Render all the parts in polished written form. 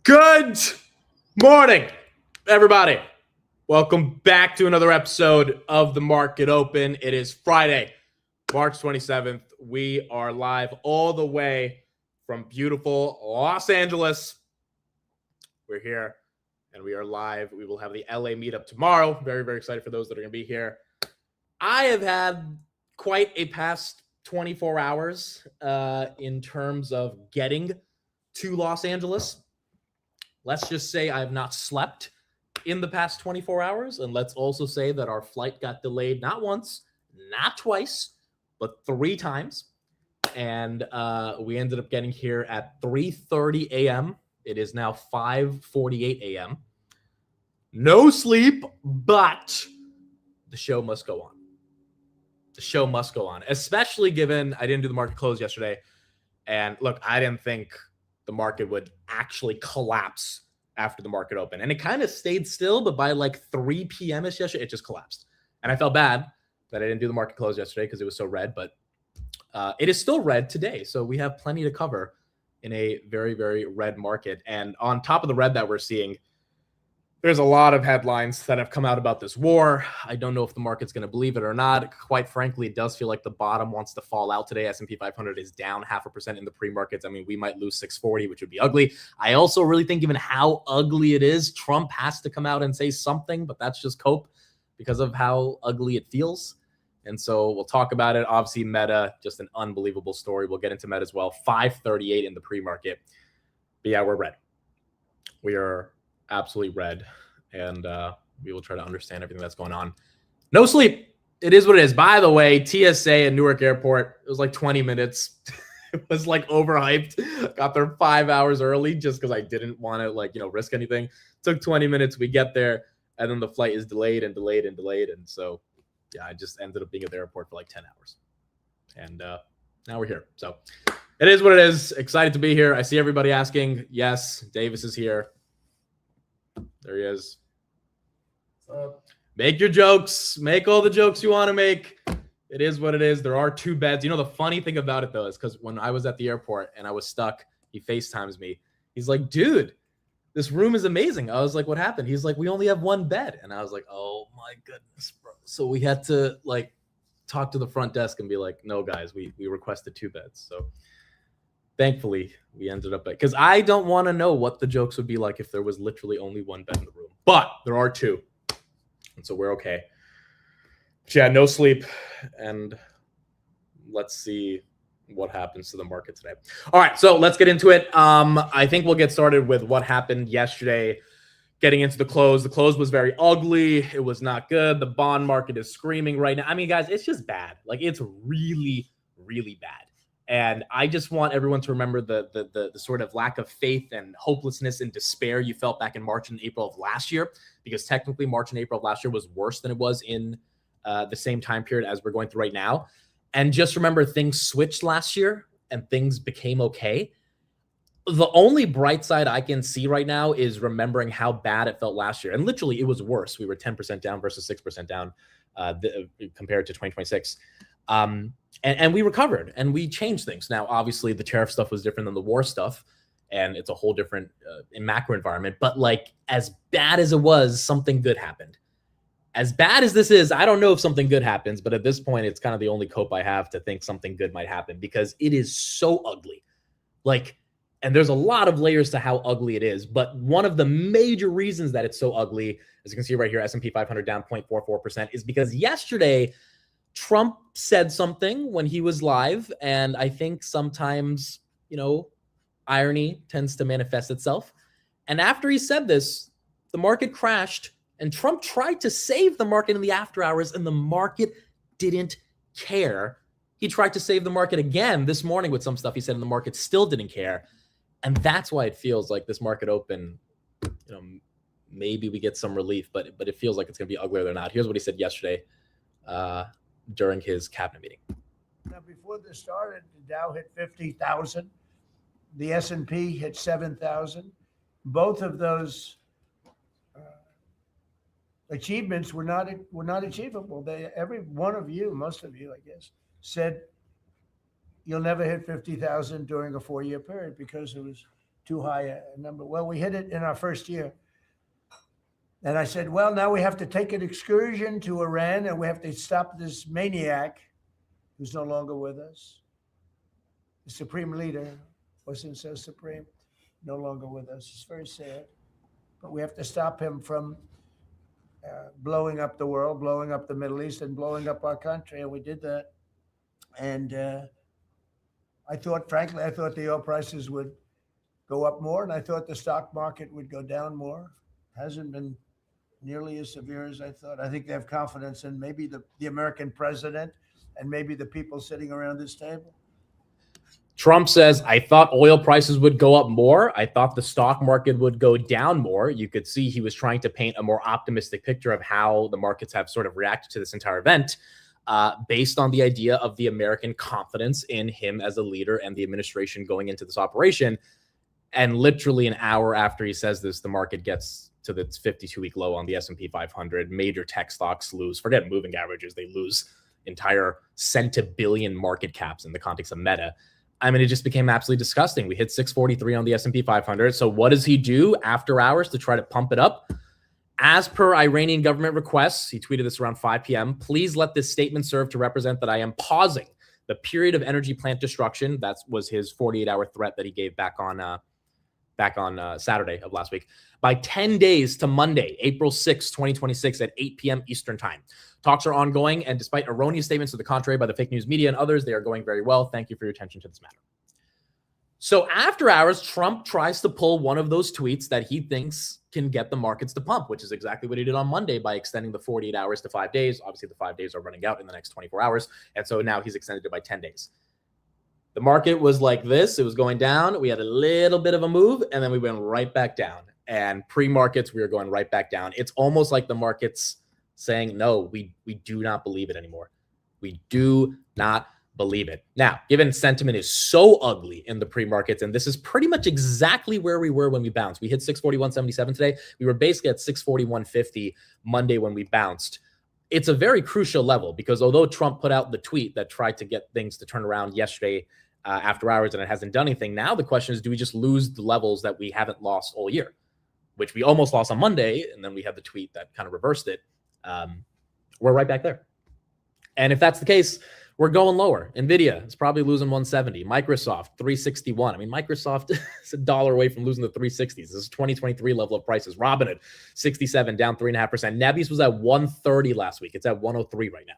Good morning, everybody. Welcome back to another episode of The Market Open. It is Friday, March 27th. We are live all the way from beautiful Los Angeles. We're here and we are live. We will have the LA meetup tomorrow. Very, very excited for those that are going to be here. I have had quite a past 24 hours in terms of getting to Los Angeles. Let's just say I have not slept in the past 24 hours. And let's also say that our flight got delayed not once, not twice, but 3 times. And we ended up getting here at 3:30 a.m. It is now 5:48 a.m. No sleep, but the show must go on. The show must go on, especially given I didn't do the market close yesterday. And look, I didn't think the market would actually collapse after the market open. And it kind of stayed still, but by like 3 p.m.ish yesterday, it just collapsed. And I felt bad that I didn't do the market close yesterday because it was so red, but it is still red today. So we have plenty to cover in a very, very red market. And on top of the red that we're seeing, there's a lot of headlines that have come out about this war. I don't know if the market's going to believe it or not. Quite frankly, it does feel like the bottom wants to fall out today. S&P 500 is down 0.5% in the pre-markets. I mean, we might lose 640, which would be ugly. I also really think given how ugly it is, Trump has to come out and say something, but that's just cope because of how ugly it feels. And so we'll talk about it. Obviously, Meta, just an unbelievable story. We'll get into Meta as well. 538 in the pre-market. But yeah, we're red. We are absolutely red, and we will try to understand everything that's going on. No sleep. It is what it is. By the way, TSA at Newark Airport, it was like 20 minutes. It was like overhyped. Got there 5 hours early just because I didn't want to risk anything. Took 20 minutes. We get there, and then the flight is delayed. And so yeah, I just ended up being at the airport for like 10 hours. And now we're here. So it is what it is. Excited to be here. I see everybody asking. Yes, Davis is here. There he is. Make your jokes. Make all the jokes you want to make. It is what it is. There are 2 beds. You know, the funny thing about it, though, is because when I was at the airport and I was stuck, he FaceTimes me. He's like, dude, this room is amazing. I was like, what happened? He's like, we only have 1 bed. And I was like, oh, my goodness, bro. So we had to, talk to the front desk and be like, no, guys, we requested 2 beds. So thankfully, we ended up because I don't want to know what the jokes would be like if there was literally only 1 bed in the room. But there are 2. And so we're okay. But yeah, no sleep. And let's see what happens to the market today. All right, so let's get into it. I think we'll get started with what happened yesterday. Getting into the close. The close was very ugly. It was not good. The bond market is screaming right now. I mean, guys, it's just bad. It's really, really bad. And I just want everyone to remember the sort of lack of faith and hopelessness and despair you felt back in March and April of last year, because technically March and April of last year was worse than it was in the same time period as we're going through right now. And just remember, things switched last year and things became okay. The only bright side I can see right now is remembering how bad it felt last year. And literally, it was worse. We were 10% down versus 6% down compared to 2026. And we recovered and we changed things. Now, obviously, the tariff stuff was different than the war stuff, and it's a whole different macro environment. But as bad as it was, something good happened. As bad as this is, I don't know if something good happens, but at this point, it's kind of the only cope I have to think something good might happen because it is so ugly. And there's a lot of layers to how ugly it is. But one of the major reasons that it's so ugly, as you can see right here, S&P 500 down 0.44%, is because yesterday, Trump said something when he was live, and I think sometimes, irony tends to manifest itself. And after he said this, the market crashed, and Trump tried to save the market in the after hours, and the market didn't care. He tried to save the market again this morning with some stuff he said, and the market still didn't care. And that's why it feels like this market open, maybe we get some relief, but it feels like it's going to be uglier than not. Here's what he said yesterday. During his cabinet meeting. Now, before this started, the Dow hit 50,000. The S&P hit 7,000. Both of those achievements were not achievable. Every one of you, most of you, I guess, said you'll never hit 50,000 during a 4-year period because it was too high a number. Well, we hit it in our first year. And I said, well, now we have to take an excursion to Iran and we have to stop this maniac who's no longer with us. The supreme leader wasn't so supreme, no longer with us. It's very sad. But we have to stop him from blowing up the world, blowing up the Middle East, and blowing up our country. And we did that. And frankly, I thought the oil prices would go up more, and I thought the stock market would go down more. Hasn't been nearly as severe as I thought. I think they have confidence in maybe the American president and maybe the people sitting around this table. Trump says, I thought oil prices would go up more. I thought the stock market would go down more. You could see he was trying to paint a more optimistic picture of how the markets have sort of reacted to this entire event based on the idea of the American confidence in him as a leader and the administration going into this operation. And literally an hour after he says this, the market gets to the 52-week low on the S&P 500. Major tech stocks lose. Forget moving averages. They lose entire centibillion market caps in the context of Meta. I mean, it just became absolutely disgusting. We hit 643 on the S&P 500. So what does he do after hours to try to pump it up? As per Iranian government requests, he tweeted this around 5 p.m. Please let this statement serve to represent that I am pausing the period of energy plant destruction. That was his 48-hour threat that he gave back on Saturday of last week, by 10 days to Monday, April 6, 2026 at 8 p.m. Eastern time. Talks are ongoing, and despite erroneous statements to the contrary by the fake news media and others, they are going very well. Thank you for your attention to this matter. So after hours, Trump tries to pull one of those tweets that he thinks can get the markets to pump, which is exactly what he did on Monday by extending the 48 hours to 5 days. Obviously, the 5 days are running out in the next 24 hours, and so now he's extended it by 10 days. The market was like this. It was going down. We had a little bit of a move, and then we went right back down. And pre-markets, we were going right back down. It's almost like the market's saying, no, we do not believe it anymore. We do not believe it. Now, given sentiment is so ugly in the pre-markets, and this is pretty much exactly where we were when we bounced. We hit 641.77 today. We were basically at 641.50 Monday when we bounced. It's a very crucial level because although Trump put out the tweet that tried to get things to turn around yesterday after hours and it hasn't done anything, now the question is, do we just lose the levels that we haven't lost all year, which we almost lost on Monday, and then we had the tweet that kind of reversed it. We're right back there. And if that's the case, we're going lower. NVIDIA is probably losing 170. Microsoft, 361. I mean, Microsoft is $1 away from losing the 360s. This is 2023 level of prices. Robinhood, 67, down 3.5%. Nebius was at 130 last week. It's at 103 right now.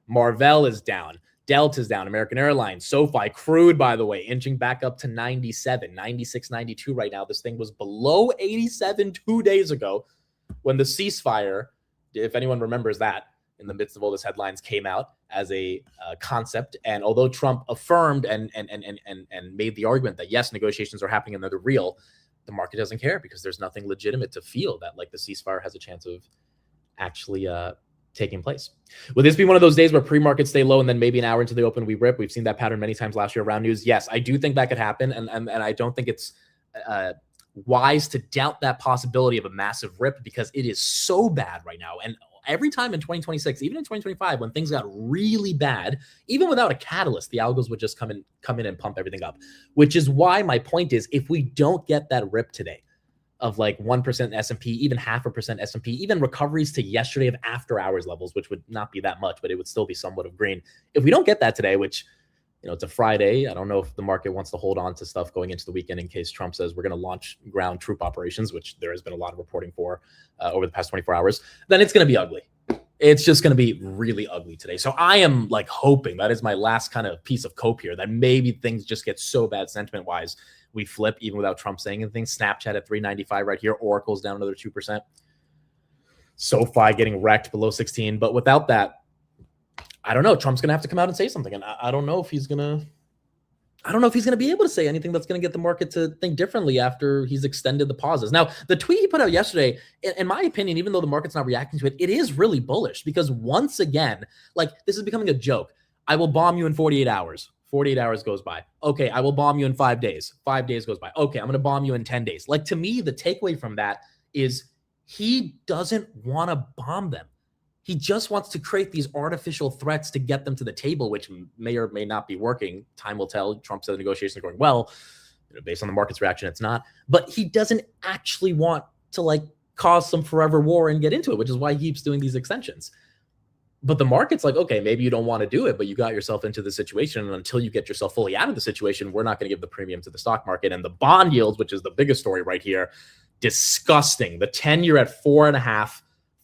Marvell is down. Delta is down. American Airlines, SoFi, crude, by the way, inching back up to 97, 96, 92 right now. This thing was below 87 2 days ago when the ceasefire, if anyone remembers that, in the midst of all this headlines, came out as a concept. And although Trump affirmed and made the argument that, yes, negotiations are happening and they're real, the market doesn't care because there's nothing legitimate to feel that like the ceasefire has a chance of actually taking place. Will this be one of those days where pre-markets stay low and then maybe an hour into the open we rip? We've seen that pattern many times last year around news. Yes, I do think that could happen. And I don't think it's wise to doubt that possibility of a massive rip because it is so bad right now. And every time in 2026, even in 2025, when things got really bad, even without a catalyst, the algos would just come in and pump everything up, which is why my point is, if we don't get that rip today of like 1% S&P, even 0.5% S&P, even recoveries to yesterday of after hours levels, which would not be that much, but it would still be somewhat of green. If we don't get that today, which, you know, it's a Friday, I don't know if the market wants to hold on to stuff going into the weekend in case Trump says we're going to launch ground troop operations, which there has been a lot of reporting for over the past 24 hours, then it's going to be ugly. It's just going to be really ugly today. So I am like hoping, that is my last kind of piece of cope here, that maybe things just get so bad sentiment wise, we flip even without Trump saying anything. Snapchat at 395 right here. Oracle's down another 2%. SoFi getting wrecked below 16. But without that, I don't know. Trump's going to have to come out and say something. And I don't know if he's going to be able to say anything that's going to get the market to think differently after he's extended the pauses. Now, the tweet he put out yesterday, in my opinion, even though the market's not reacting to it, it is really bullish because once again, like this is becoming a joke. I will bomb you in 48 hours. 48 hours goes by. Okay, I will bomb you in 5 days. 5 days goes by. Okay, I'm going to bomb you in 10 days. Like to me, the takeaway from that is he doesn't want to bomb them. He just wants to create these artificial threats to get them to the table, which may or may not be working. Time will tell. Trump said the negotiations are going well. based on the market's reaction, it's not. But he doesn't actually want to like cause some forever war and get into it, which is why he keeps doing these extensions. But the market's like, okay, maybe you don't want to do it, but you got yourself into the situation. And until you get yourself fully out of the situation, we're not going to give the premium to the stock market. And the bond yields, which is the biggest story right here, disgusting. The 10-year at 4.5%,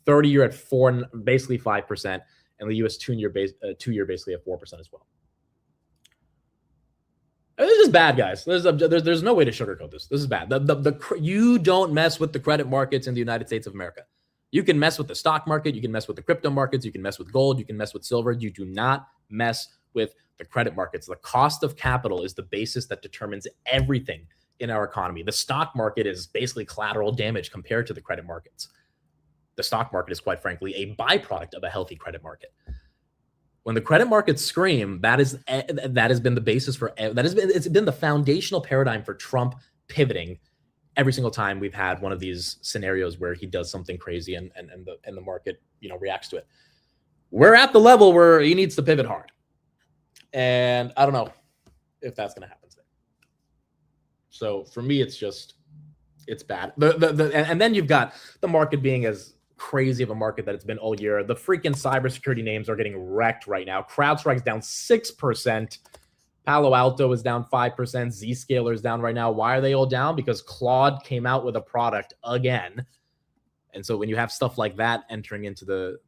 30-year at 4, basically 5%, and the U.S. two-year basically at 4% as well. This is bad, guys. There's no way to sugarcoat this. This is bad. You don't mess with the credit markets in the United States of America. You can mess with the stock market. You can mess with the crypto markets. You can mess with gold. You can mess with silver. You do not mess with the credit markets. The cost of capital is the basis that determines everything in our economy. The stock market is basically collateral damage compared to the credit markets. The stock market is, quite frankly, a byproduct of a healthy credit market. When the credit markets scream, that has been the basis for it's been the foundational paradigm for Trump pivoting every single time we've had one of these scenarios where he does something crazy and the market reacts to it. We're at the level where he needs to pivot hard, and I don't know if that's going to happen today. So for me, it's bad. And then you've got the market being as crazy of a market that it's been all year. The freaking cybersecurity names are getting wrecked right now. CrowdStrike's down 6%. Palo Alto is down 5%. Zscaler is down right now. Why are they all down? Because Claude came out with a product again. And so when you have stuff like that entering into the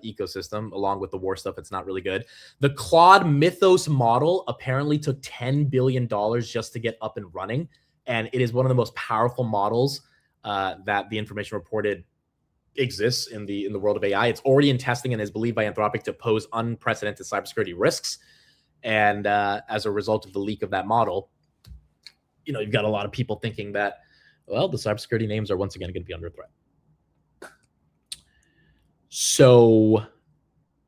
ecosystem, along with the war stuff, it's not really good. The Claude Mythos model apparently took $10 billion just to get up and running. And it is one of the most powerful models that the information reported exists in the world of AI. It's already in testing and is believed by Anthropic to pose unprecedented cybersecurity risks. And as a result of the leak of that model, you've got a lot of people thinking that, well, the cybersecurity names are once again going to be under threat. So,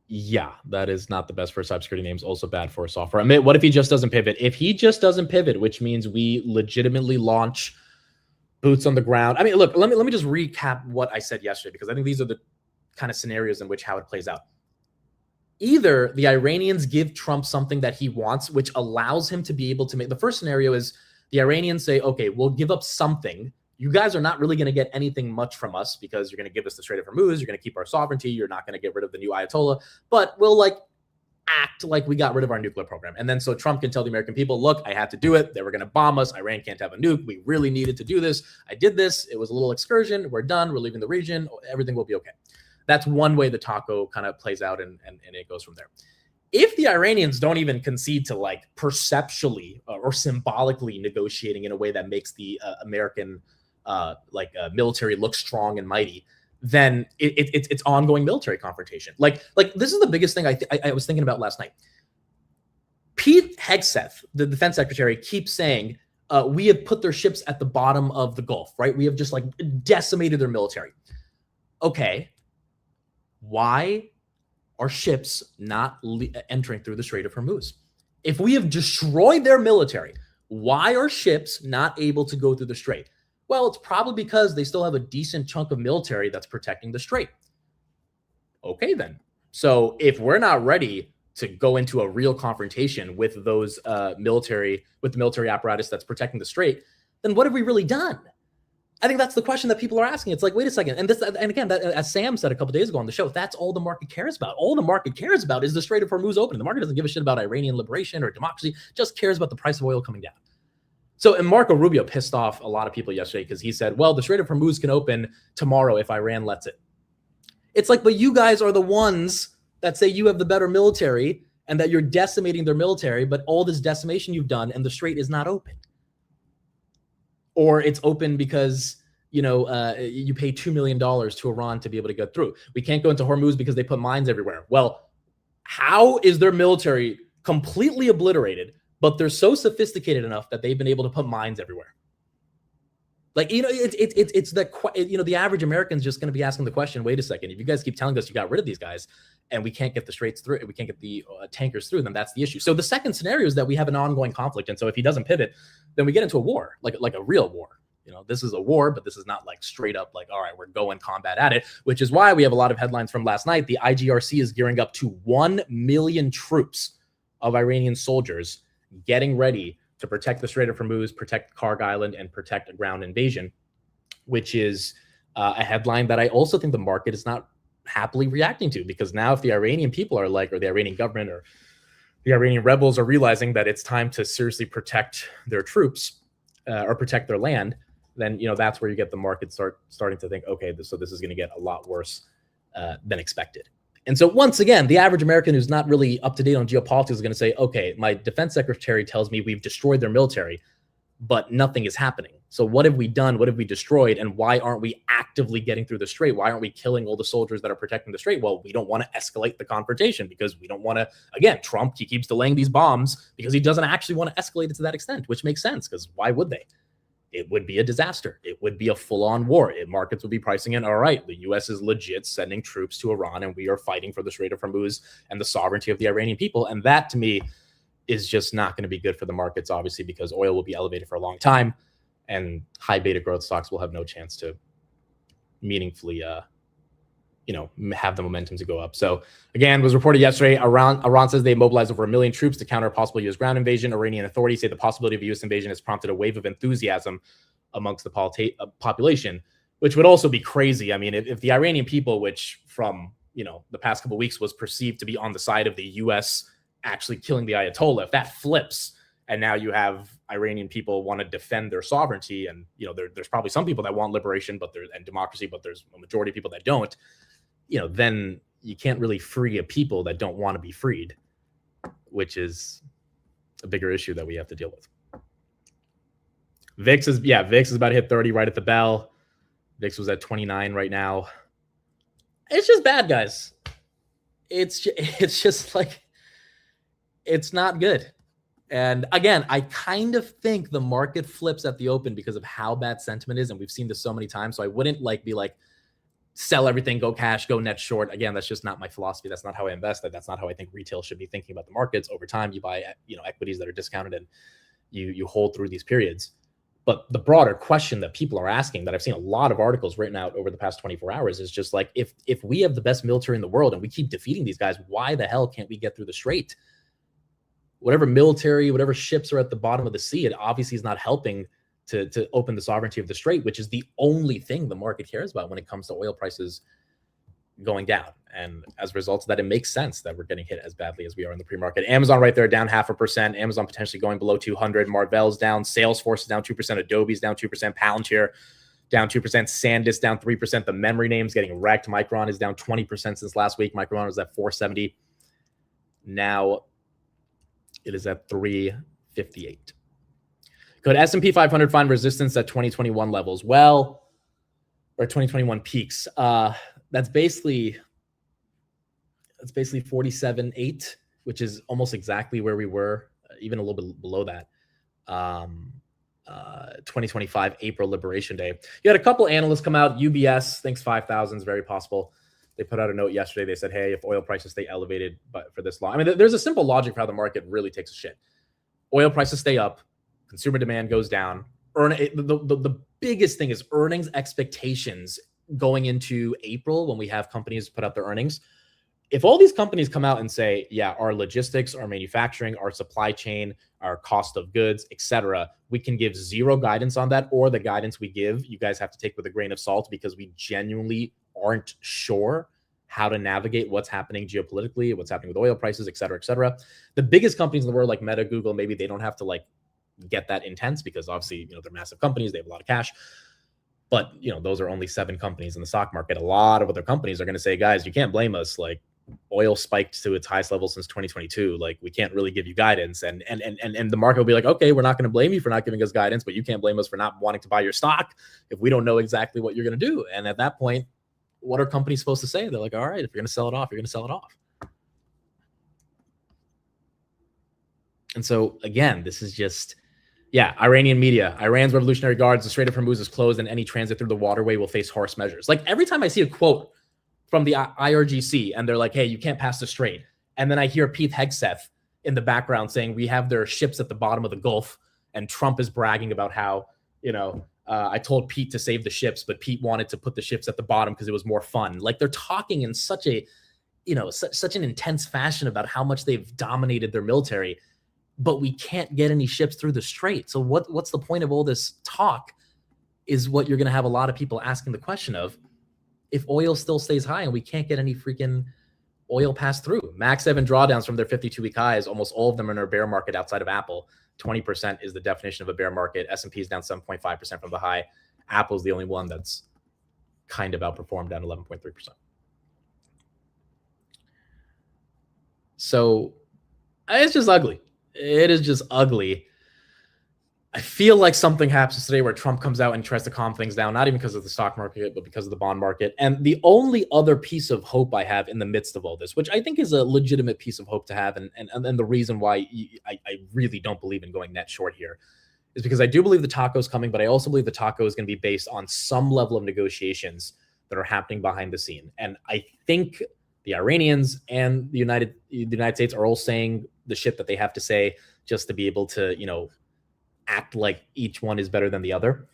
yeah, that is not the best for cybersecurity names. Also bad for software. I mean, what if he just doesn't pivot? If he just doesn't pivot, which means we legitimately launch boots on the ground. I mean, look, let me just recap what I said yesterday, because I think these are the kind of scenarios in which how it plays out. Either the Iranians give Trump something that he wants, which allows him to be able to make. The first scenario is the Iranians say, okay, we'll give up something. You guys are not really going to get anything much from us because you're going to give us the Strait of Hormuz. You're going to keep our sovereignty. You're not going to get rid of the new Ayatollah, but we'll act like we got rid of our nuclear program. And then so Trump can tell the American people, look, I had to do it. They were going to bomb us. Iran can't have a nuke. We really needed to do this. I did this. It was a little excursion. We're done. We're leaving the region. Everything will be okay. That's one way the taco kind of plays out, and it goes from there. If the Iranians don't even concede to perceptually or symbolically negotiating in a way that makes the American military look strong and mighty, then it's ongoing military confrontation. Like this is the biggest thing I was thinking about last night. Pete Hegseth, the defense secretary, keeps saying we have put their ships at the bottom of the Gulf, right? We have just decimated their military. Okay. Why are ships not entering through the Strait of Hormuz? If we have destroyed their military, why are ships not able to go through the strait? Well, it's probably because they still have a decent chunk of military that's protecting the strait. Okay, then. So if we're not ready to go into a real confrontation with those the military apparatus that's protecting the strait, then what have we really done? I think that's the question that people are asking. It's like, wait a second. And again, as Sam said a couple days ago on the show, that's all the market cares about. All the market cares about is the Strait of Hormuz opening. The market doesn't give a shit about Iranian liberation or democracy, just cares about the price of oil coming down. So, and Marco Rubio pissed off a lot of people yesterday because he said, well, the Strait of Hormuz can open tomorrow if Iran lets it. It's like, but you guys are the ones that say you have the better military and that you're decimating their military, but all this decimation you've done and the strait is not open. Or it's open because, you pay $2 million to Iran to be able to get through. We can't go into Hormuz because they put mines everywhere. Well, how is their military completely obliterated, but they're so sophisticated enough that they've been able to put mines everywhere? It's the average American's just going to be asking the question, wait a second, if you guys keep telling us you got rid of these guys and we can't get the straits through, we can't get the tankers through, then that's the issue. So the second scenario is that we have an ongoing conflict. And so if he doesn't pivot, then we get into a war, like a real war. This is a war, but this is not straight up all right, we're going combat at it, which is why we have a lot of headlines from last night. The IGRC is gearing up to 1 million troops of Iranian soldiers getting ready to protect the Strait of Hormuz, protect Karg Island, and protect a ground invasion, which is a headline that I also think the market is not happily reacting to, because now if the Iranian people are like, or the Iranian government or the Iranian rebels are realizing that it's time to seriously protect their troops or protect their land, then that's where you get the market starting to think, okay, so this is going to get a lot worse than expected. And so once again, the average American who's not really up to date on geopolitics is going to say, okay, my defense secretary tells me we've destroyed their military, but nothing is happening. So what have we done? What have we destroyed? And why aren't we actively getting through the strait? Why aren't we killing all the soldiers that are protecting the strait? Well, we don't want to escalate the confrontation because we don't want to, again, Trump, he keeps delaying these bombs because he doesn't actually want to escalate it to that extent, which makes sense because why would they? It would be a disaster. It would be a full-on war. Markets would be pricing in, all right, the U.S. is legit sending troops to Iran and we are fighting for the Strait of Hormuz and the sovereignty of the Iranian people. And that, to me, is just not going to be good for the markets, obviously, because oil will be elevated for a long time and high beta growth stocks will have no chance to meaningfully, have the momentum to go up. So again, was reported yesterday, Iran says they mobilized over 1 million troops to counter a possible U.S. ground invasion. Iranian authorities say the possibility of a U.S. invasion has prompted a wave of enthusiasm amongst the population, which would also be crazy. I mean, if the Iranian people, which from, the past couple of weeks was perceived to be on the side of the U.S. actually killing the Ayatollah, if that flips and now you have Iranian people want to defend their sovereignty, and there's probably some people that want liberation and democracy, but there's a majority of people that don't, then you can't really free a people that don't want to be freed, which is a bigger issue that we have to deal with. VIX is about to hit 30 right at the bell. VIX was at 29 right now. It's just bad, guys. It's just like, it's not good. And again, I kind of think the market flips at the open because of how bad sentiment is. And we've seen this so many times. So I wouldn't be like, sell everything, go cash, go net short. Again, that's just not my philosophy. That's not how I invest. That's not how I think retail should be thinking about the markets. Over time, you buy, equities that are discounted and you hold through these periods. But the broader question that people are asking, that I've seen a lot of articles written out over the past 24 hours, is just like, if we have the best military in the world and we keep defeating these guys, why the hell can't we get through the strait? Whatever military, whatever ships are at the bottom of the sea, it obviously is not helping to open the sovereignty of the strait, which is the only thing the market cares about when it comes to oil prices going down. And as a result of that, it makes sense that we're getting hit as badly as we are in the pre-market. Amazon right there down 0.5%. Amazon potentially going below 200. Marvell's down. Salesforce is down 2%. Adobe's down 2%. Palantir down 2%. SanDisk down 3%. The memory names getting wrecked. Micron is down 20% since last week. Micron was at 470. Now it is at 358. Could S&P 500 find resistance at 2021 levels? Well, or 2021 peaks. That's basically 47.8, which is almost exactly where we were, even a little bit below that. 2025 April Liberation Day. You had a couple analysts come out. UBS thinks 5,000 is very possible. They put out a note yesterday. They said, hey, if oil prices stay elevated but for this long, I mean, there's a simple logic for how the market really takes a shit. Oil prices stay up, consumer demand goes down. The biggest thing is earnings expectations going into April when we have companies put out their earnings. If all these companies come out and say, yeah, our logistics, our manufacturing, our supply chain, our cost of goods, etc., we can give zero guidance on that, or the guidance we give, you guys have to take with a grain of salt because we genuinely aren't sure how to navigate what's happening geopolitically, what's happening with oil prices, etc., etc. The biggest companies in the world, like Meta, Google, maybe they don't have to get that intense because obviously, they're massive companies. They have a lot of cash. But, those are only 7 companies in the stock market. A lot of other companies are going to say, guys, you can't blame us. Oil spiked to its highest level since 2022. We can't really give you guidance. And the market will be like, okay, we're not going to blame you for not giving us guidance, but you can't blame us for not wanting to buy your stock if we don't know exactly what you're going to do. And at that point, what are companies supposed to say? They're like, all right, if you're going to sell it off, you're going to sell it off. And so again, this is just, Iranian media. Iran's Revolutionary Guards, the Strait of Hormuz is closed and any transit through the waterway will face harsh measures. Every time I see a quote from the IRGC and they're like, hey, you can't pass the strait. And then I hear Pete Hegseth in the background saying we have their ships at the bottom of the Gulf, and Trump is bragging about how, I told Pete to save the ships, but Pete wanted to put the ships at the bottom because it was more fun. They're talking in such a, such an intense fashion about how much they've dominated their military. but we can't get any ships through the strait. So what's the point of all this talk is what you're going to have a lot of people asking the question of. If oil still stays high and we can't get any freaking oil passed through. Max 7 drawdowns from their 52-week highs, almost all of them are in a bear market outside of Apple. 20% is the definition of a bear market. S&P is down 7.5% from the high. Apple's the only one that's kind of outperformed, down 11.3%. So it's just ugly. It is just ugly. I feel like something happens today where Trump comes out and tries to calm things down, not even because of the stock market, but because of the bond market. And the only other piece of hope I have in the midst of all this, which I think is a legitimate piece of hope to have, and the reason why I really don't believe in going net short here, is because I do believe the taco is coming, but I also believe the taco is going to be based on some level of negotiations that are happening behind the scene. And I think the Iranians and the United States are all saying the shit that they have to say just to be able to, act like each one is better than the other,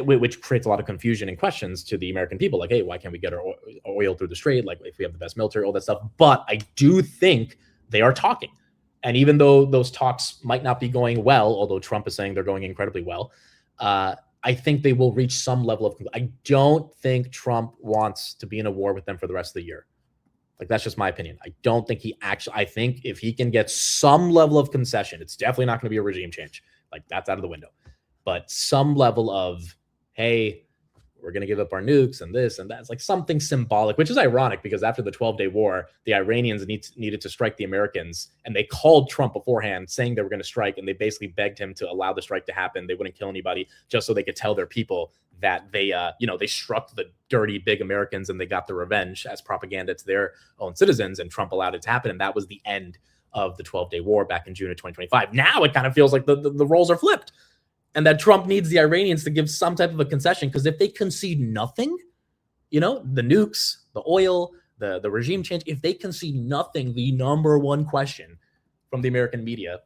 which creates a lot of confusion and questions to the American people. Like, hey, why can't we get our oil through the strait? Like, if we have the best military, all that stuff. But I do think they are talking. And even though those talks might not be going well, although Trump is saying they're going incredibly well, I think they will reach some level of, I don't think Trump wants to be in a war with them for the rest of the year. Like, that's just my opinion. I don't think I think if he can get some level of concession, it's definitely not going to be a regime change. Like, that's out of the window. But some level of, hey, we're going to give up our nukes and this and that. It's like something symbolic, which is ironic because after the 12-day war, the Iranians needed to strike the Americans. And they called Trump beforehand saying they were going to strike. And they basically begged him to allow the strike to happen. They wouldn't kill anybody just so they could tell their people that they struck the dirty big Americans and they got the revenge as propaganda to their own citizens. And Trump allowed it to happen. And that was the end of the 12-day war back in June of 2025. Now it kind of feels like the roles are flipped and that Trump needs the Iranians to give some type of a concession, because if they concede nothing, the nukes, the oil, the regime change, if they concede nothing, the number one question from the American media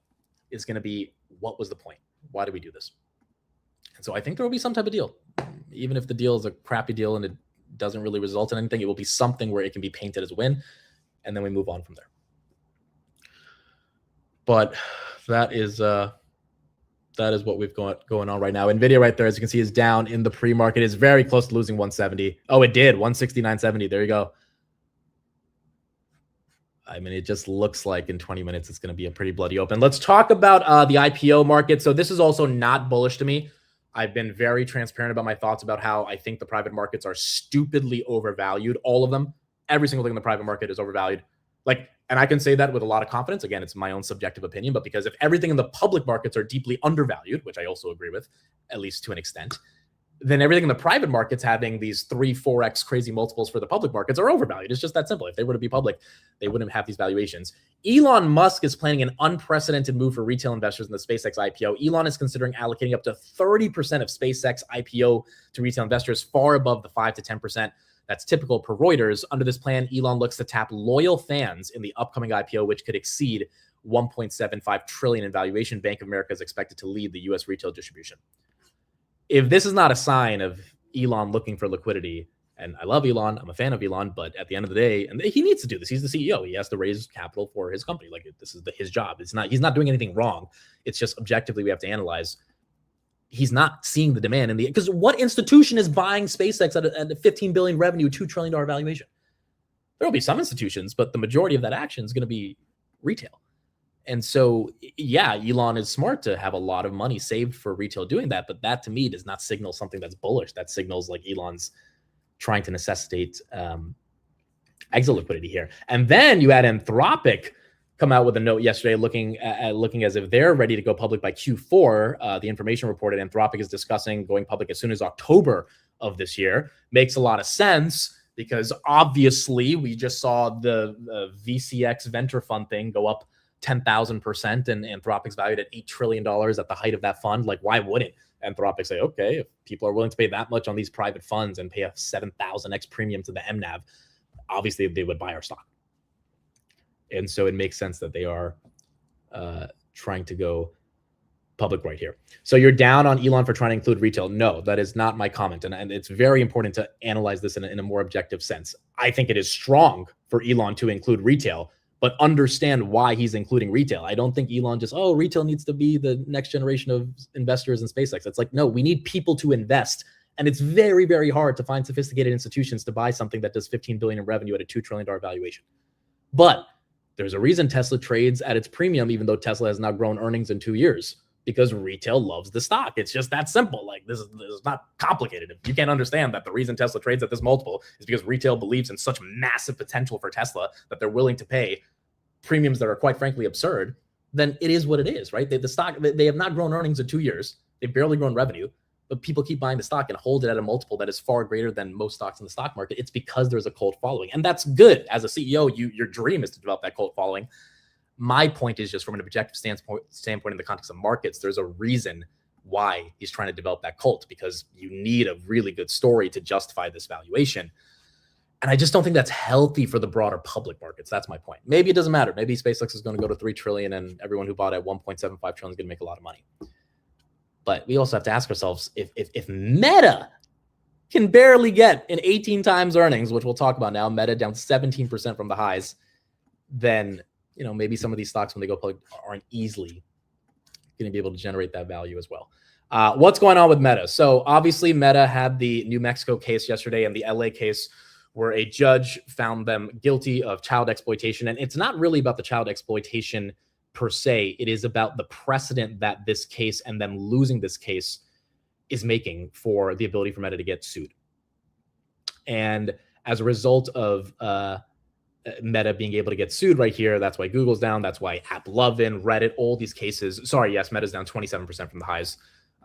is going to be, what was the point? Why did we do this? And so I think there will be some type of deal. Even if the deal is a crappy deal and it doesn't really result in anything, it will be something where it can be painted as a win, and then we move on from there. But that is what we've got going on right now. Nvidia right there, as you can see, is down in the pre-market. Is very close to losing 170. Oh, it did 169.70. There you go. I mean, it just looks like in 20 minutes it's going to be a pretty bloody open. Let's talk about the IPO market. So this is also not bullish to me. I've been very transparent about my thoughts about how I think the private markets are stupidly overvalued. All of them. Every single thing in the private market is overvalued. And I can say that with a lot of confidence. Again, it's my own subjective opinion, but because if everything in the public markets are deeply undervalued, which I also agree with, at least to an extent, then everything in the private markets having these 3-4x crazy multiples for the public markets are overvalued. It's just that simple. If they were to be public, they wouldn't have these valuations. Elon Musk is planning an unprecedented move for retail investors in the SpaceX IPO. Elon is considering allocating up to 30% of SpaceX IPO to retail investors, far above the 5 to 10% that's typical per Reuters. Under this plan, Elon looks to tap loyal fans in the upcoming IPO, which could exceed $1.75 trillion in valuation. Bank of America is expected to lead the U.S. retail distribution. If this is not a sign of Elon looking for liquidity, and I love Elon, I'm a fan of Elon, but at the end of the day, and he needs to do this. He's the CEO. He has to raise capital for his company. Like, this is his job. He's not doing anything wrong. It's just objectively we have to analyze. He's not seeing the demand because what institution is buying SpaceX at a $15 billion revenue, $2 trillion valuation? There will be some institutions, but the majority of that action is going to be retail. And so, yeah, Elon is smart to have a lot of money saved for retail doing that. But that to me does not signal something that's bullish. That signals like Elon's trying to necessitate exit liquidity here. And then you had Anthropic come out with a note yesterday looking as if they're ready to go public by Q4. The information reported Anthropic is discussing going public as soon as October of this year. Makes a lot of sense because obviously we just saw the VCX venture fund thing go up 10,000%, and Anthropic's valued at $8 trillion at the height of that fund. Like, why wouldn't Anthropic say, okay, if people are willing to pay that much on these private funds and pay a 7,000x premium to the MNAV, obviously they would buy our stock. And so it makes sense that they are trying to go public right here. So you're down on Elon for trying to include retail. No, that is not my comment. And it's very important to analyze this in a more objective sense. I think it is strong for Elon to include retail, but understand why he's including retail. I don't think Elon just, retail needs to be the next generation of investors in SpaceX. It's like, no, we need people to invest. And it's very, very hard to find sophisticated institutions to buy something that does $15 billion in revenue at a $2 trillion valuation. But there's a reason Tesla trades at its premium, even though Tesla has not grown earnings in 2 years, because retail loves the stock. It's just that simple. Like this is not complicated. If you can't understand that the reason Tesla trades at this multiple is because retail believes in such massive potential for Tesla that they're willing to pay premiums that are quite frankly absurd, then it is what it is, right? The stock, they have not grown earnings in 2 years. They've barely grown revenue, but people keep buying the stock and hold it at a multiple that is far greater than most stocks in the stock market. It's because there's a cult following. And that's good. As a CEO, your dream is to develop that cult following. My point is just from an objective standpoint in the context of markets, there's a reason why he's trying to develop that cult, because you need a really good story to justify this valuation. And I just don't think that's healthy for the broader public markets. That's my point. Maybe it doesn't matter. Maybe SpaceX is going to go to 3 trillion and everyone who bought at 1.75 trillion is going to make a lot of money. But we also have to ask ourselves, if Meta can barely get an 18 times earnings, which we'll talk about now, Meta down 17% from the highs, then maybe some of these stocks when they go public aren't easily going to be able to generate that value as well. What's going on with Meta? So obviously Meta had the New Mexico case yesterday and the LA case where a judge found them guilty of child exploitation. And it's not really about the child exploitation per se. It is about the precedent that this case and them losing this case is making for the ability for Meta to get sued. And as a result of Meta being able to get sued right here, that's why Google's down. That's why AppLovin, Reddit, all these cases. Sorry, yes, Meta's down 27% from the highs,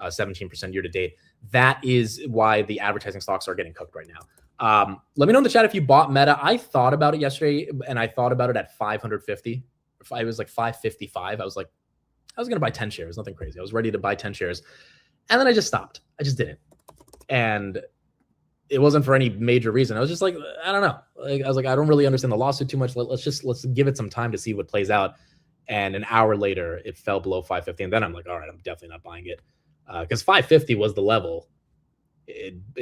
17% year to date. That is why the advertising stocks are getting cooked right now. Let me know in the chat if you bought Meta. I thought about it yesterday, and I thought about it at 550. It was like 555. I was going to buy 10 shares, nothing crazy. I was ready to buy 10 shares. And then I just stopped. I just didn't. And it wasn't for any major reason. I was just like, I don't know. I was like, I don't really understand the lawsuit too much. Let's give it some time to see what plays out. And an hour later, it fell below 550. And then I'm like, all right, I'm definitely not buying it. Because 550 was the level.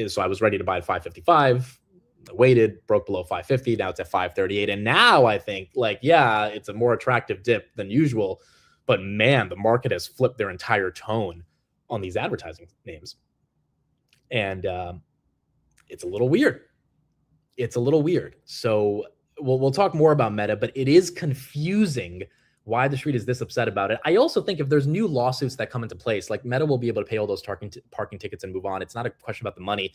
So I was ready to buy at 555. I waited, broke below 550. Now it's at 538. And now I think it's a more attractive dip than usual. But man, the market has flipped their entire tone on these advertising names. And it's a little weird. So we'll talk more about Meta, but it is confusing why the street is this upset about it. I also think if there's new lawsuits that come into place, like Meta will be able to pay all those parking tickets and move on. It's not a question about the money,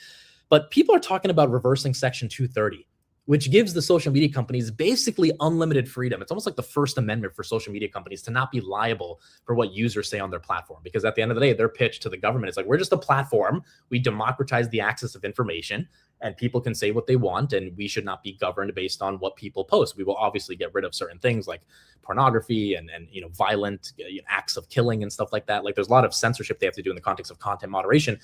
but people are talking about reversing Section 230, which gives the social media companies basically unlimited freedom. It's almost like the First Amendment for social media companies to not be liable for what users say on their platform. Because at the end of the day, their pitch to the government is like, we're just a platform. We democratize the access of information and people can say what they want and we should not be governed based on what people post. We will obviously get rid of certain things like pornography and violent acts of killing and stuff like that. Like there's a lot of censorship they have to do in the context of content moderation.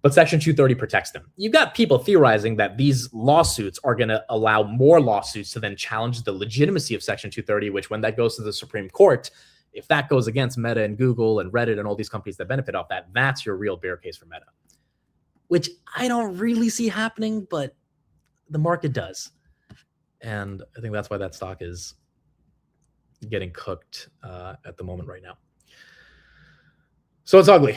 But Section 230 protects them. You've got people theorizing that these lawsuits are going to allow more lawsuits to then challenge the legitimacy of Section 230, which when that goes to the Supreme Court, if that goes against Meta and Google and Reddit and all these companies that benefit off that, that's your real bear case for Meta, which I don't really see happening, but the market does. And I think that's why that stock is getting cooked at the moment right now. So it's ugly.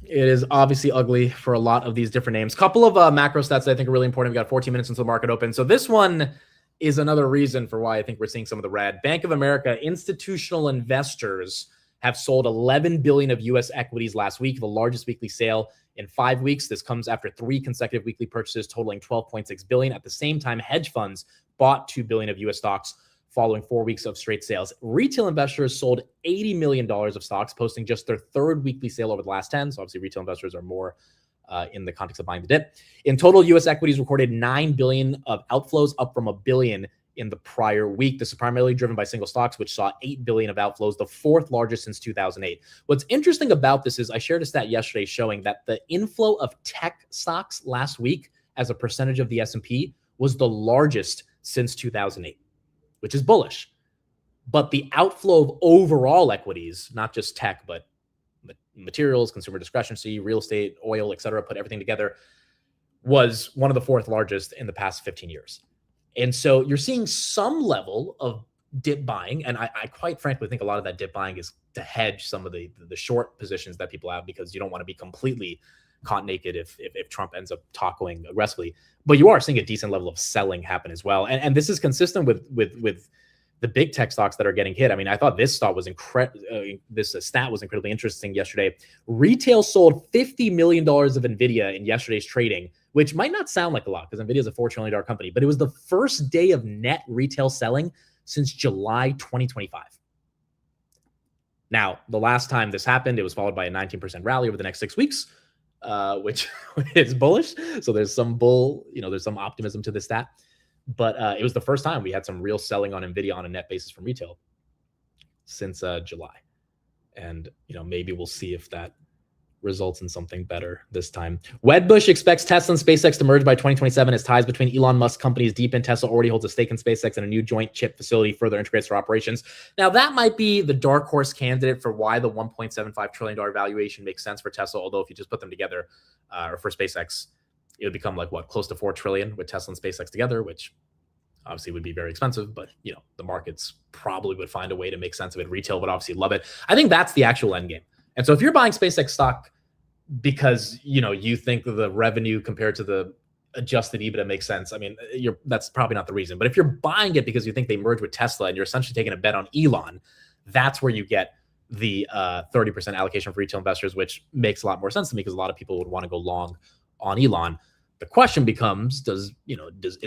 It is obviously ugly for a lot of these different names. Couple of macro stats that I think are really important. We've got 14 minutes until the market opens. So this one is another reason for why I think we're seeing some of the red. Bank of America, institutional investors have sold 11 billion of U.S. equities last week, the largest weekly sale in 5 weeks. This comes after 3 consecutive weekly purchases totaling 12.6 billion. At the same time, hedge funds bought 2 billion of U.S. stocks following 4 weeks of straight sales. Retail investors sold $80 million of stocks, posting just their 3rd weekly sale over the last 10. So obviously retail investors are more in the context of buying the dip. In total, U.S. equities recorded 9 billion of outflows, up from $1 billion in the prior week. This is primarily driven by single stocks, which saw 8 billion of outflows, the 4th largest since 2008. What's interesting about this is I shared a stat yesterday showing that the inflow of tech stocks last week as a percentage of the S&P was the largest since 2008. Which is bullish. But the outflow of overall equities, not just tech, but materials, consumer discretionary, real estate, oil, et cetera, put everything together, was one of the 4th largest in the past 15 years. And so you're seeing some level of dip buying, and I quite frankly think a lot of that dip buying is to hedge some of the short positions that people have, because you don't want to be completely caught naked if Trump ends up tackling aggressively. But you are seeing a decent level of selling happen as well, and this is consistent with the big tech stocks that are getting hit. I mean, I thought this thought was this stat was incredibly interesting yesterday. Retail sold $50 million of Nvidia in yesterday's trading, which might not sound like a lot because Nvidia is a $4 trillion company, but it was the first day of net retail selling since July 2025. Now, the last time this happened, it was followed by a 19% rally over the next 6 weeks, which is bullish. So there's some there's some optimism to this stat. But it was the first time we had some real selling on Nvidia on a net basis from retail since July. And, maybe we'll see if that results in something better this time. Wedbush expects Tesla and SpaceX to merge by 2027 as ties between Elon Musk companies deepen. Tesla already holds a stake in SpaceX, and a new joint chip facility further integrates their operations. Now, that might be the dark horse candidate for why the $1.75 trillion valuation makes sense for Tesla. Although if you just put them together, or for SpaceX, it would become like close to $4 trillion with Tesla and SpaceX together, which obviously would be very expensive, but the markets probably would find a way to make sense of it. Retail would obviously love it. I think that's the actual end game. And so if you're buying SpaceX stock because you think the revenue compared to the adjusted EBITDA makes sense, I mean, that's probably not the reason. But if you're buying it because you think they merge with Tesla and you're essentially taking a bet on Elon, that's where you get the 30% allocation for retail investors, which makes a lot more sense to me because a lot of people would want to go long on Elon. The question becomes, is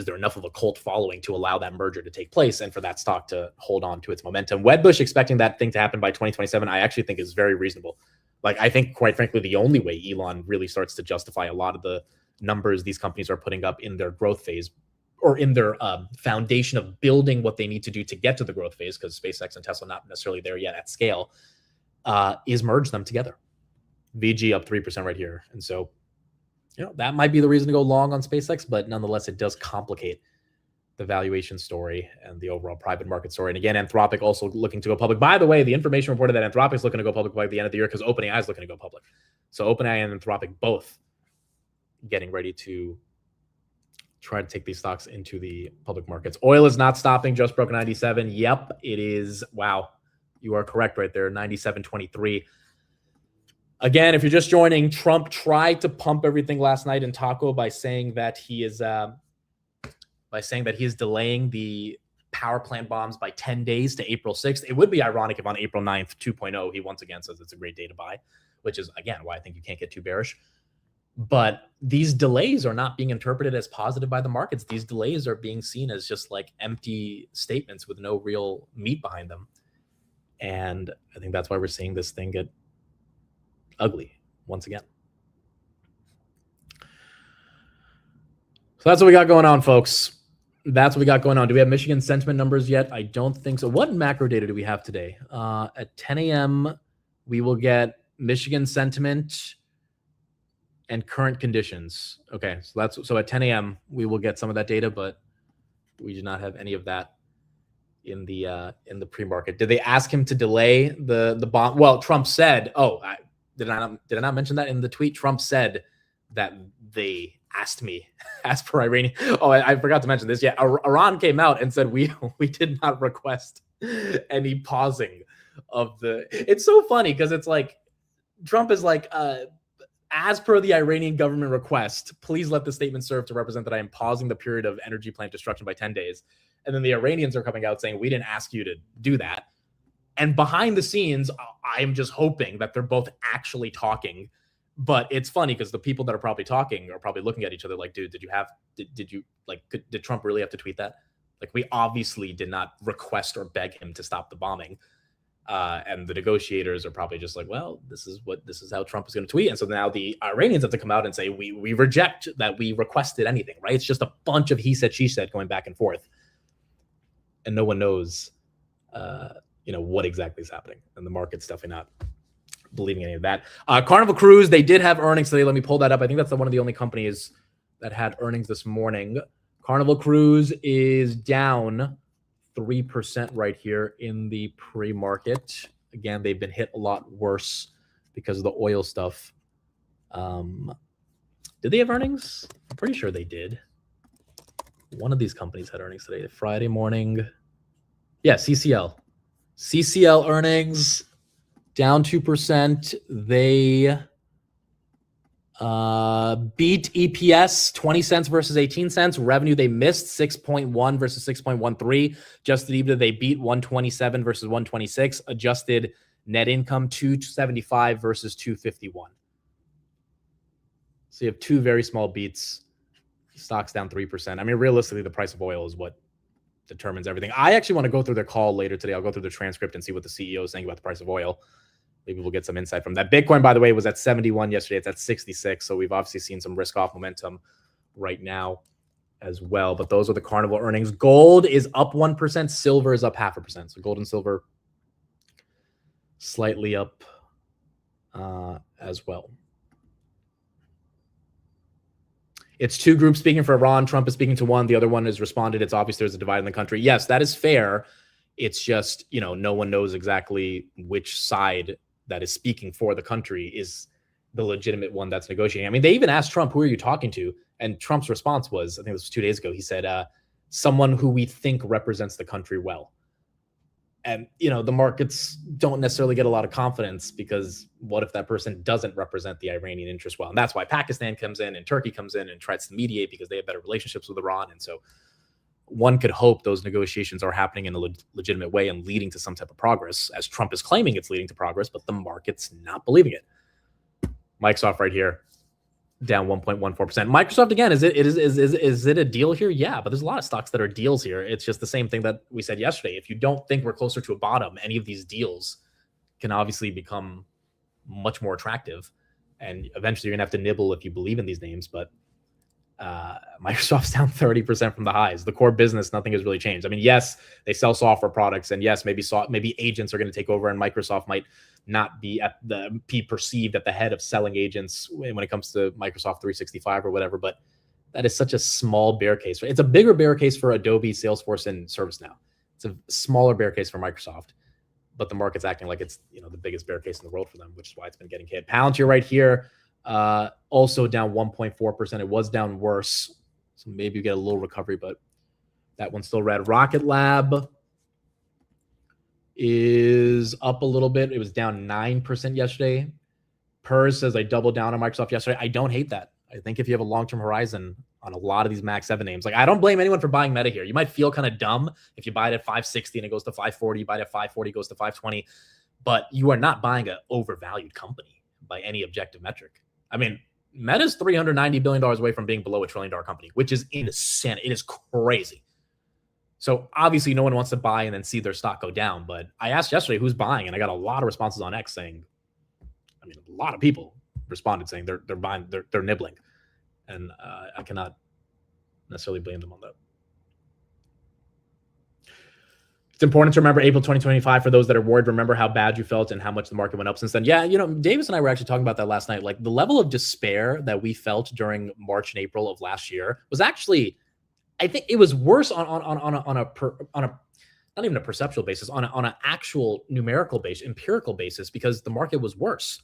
there enough of a cult following to allow that merger to take place and for that stock to hold on to its momentum? Wedbush expecting that thing to happen by 2027, I actually think is very reasonable. I think, quite frankly, the only way Elon really starts to justify a lot of the numbers these companies are putting up in their growth phase, or in their foundation of building what they need to do to get to the growth phase, because SpaceX and Tesla not necessarily there yet at scale, is merge them together. VG up 3% right here. And so, that might be the reason to go long on SpaceX, but nonetheless, it does complicate the valuation story and the overall private market story. And again, Anthropic also looking to go public. By the way, the information reported that Anthropic is looking to go public by the end of the year because OpenAI is looking to go public. So OpenAI and Anthropic both getting ready to try to take these stocks into the public markets. Oil is not stopping, just broke 97. Yep, it is. Wow, you are correct right there, 97.23. Again, if you're just joining, Trump tried to pump everything last night in Taco by saying that he is delaying the power plant bombs by 10 days to April 6th. It would be ironic if on April 9th, 2.0, he once again says it's a great day to buy, which is, again, why I think you can't get too bearish. But these delays are not being interpreted as positive by the markets. These delays are being seen as just empty statements with no real meat behind them. And I think that's why we're seeing this thing get ugly once again. So that's what we got going on, folks. That's what we got going on. Do we have Michigan sentiment numbers yet? I don't think so. What macro data do we have today? At 10 a.m., we will get Michigan sentiment and current conditions. Okay, so at 10 a.m. we will get some of that data, but we do not have any of that in the pre-market. Did they ask him to delay the bond? Well, Trump said, did I not mention that in the tweet? Trump said that they asked per Iranian. I forgot to mention this. Yeah, Iran came out and said we did not request any pausing of the. It's so funny because it's Trump is as per the Iranian government request, please let the statement serve to represent that I am pausing the period of energy plant destruction by 10 days. And then the Iranians are coming out saying we didn't ask you to do that. And behind the scenes, I'm just hoping that they're both actually talking. But it's funny because the people that are probably talking are probably looking at each other like, dude, did Trump really have to tweet that? We obviously did not request or beg him to stop the bombing. And the negotiators are probably just well, this is how Trump is going to tweet. And so now the Iranians have to come out and say, we reject that we requested anything, right? It's just a bunch of he said, she said going back and forth. And no one knows, what exactly is happening. And the market's definitely not believing any of that. Carnival Cruise, they did have earnings today. Let me pull that up. I think that's one of the only companies that had earnings this morning. Carnival Cruise is down 3% right here in the pre-market. Again, they've been hit a lot worse because of the oil stuff. Did they have earnings? I'm pretty sure they did. One of these companies had earnings today. Friday morning. Yeah, CCL. CCL earnings down 2%. They beat EPS 20 cents versus 18 cents. Revenue, they missed 6.1 versus 6.13. Adjusted EBITDA, they beat 127 versus 126. Adjusted net income, 275 versus 251. So you have two very small beats. Stock's down 3%. I mean, realistically, the price of oil is what determines everything. I actually want to go through their call later today. I'll go through the transcript and see what the CEO is saying about the price of oil. Maybe we'll get some insight from that. Bitcoin, by the way, was at 71 yesterday. It's at 66. So we've obviously seen some risk off momentum right now as well. But those are the Carnival earnings. Gold is up 1%. Silver is up 0.5%. So gold and silver slightly up as well. It's two groups speaking for Iran. Trump is speaking to one. The other one has responded. It's obvious there's a divide in the country. Yes, that is fair. It's just, no one knows exactly which side that is speaking for the country is the legitimate one that's negotiating. I mean, they even asked Trump, who are you talking to? And Trump's response was, I think this was 2 days ago, he said, someone who we think represents the country well. And, the markets don't necessarily get a lot of confidence because what if that person doesn't represent the Iranian interest well? And that's why Pakistan comes in and Turkey comes in and tries to mediate because they have better relationships with Iran. And so one could hope those negotiations are happening in a legitimate way and leading to some type of progress, as Trump is claiming it's leading to progress, but the market's not believing it. Microsoft right here, down 1.14%. Microsoft, again, is it a deal here? Yeah, but there's a lot of stocks that are deals here. It's just the same thing that we said yesterday. If you don't think we're closer to a bottom, any of these deals can obviously become much more attractive. And eventually you're going to have to nibble if you believe in these names. But Microsoft's down 30% from the highs. The core business, nothing has really changed. I mean, yes, they sell software products, and yes, maybe agents are going to take over, and Microsoft might not be perceived at the head of selling agents when it comes to Microsoft 365 or whatever. But that is such a small bear case. It's a bigger bear case for Adobe, Salesforce, and ServiceNow. It's a smaller bear case for Microsoft, but the market's acting like it's the biggest bear case in the world for them, which is why it's been getting hit. Palantir right here. Also down 1.4%. It was down worse. So maybe you get a little recovery, but that one's still red. Rocket Lab is up a little bit. It was down 9% yesterday. PERS says I doubled down on Microsoft yesterday. I don't hate that. I think if you have a long-term horizon on a lot of these Mag 7 names, like I don't blame anyone for buying Meta here. You might feel kind of dumb if you buy it at 560 and it goes to 540, you buy it at 540, it goes to 520, but you are not buying an overvalued company by any objective metric. I mean, Meta's $390 billion away from being below $1 trillion company, which is insane. It is crazy. So obviously no one wants to buy and then see their stock go down. But I asked yesterday who's buying, and I got a lot of responses on X saying, a lot of people responded saying they're buying, they're nibbling. And I cannot necessarily blame them on that. It's important to remember April 2025 for those that are worried. Remember how bad you felt and how much the market went up since then. Yeah, Davis and I were actually talking about that last night. Like the level of despair that we felt during March and April of last year was actually, I think it was worse on a not even a perceptual basis, on an actual numerical base, empirical basis, because the market was worse.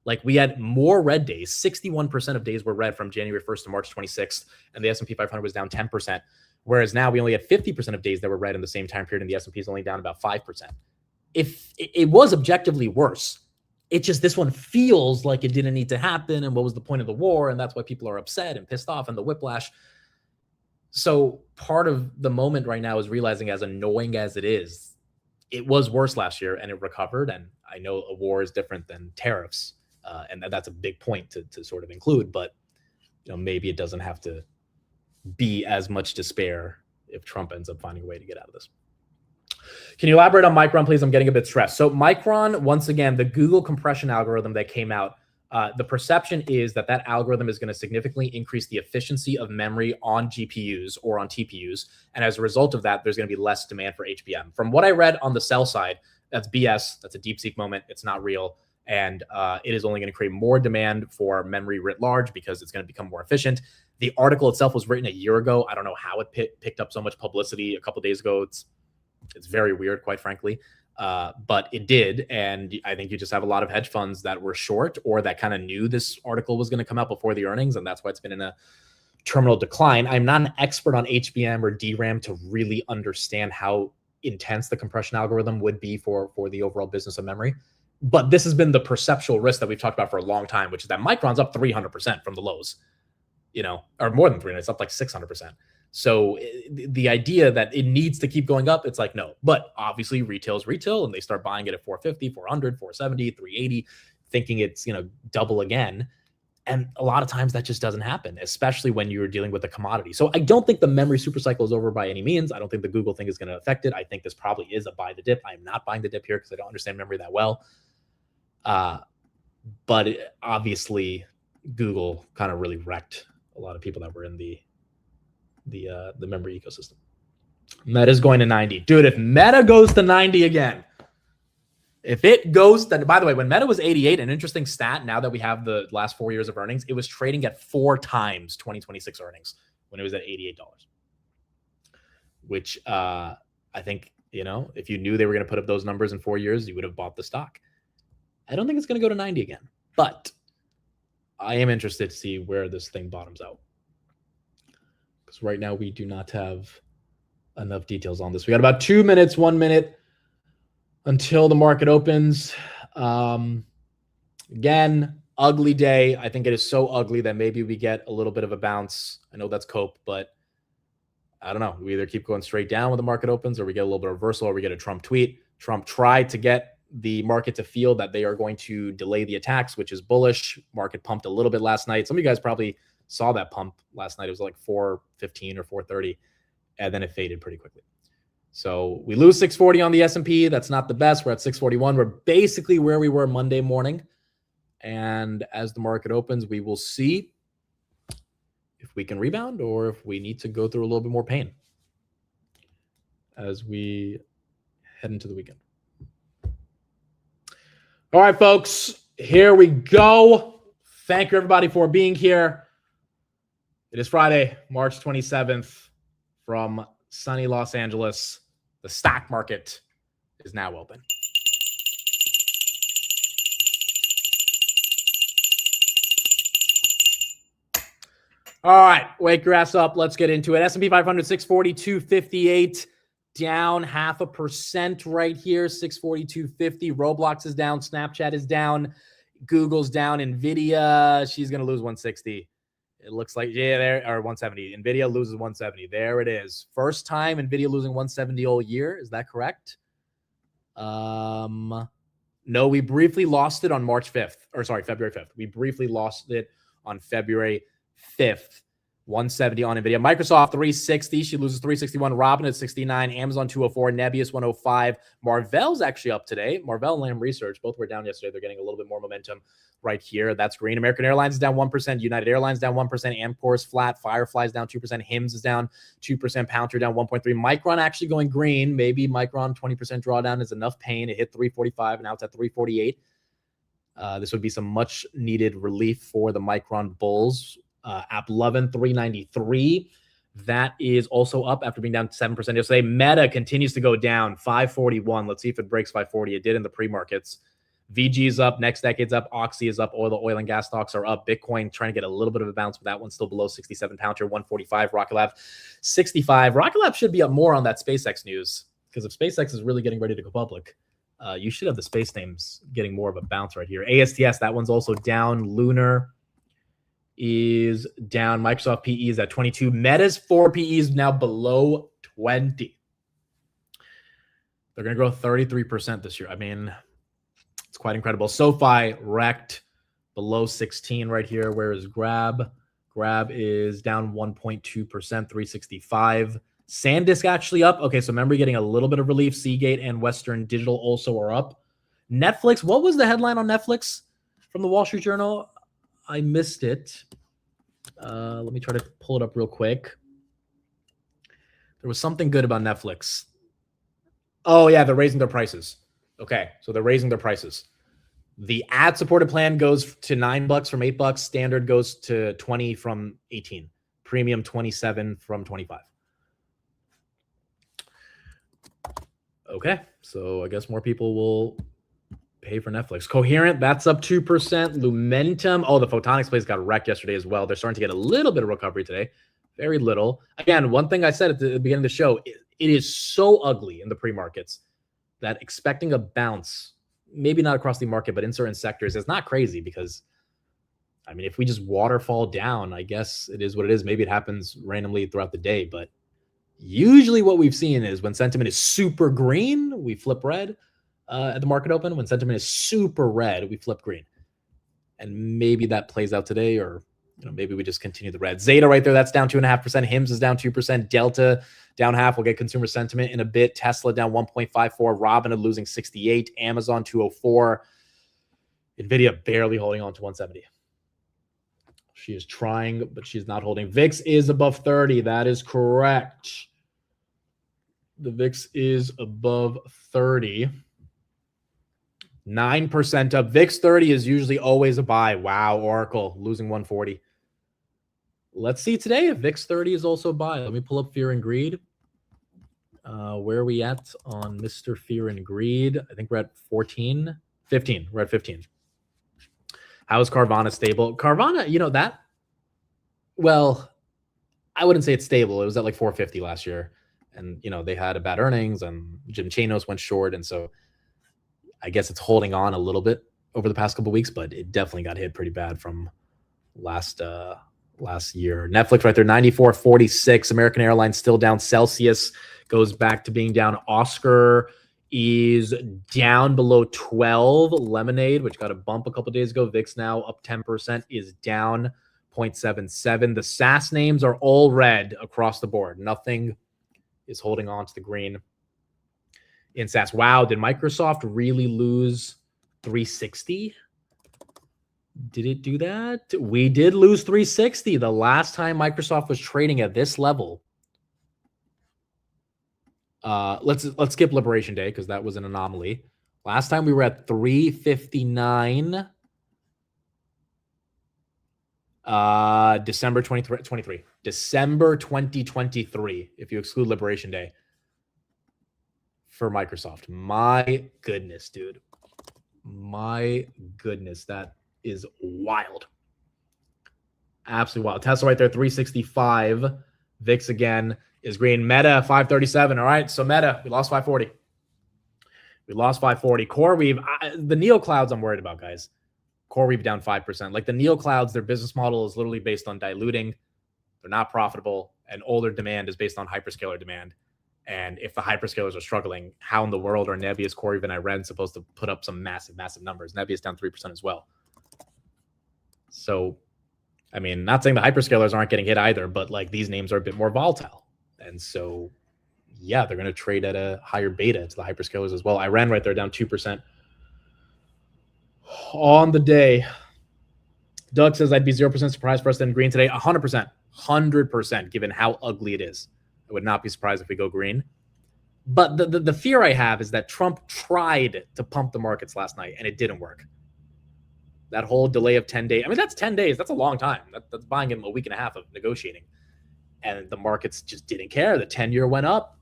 Like we had more red days. 61% of days were red from January 1st to March 26th, and the S&P 500 was down 10%. Whereas now we only had 50% of days that were red in the same time period, and the S&P is only down about 5%. If it was objectively worse, it just, this one feels like it didn't need to happen, and what was the point of the war, and that's why people are upset and pissed off, and the whiplash. So part of the moment right now is realizing, as annoying as it is, it was worse last year and it recovered. And I know a war is different than tariffs, and that's a big point to sort of include, but maybe it doesn't have to be as much despair if Trump ends up finding a way to get out of this. Can you elaborate on Micron, please? I'm getting a bit stressed. So Micron, once again, the Google compression algorithm that came out, the perception is that algorithm is going to significantly increase the efficiency of memory on GPUs or on TPUs. And as a result of that, there's going to be less demand for HBM. From what I read on the sell side, that's BS. That's a DeepSeek moment. It's not real. And it is only going to create more demand for memory writ large because it's going to become more efficient. The article itself was written a year ago. I don't know how it picked up so much publicity a couple of days ago. It's very weird, quite frankly. But it did. And I think you just have a lot of hedge funds that were short or that kind of knew this article was going to come out before the earnings. And that's why it's been in a terminal decline. I'm not an expert on HBM or DRAM to really understand how intense the compression algorithm would be for the overall business of memory. But this has been the perceptual risk that we've talked about for a long time, which is that Micron's up 300% from the lows, or more than 300, it's up like 600%. So the idea that it needs to keep going up, it's like, no. But obviously retail's retail, and they start buying it at 450, 400, 470, 380, thinking it's, double again. And a lot of times that just doesn't happen, especially when you're dealing with a commodity. So I don't think the memory super cycle is over by any means. I don't think the Google thing is going to affect it. I think this probably is a buy the dip. I'm not buying the dip here because I don't understand memory that well. But obviously Google kind of really wrecked a lot of people that were in the memory ecosystem. Meta's going to 90. Dude, if Meta goes to 90 again, if it goes to, by the way, when Meta was 88, an interesting stat, now that we have the last 4 years of earnings, it was trading at 4 times 2026 earnings when it was at $88. Which I think, if you knew they were going to put up those numbers in 4 years, you would have bought the stock. I don't think it's going to go to 90 again, but I am interested to see where this thing bottoms out. Because right now we do not have enough details on this. We got about 2 minutes, 1 minute until the market opens. Again, ugly day. I think it is so ugly that maybe we get a little bit of a bounce. I know that's Cope, but I don't know. We either keep going straight down when the market opens, or we get a little bit of reversal, or we get a Trump tweet. Trump tried to get the market to feel that they are going to delay the attacks, which is bullish. Market pumped a little bit last night. Some of you guys probably saw that pump last night. It was like 4:15 or 4:30, and then it faded pretty quickly. So we lose 640 on the S&P. That's not the best. We're at 641. We're basically where we were Monday morning. And as the market opens, we will see if we can rebound or if we need to go through a little bit more pain as we head into the weekend. All right, folks, here we go. Thank you, everybody, for being here. It is Friday, March 27th from sunny Los Angeles. The stock market is now open. All right, wake your ass up. Let's get into it. S&P 500, 642.58, down 0.5% right here, 642.50. Roblox is down. Snapchat is down. Google's down. NVIDIA, she's going to lose 160. It looks like, yeah, there, or 170. NVIDIA loses 170. There it is. First time NVIDIA losing 170 all year. Is that correct? No, we briefly lost it on February 5th. We briefly lost it on February 5th. 170 on NVIDIA. Microsoft 360. She loses 361. Robin at 69. Amazon 204. Nebius 105. Marvell's actually up today. Marvell and Lam Research both were down yesterday. They're getting a little bit more momentum right here. That's green. American Airlines is down 1%. United Airlines down 1%. Amcor is flat. Firefly is down 2%. HIMS is down 2%. Palantir down 1.3%. Micron actually going green. Maybe Micron 20% drawdown is enough pain. It hit 345 and now it's at 348. This would be some much needed relief for the Micron bulls. AppLovin 393. That is also up after being down 7% yesterday. Meta continues to go down 541. Let's see if it breaks 540. It did in the pre-markets. VG is up. Next Decade's up. Oxy is up. Oil and gas stocks are up. Bitcoin trying to get a little bit of a bounce, but that one's still below 67. Palantir 145. Rocket Lab 65. Rocket Lab should be up more on that SpaceX news, because if SpaceX is really getting ready to go public, you should have the space names getting more of a bounce right here. ASTS, that one's also down. Lunar is down. Microsoft PE is at 22. Meta's 4 PE is now below 20. They're going to grow 33% this year. I mean, it's quite incredible. SoFi wrecked below 16 right here. Where is Grab? Grab is down 1.2%, 365. SanDisk actually up. Okay, so remember getting a little bit of relief. Seagate and Western Digital also are up. Netflix, what was the headline on Netflix from the Wall Street Journal? I missed it. Let me try to pull it up real quick. There was something good about Netflix. Oh, yeah, they're raising their prices. Okay, so they're raising their prices. The ad-supported plan goes to $9 from $8. Standard goes to 20 from 18. Premium 27 from 25. Okay, so I guess more people will pay for Netflix. Coherent, that's up 2%. Lumentum, oh, the photonics place got wrecked yesterday as well. They're starting to get a little bit of recovery today. Very little. Again, one thing I said at the beginning of the show, It is so ugly in the pre-markets that expecting a bounce, maybe not across the market, but in certain sectors, is not crazy because, I mean, if we just waterfall down, I guess it is what it is. Maybe it happens randomly throughout the day, but usually what we've seen is when sentiment is super green, we flip red at the market open. When sentiment is super red, we flip green. And maybe that plays out today, or maybe we just continue the red. Zeta right there, that's down 2.5%. HIMS is down 2%. Delta down half. We'll get consumer sentiment in a bit. Tesla down 1.54. Robinhood losing 68. Amazon 204. Nvidia barely holding on to 170. She is trying, but she's not holding. VIX is above 30. That is correct. The VIX is above 30. 9% up. VIX 30 is usually always a buy. Wow, Oracle losing 140. Let's see today if VIX 30 is also a buy. Let me pull up Fear and Greed. Where are we at on Mr. Fear and Greed? I think we're at 14, 15. We're at 15. How is Carvana stable? Carvana, that, well, I wouldn't say it's stable. It was at like 450 last year. And, they had a bad earnings and Jim Chanos went short. And so I guess it's holding on a little bit over the past couple of weeks, but it definitely got hit pretty bad from last year. Netflix right there, 94.46. American Airlines still down. Celsius goes back to being down. Oscar is down below 12. Lemonade, which got a bump a couple days ago, VIX now up 10%, is down 0.77. The SaaS names are all red across the board. Nothing is holding on to the green in SaaS. Wow, did Microsoft really lose 360? Did it do that? We did lose 360 the last time Microsoft was trading at this level. Let's skip Liberation Day because that was an anomaly. Last time we were at 359. December 2023. December 2023, if you exclude Liberation Day for Microsoft. My goodness, dude. My goodness, that is wild. Absolutely wild. Tesla right there, 365. VIX again is green. Meta, 537. All right, so Meta, we lost 540. We lost 540. CoreWeave, the NeoClouds I'm worried about, guys. CoreWeave down 5%. Like the NeoClouds, their business model is literally based on diluting. They're not profitable, and all their demand is based on hyperscaler demand. And if the hyperscalers are struggling, how in the world are Nebius, CoreWeave, and Iren supposed to put up some massive, massive numbers? Nebius down 3% as well. So, I mean, not saying the hyperscalers aren't getting hit either, but like these names are a bit more volatile. And so, yeah, they're going to trade at a higher beta to the hyperscalers as well. Iren right there down 2%. On the day, Doug says I'd be 0% surprised for us to end green today. 100%, 100%, given how ugly it is. I would not be surprised if we go green. But the fear I have is that Trump tried to pump the markets last night and it didn't work. That whole delay of 10 days. I mean, that's 10 days. That's a long time. That's buying him a week and a half of negotiating. And the markets just didn't care. The 10-year went up.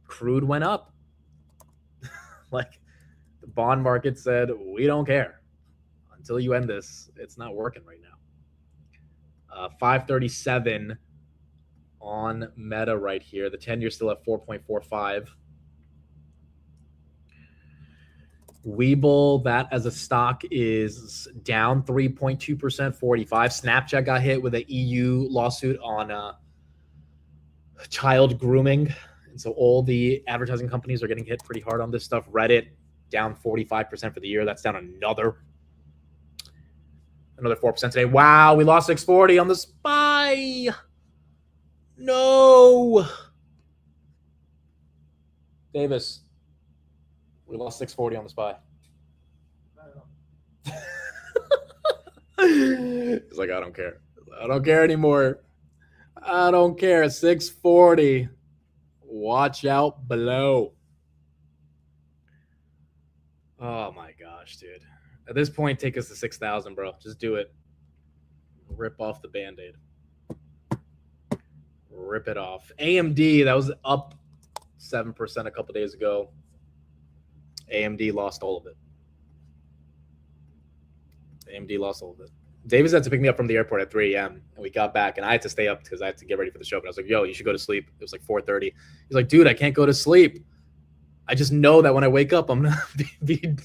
Crude went up. Like the bond market said, we don't care. Until you end this, it's not working right now. 537 on Meta right here. The 10-year still at 4.45. Webull, that as a stock is down 3.2%, 45. Snapchat got hit with an EU lawsuit on child grooming. And so all the advertising companies are getting hit pretty hard on this stuff. Reddit down 45% for the year. That's down another 4% today. Wow, we lost 640 on the SPY. No. Davis, we lost 640 on the SPY. He's like, I don't care. I don't care anymore. I don't care. 640. Watch out below. Oh my gosh, dude. At this point, take us to 6,000, bro. Just do it. Rip off the Band-Aid. Rip it off. AMD, that was up 7% a couple days ago. AMD lost all of it. AMD lost all of it. Davis had to pick me up from the airport at 3 a.m. and we got back and I had to stay up because I had to get ready for the show. But I was like, yo, you should go to sleep. It was like 4:30. He's like, dude, I can't go to sleep. I just know that when I wake up, I'm going to be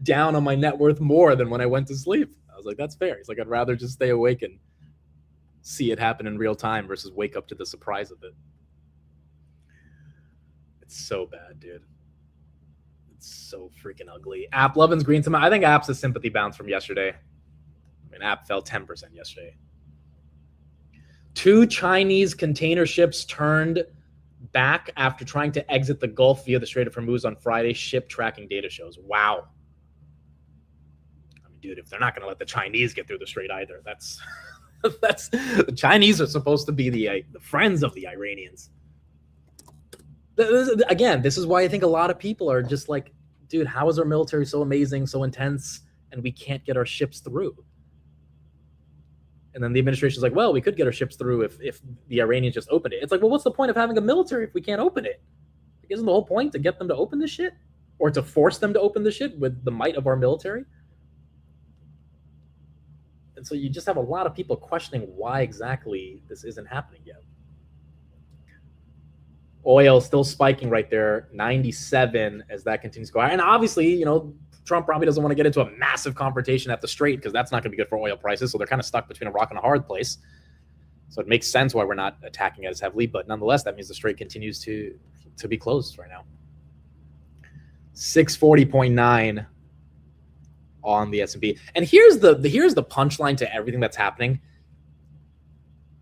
down on my net worth more than when I went to sleep. I was like, that's fair. He's like, I'd rather just stay awake and see it happen in real time versus wake up to the surprise of it. It's so bad, dude. It's so freaking ugly. App Lovin's green to I think App's a sympathy bounce from yesterday. I mean, App fell 10% yesterday. 2 Chinese container ships turned back after trying to exit the Gulf via the Strait of Hormuz on Friday, ship tracking data shows. Wow. I mean, dude, if they're not going to let the Chinese get through the Strait either, that's the Chinese are supposed to be the friends of the Iranians. Again, this is why I think a lot of people are just like, dude, how is our military so amazing, so intense, and we can't get our ships through? And then the administration's like, well, we could get our ships through if the Iranians just opened it. It's like, well, what's the point of having a military if we can't open it? Like, isn't the whole point to get them to open this shit? Or to force them to open the shit with the might of our military? And so you just have a lot of people questioning why exactly this isn't happening yet. Oil still spiking right there, 97 as that continues to go. And obviously, you know, Trump probably doesn't want to get into a massive confrontation at the Strait because that's not going to be good for oil prices. So they're kind of stuck between a rock and a hard place. So it makes sense why we're not attacking it as heavily. But nonetheless, that means the Strait continues to be closed right now. 640.9 on the S&P. And here's the punchline to everything that's happening.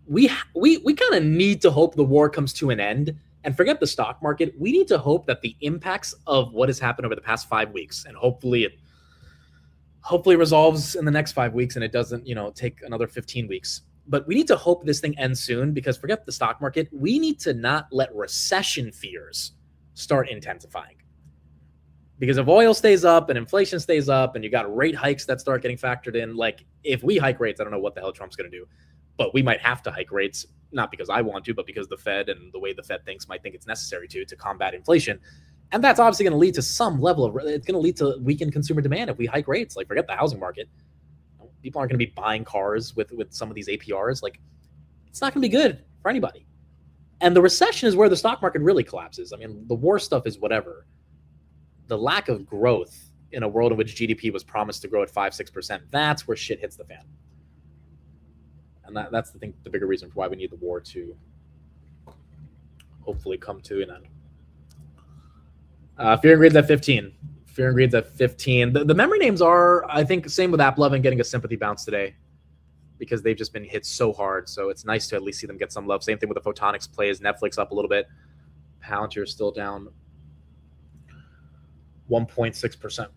We kind of need to hope the war comes to an end. And forget the stock market. We need to hope that the impacts of what has happened over the past 5 weeks, and hopefully it resolves in the next 5 weeks and it doesn't, you know, take another 15 weeks. But we need to hope this thing ends soon, because forget the stock market. We need to not let recession fears start intensifying. Because if oil stays up and inflation stays up and you got rate hikes that start getting factored in, like if we hike rates, I don't know what the hell Trump's going to do, but we might have to hike rates. Not because I want to, but because the Fed and the way the Fed thinks might think it's necessary to combat inflation. And that's obviously going to lead to some level of, it's going to lead to weakened consumer demand if we hike rates. Like, forget the housing market. People aren't going to be buying cars with some of these APRs. Like, it's not going to be good for anybody. And the recession is where the stock market really collapses. I mean, the war stuff is whatever. The lack of growth in a world in which GDP was promised to grow at 5-6%, that's where shit hits the fan. And that's the thing, the bigger reason for why we need the war to hopefully come to an end. Fear and Greed's at 15. Fear and Greed's at 15. The memory names are, I think, same with AppLovin getting a sympathy bounce today because they've just been hit so hard. So it's nice to at least see them get some love. Same thing with the Photonics plays. Netflix up a little bit. Palantir still down 1.6%.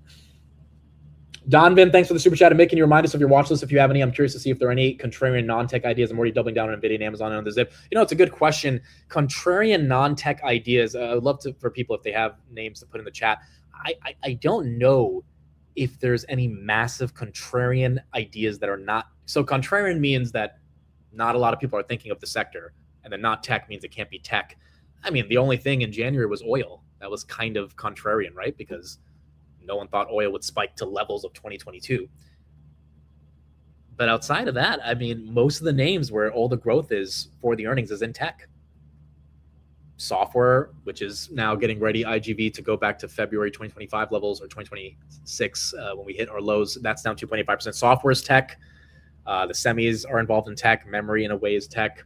Donvin, thanks for the super chat and making you remind us of your watch list if you have any. I'm curious to see if there are any contrarian non-tech ideas. I'm already doubling down on NVIDIA and Amazon and on the Zip. You know, it's a good question. Contrarian non-tech ideas. I would love for people, if they have names, to put in the chat. I don't know if there's any massive contrarian ideas that are not. So contrarian means that not a lot of people are thinking of the sector, and then not tech means it can't be tech. I mean, the only thing in January was oil. That was kind of contrarian, right? Because no one thought oil would spike to levels of 2022. But outside of that, I mean, most of the names where all the growth is for the earnings is in tech. Software, which is now getting ready, IGV, to go back to February 2025 levels or 2026 when we hit our lows. That's down 2.85%. Software is tech. The semis are involved in tech. Memory, in a way, is tech.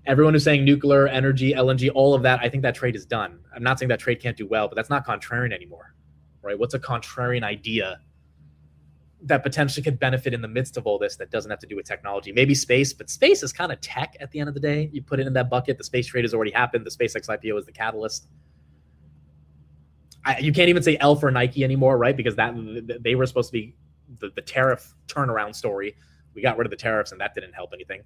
Everyone who's saying nuclear, energy, LNG, all of that, I think that trade is done. I'm not saying that trade can't do well, but that's not contrarian anymore, right? What's a contrarian idea that potentially could benefit in the midst of all this that doesn't have to do with technology? Maybe space, but space is kind of tech at the end of the day. You put it in that bucket. The space trade has already happened. The SpaceX IPO is the catalyst. You can't even say Elf or Nike anymore, right? Because they were supposed to be the tariff turnaround story. We got rid of the tariffs, and that didn't help anything,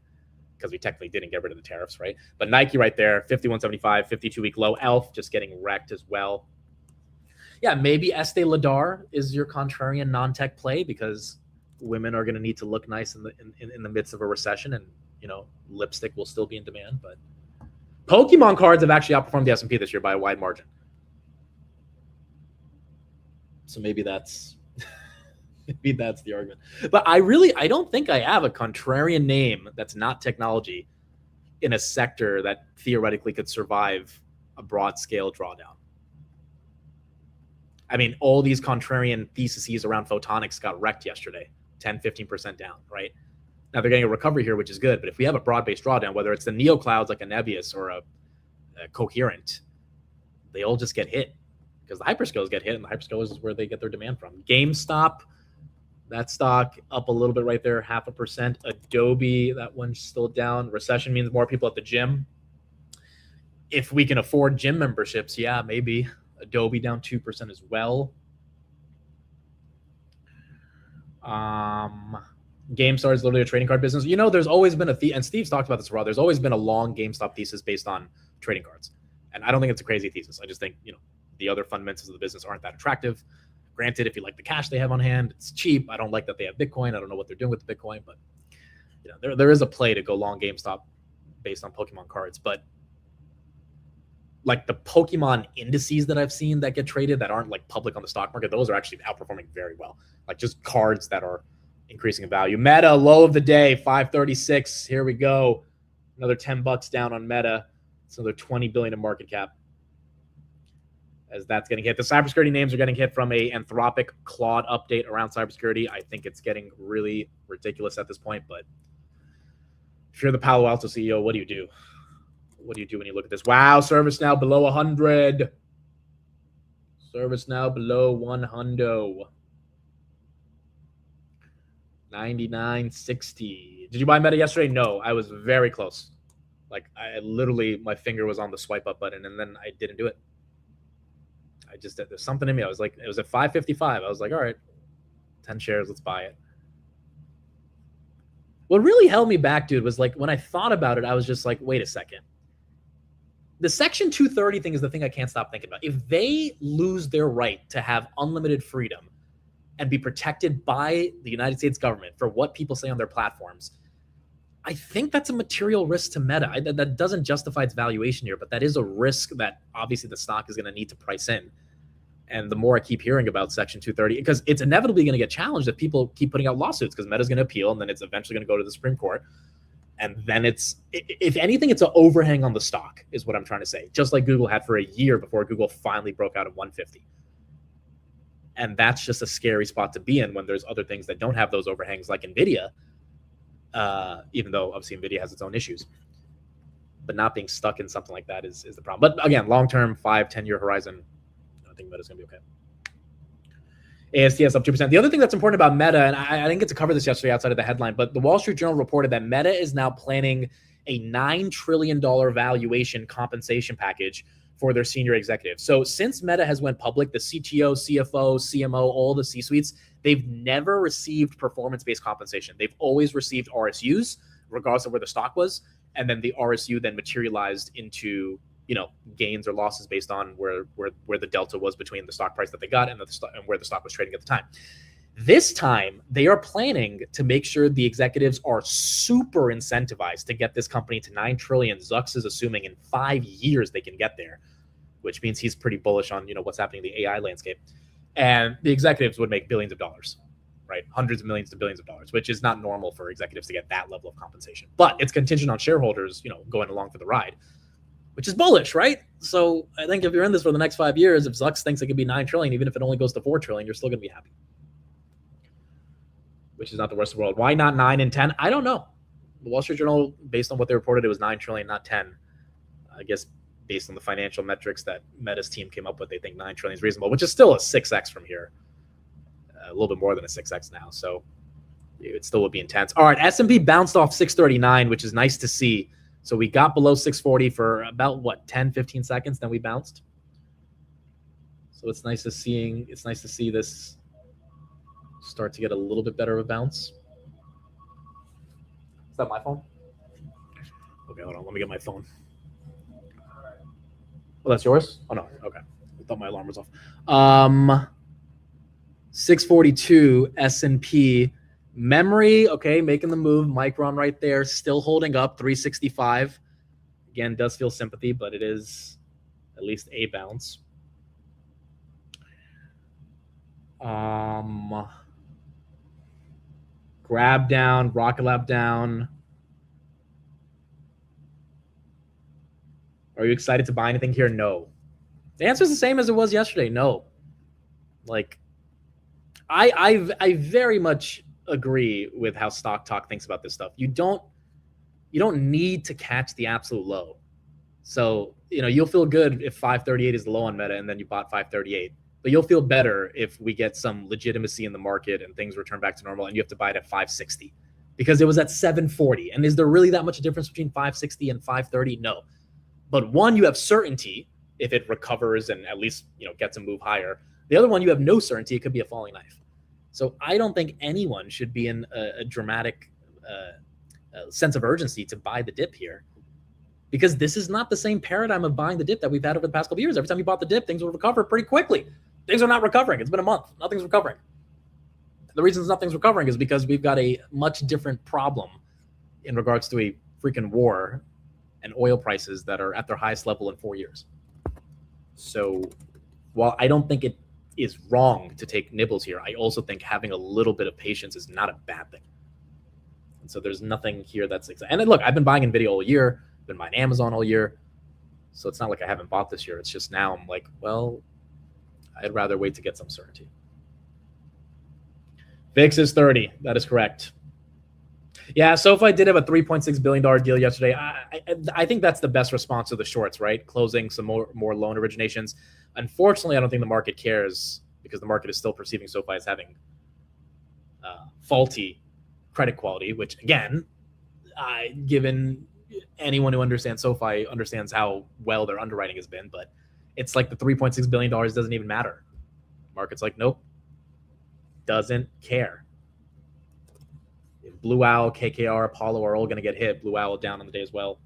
because we technically didn't get rid of the tariffs, right? But Nike right there, 51.75, 52-week low. Elf just getting wrecked as well. Yeah, maybe Estee Lauder is your contrarian non-tech play, because women are going to need to look nice in the midst of a recession, and you know, lipstick will still be in demand. But Pokemon cards have actually outperformed the S&P this year by a wide margin. So maybe that's Maybe that's the argument. But I don't think I have a contrarian name that's not technology in a sector that theoretically could survive a broad scale drawdown. I mean, all these contrarian theses around photonics got wrecked yesterday, 10, 15% down, right? Now they're getting a recovery here, which is good. But if we have a broad-based drawdown, whether it's the neo clouds like a Nebius or a Coherent, they all just get hit because the hyperscalers get hit, and the hyperscalers is where they get their demand from. GameStop, that stock up a little bit right there, 0.5%. Adobe, that one's still down. Recession means more people at the gym. If we can afford gym memberships, yeah, maybe. Adobe down 2% as well. GameStar is literally a trading card business. You know, there's always been and Steve's talked about this for a while. There's always been a long GameStop thesis based on trading cards. And I don't think it's a crazy thesis. I just think, you know, the other fundamentals of the business aren't that attractive. Granted, if you like the cash they have on hand, it's cheap. I don't like that they have Bitcoin. I don't know what they're doing with the Bitcoin, but you know, there is a play to go long GameStop based on Pokemon cards. But like the Pokemon indices that I've seen that get traded that aren't like public on the stock market, those are actually outperforming very well. Like just cards that are increasing in value. Meta, low of the day, 536. Here we go. Another $10 down on Meta. It's another 20 billion in market cap. As that's getting hit. The cybersecurity names are getting hit from a Anthropic Claude update around cybersecurity. I think it's getting really ridiculous at this point, but if you're the Palo Alto CEO, what do you do? What do you do when you look at this? Wow, ServiceNow below 100. ServiceNow below 100. 99.60. Did you buy Meta yesterday? No, I was very close. Like I literally, my finger was on the swipe up button and then I didn't do it. I just, there's something in me. I was like, it was at 555. I was like, all right, 10 shares, let's buy it. What really held me back, dude, was like when I thought about it, I was just like, wait a second. The Section 230 thing is the thing I can't stop thinking about. If they lose their right to have unlimited freedom and be protected by the United States government for what people say on their platforms, I think that's a material risk to Meta. That doesn't justify its valuation here, but that is a risk that obviously the stock is going to need to price in. And the more I keep hearing about Section 230, because it's inevitably going to get challenged if people keep putting out lawsuits, because Meta's going to appeal, and then it's eventually going to go to the Supreme Court. And then it's, if anything, it's an overhang on the stock, is what I'm trying to say. Just like Google had for a year before Google finally broke out of 150. And that's just a scary spot to be in when there's other things that don't have those overhangs, like NVIDIA, even though obviously NVIDIA has its own issues. But not being stuck in something like that is the problem. But again, long-term, 5-10-year horizon, I think Meta's going to be okay. ASTS up 2%. The other thing that's important about Meta, and I didn't get to cover this yesterday outside of the headline, but the Wall Street Journal reported that Meta is now planning a $9 trillion valuation compensation package for their senior executives. So since Meta has went public, the CTO, CFO, CMO, all the C-suites, they've never received performance-based compensation. They've always received RSUs, regardless of where the stock was, and then the RSU then materialized into, you know, gains or losses based on where the delta was between the stock price that they got and where the stock was trading at the time. This time, they are planning to make sure the executives are super incentivized to get this company to 9 trillion. Zucks is assuming in 5 years they can get there, which means he's pretty bullish on, you know, what's happening in the AI landscape. And the executives would make billions of dollars, right? Hundreds of millions to billions of dollars, which is not normal for executives to get that level of compensation. But it's contingent on shareholders, you know, going along for the ride, which is bullish, right? So I think if you're in this for the next 5 years, if Zucks thinks it could be 9 trillion, even if it only goes to 4 trillion, you're still going to be happy, which is not the worst of the world. Why not 9 and 10? I don't know. The Wall Street Journal, based on what they reported, it was 9 trillion, not 10. I guess based on the financial metrics that Meta's team came up with, they think 9 trillion is reasonable, which is still a 6x from here. A little bit more than a 6x now. So it still would be intense. All right, S&P bounced off 639, which is nice to see. So we got below 640 for about, what, 10, 15 seconds, then we bounced. So it's nice to see this start to get a little bit better of a bounce. Is that my phone? Okay, hold on. Let me get my phone. Oh, that's yours? Oh, no. Okay. I thought my alarm was off. 642 S&P. Memory, okay, making the move. Micron right there, still holding up, 365. Again, does feel sympathy, but it is at least a bounce. Grab down, Rocket Lab down. Are you excited to buy anything here? No. The answer is the same as it was yesterday. No. Like, I very much agree with how Stock Talk thinks about this stuff. You don't need to catch the absolute low. So, you'll feel good if 538 is the low on Meta and then you bought 538. But you'll feel better if we get some legitimacy in the market and things return back to normal and you have to buy it at 560 because it was at 740. And is there really that much difference between 560 and 530? No. But one, you have certainty if it recovers and at least, gets a move higher. The other one, you have no certainty. It could be a falling knife. So I don't think anyone should be in a dramatic sense of urgency to buy the dip here, because this is not the same paradigm of buying the dip that we've had over the past couple of years. Every time you bought the dip, things will recover pretty quickly. Things are not recovering. It's been a month. Nothing's recovering. The reason nothing's recovering is because we've got a much different problem in regards to a freaking war and oil prices that are at their highest level in 4 years. So while I don't think it is wrong to take nibbles here, I also think having a little bit of patience is not a bad thing. And so there's nothing here that's exciting. And look, I've been buying NVIDIA all year, been buying Amazon all year. So it's not like I haven't bought this year. It's just now I'm like, well, I'd rather wait to get some certainty. VIX is 30. That is correct. Yeah, SoFi did have a $3.6 billion deal yesterday. I think that's the best response to the shorts, right? Closing some more loan originations. Unfortunately, I don't think the market cares because the market is still perceiving SoFi as having faulty credit quality, which, again, given anyone who understands SoFi understands how well their underwriting has been. But it's like the $3.6 billion doesn't even matter. Market's like, nope, doesn't care. Blue Owl, KKR, Apollo are all going to get hit. Blue Owl down on the day as well.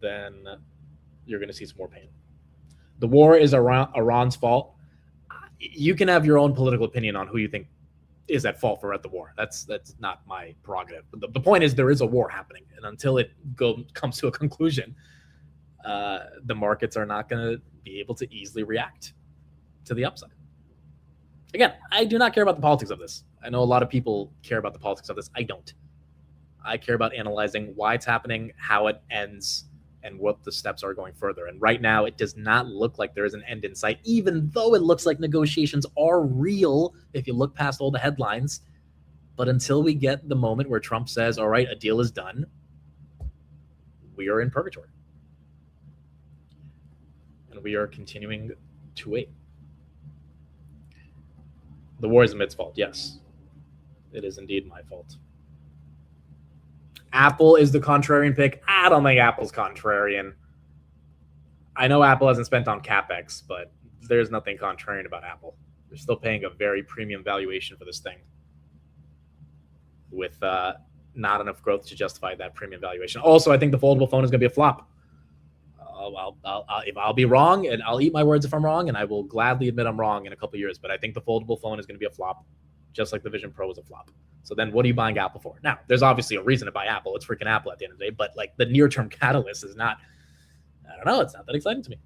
Then you're going to see some more pain. The war is Iran's fault. You can have your own political opinion on who you think is at fault for the war. That's not my prerogative. But the point is there is a war happening. And until it comes to a conclusion, the markets are not going to be able to easily react to the upside. Again, I do not care about the politics of this. I know a lot of people care about the politics of this. I don't. I care about analyzing why it's happening, how it ends, and what the steps are going further. And right now, it does not look like there is an end in sight, even though it looks like negotiations are real if you look past all the headlines. But until we get the moment where Trump says, all right, a deal is done, we are in purgatory. And we are continuing to wait. The war is Amit's fault. Yes, it is indeed my fault. Apple is the contrarian pick. I don't think Apple's contrarian. I know Apple hasn't spent on CapEx, but there's nothing contrarian about Apple. They're still paying a very premium valuation for this thing with not enough growth to justify that premium valuation. Also, I think the foldable phone is going to be a flop. I'll be wrong, and I'll eat my words if I'm wrong, and I will gladly admit I'm wrong in a couple of years. But I think the foldable phone is going to be a flop, just like the Vision Pro is a flop. So then what are you buying Apple for? Now, there's obviously a reason to buy Apple. It's freaking Apple at the end of the day. But like the near-term catalyst is not, I don't know, it's not that exciting to me.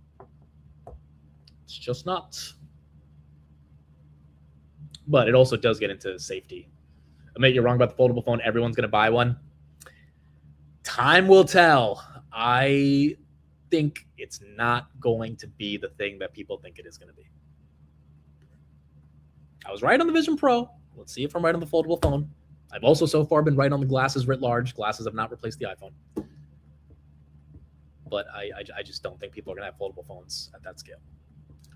It's just not. But it also does get into safety. Amit, you're wrong about the foldable phone. Everyone's going to buy one. Time will tell. I think it's not going to be the thing that people think it is going to be. I was right on the Vision Pro. Let's see if I'm right on the foldable phone. I've also so far been right on the glasses writ large. Glasses have not replaced the iPhone. But I just don't think people are going to have foldable phones at that scale.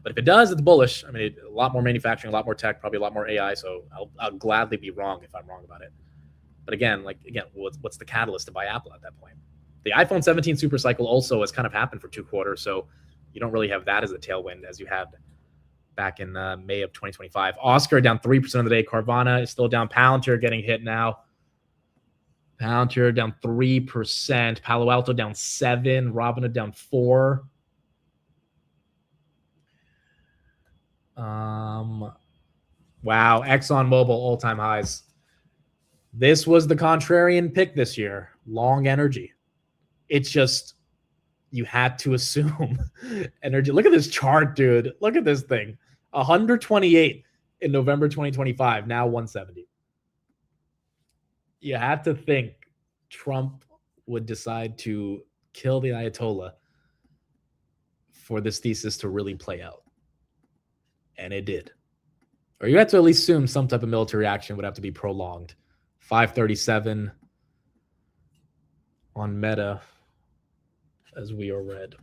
But if it does, it's bullish. I mean, a lot more manufacturing, a lot more tech, probably a lot more AI. So I'll gladly be wrong if I'm wrong about it. But again, what's the catalyst to buy Apple at that point? The iPhone 17 super cycle also has kind of happened for 2 quarters. So you don't really have that as a tailwind as you had back in May of 2025. Oscar down 3% of the day. Carvana is still down. Palantir getting hit now. Palantir down 3%. Palo Alto down 7%. Robinhood down 4%. Wow. ExxonMobil all-time highs. This was the contrarian pick this year. Long energy. It's just, you had to assume energy. Look at this chart, dude. Look at this thing. 128 in November 2025, now 170. You have to think Trump would decide to kill the Ayatollah for this thesis to really play out. And it did. Or you have to at least assume some type of military action would have to be prolonged. 537 on Meta, as we are read.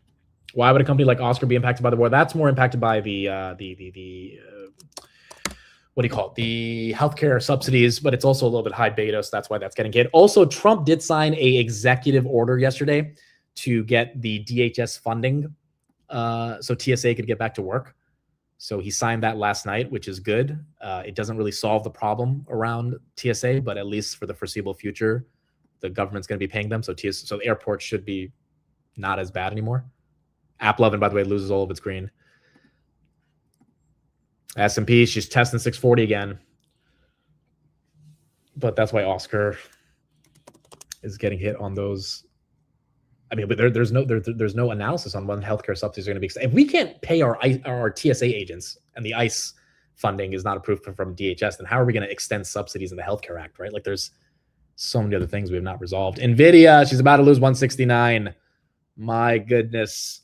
Why would a company like Oscar be impacted by the war? That's more impacted by the what do you call it? The healthcare subsidies, but it's also a little bit high beta, so that's why that's getting hit. Also, Trump did sign a executive order yesterday to get the DHS funding, so TSA could get back to work. So he signed that last night, which is good. It doesn't really solve the problem around TSA, but at least for the foreseeable future, the government's going to be paying them. So the airport should be not as bad anymore. App 11, by the way, loses all of its green. S&P, she's testing 640 again. But that's why Oscar is getting hit on those. I mean, but there's no analysis on when healthcare subsidies are going to be. If we can't pay our TSA agents and the ICE funding is not approved from DHS, then how are we going to extend subsidies in the Healthcare Act, right? Like there's so many other things we have not resolved. NVIDIA, she's about to lose 169. My goodness.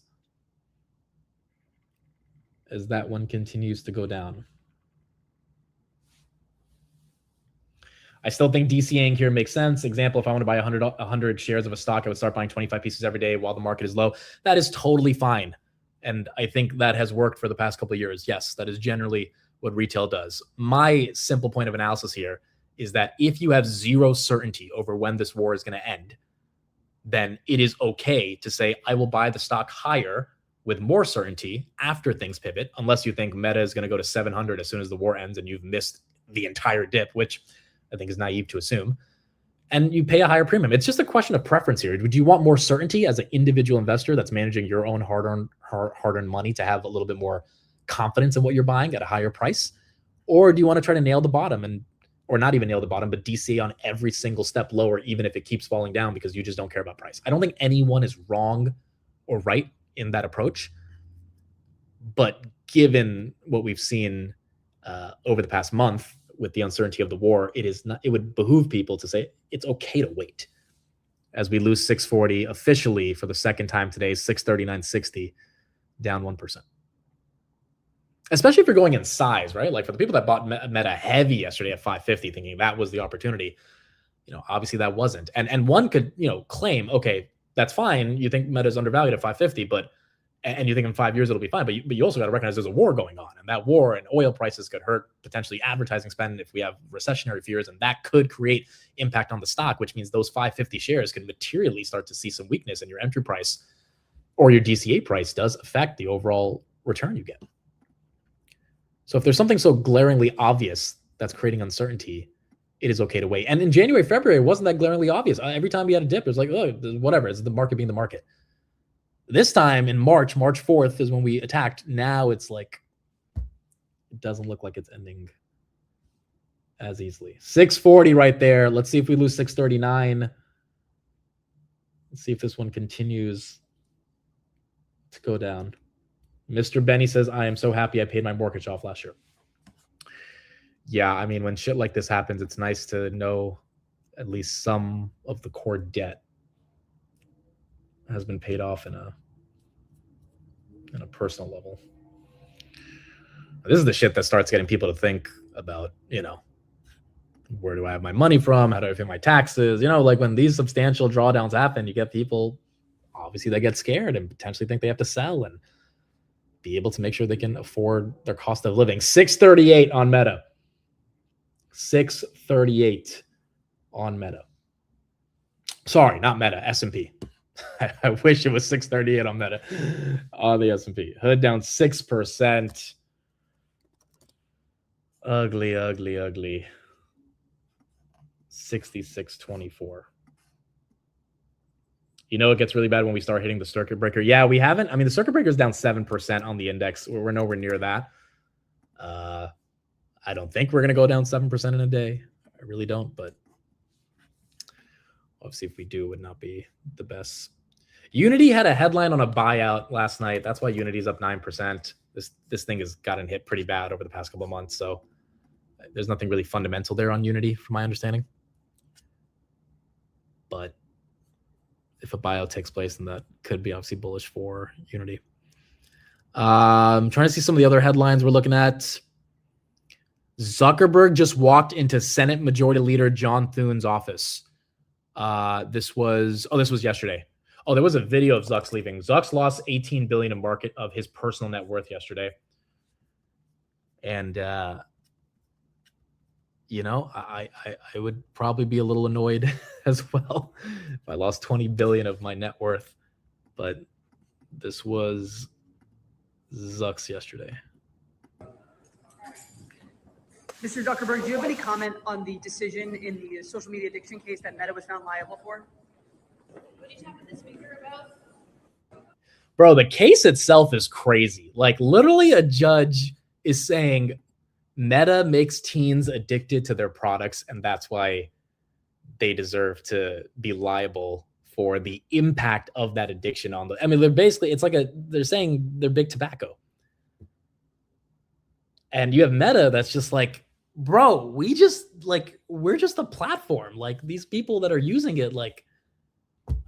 As that one continues to go down. I still think DCAing here makes sense. Example, if I want to buy 100 shares of a stock, I would start buying 25 pieces every day while the market is low. That is totally fine. And I think that has worked for the past couple of years. Yes, that is generally what retail does. My simple point of analysis here is that if you have zero certainty over when this war is going to end, then it is okay to say, I will buy the stock higher with more certainty after things pivot, unless you think Meta is going to go to 700 as soon as the war ends and you've missed the entire dip, which I think is naive to assume, and you pay a higher premium. It's just a question of preference here. Would you want more certainty as an individual investor that's managing your own hard-earned money to have a little bit more confidence in what you're buying at a higher price? Or do you want to try to nail the bottom or not even nail the bottom, but DCA on every single step lower, even if it keeps falling down because you just don't care about price? I don't think anyone is wrong or right in that approach. But given what we've seen over the past month with the uncertainty of the war, it would behoove people to say it's okay to wait as we lose 640 officially for the second time today, 639.60, down 1%. Especially if you're going in size, right? Like for the people that bought Meta heavy yesterday at 550, thinking that was the opportunity, obviously that wasn't. And one could, claim, okay, that's fine. You think Meta's undervalued at 550, and you think in 5 years it'll be fine, but you also got to recognize there's a war going on, and that war and oil prices could hurt potentially advertising spend if we have recessionary fears, and that could create impact on the stock, which means those 550 shares could materially start to see some weakness, and your entry price or your DCA price does affect the overall return you get. So if there's something so glaringly obvious that's creating uncertainty, it is okay to wait. And in January, February, it wasn't that glaringly obvious. Every time we had a dip, it was like, oh, whatever, it's the market being the market. This time in March 4th is when we attacked. Now it's like, it doesn't look like it's ending as easily. 640 right there. Let's see if we lose 639. Let's see if this one continues to go down. Mr. Benny says, I am so happy I paid my mortgage off last year. Yeah, I mean, when shit like this happens, it's nice to know at least some of the core debt has been paid off in a personal level. This is the shit that starts getting people to think about, where do I have my money from? How do I pay my taxes? Like when these substantial drawdowns happen, you get people, obviously they get scared and potentially think they have to sell and be able to make sure they can afford their cost of living. 638 on Meta. 638 on Meta. Sorry, not Meta, S&P. I wish it was 638 on Meta on the S&P. Hood down 6%. Ugly, ugly, ugly. 66.24. It gets really bad when we start hitting the circuit breaker. Yeah, we haven't. I mean, the circuit breaker is down 7% on the index. We're nowhere near that. I don't think we're going to go down 7% in a day. I really don't, but obviously if we do, it would not be the best. Unity had a headline on a buyout last night. That's why Unity's up 9%. This thing has gotten hit pretty bad over the past couple of months. So there's nothing really fundamental there on Unity, from my understanding. but if a buyout takes place, then that could be obviously bullish for Unity. I'm trying to see some of the other headlines we're looking at. Zuckerberg just walked into Senate Majority Leader John Thune's office. This was yesterday. Oh, there was a video of Zuck's leaving. Zuck's lost $18 billion in market of his personal net worth yesterday. And you know, I would probably be a little annoyed as well if I lost 20 billion of my net worth. But this was Zuck's yesterday. Mr. Zuckerberg, do you have any comment on the decision in the social media addiction case that Meta was found liable for? What did you talk to the speaker about? Bro, the case itself is crazy. Like, literally a judge is saying Meta makes teens addicted to their products, and that's why they deserve to be liable for the impact of that addiction on the. I mean, they're basically, it's like they're saying they're big tobacco. And you have Meta that's just like, bro, we're just a platform. Like, these people that are using it, like,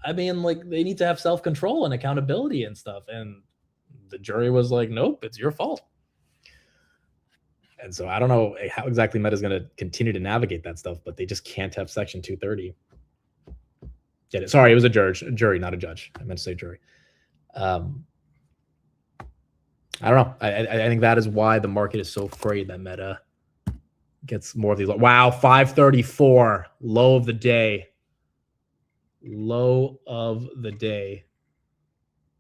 I mean, like, they need to have self-control and accountability and stuff. And the jury was like, nope, it's your fault. And so I don't know how exactly Meta is going to continue to navigate that stuff, but they just can't have Section 230. Get it? Sorry, it was a jury, not a judge. I meant to say jury. I don't know. I think that is why the market is so afraid that Meta gets more of these. Wow, 534, low of the day. Low of the day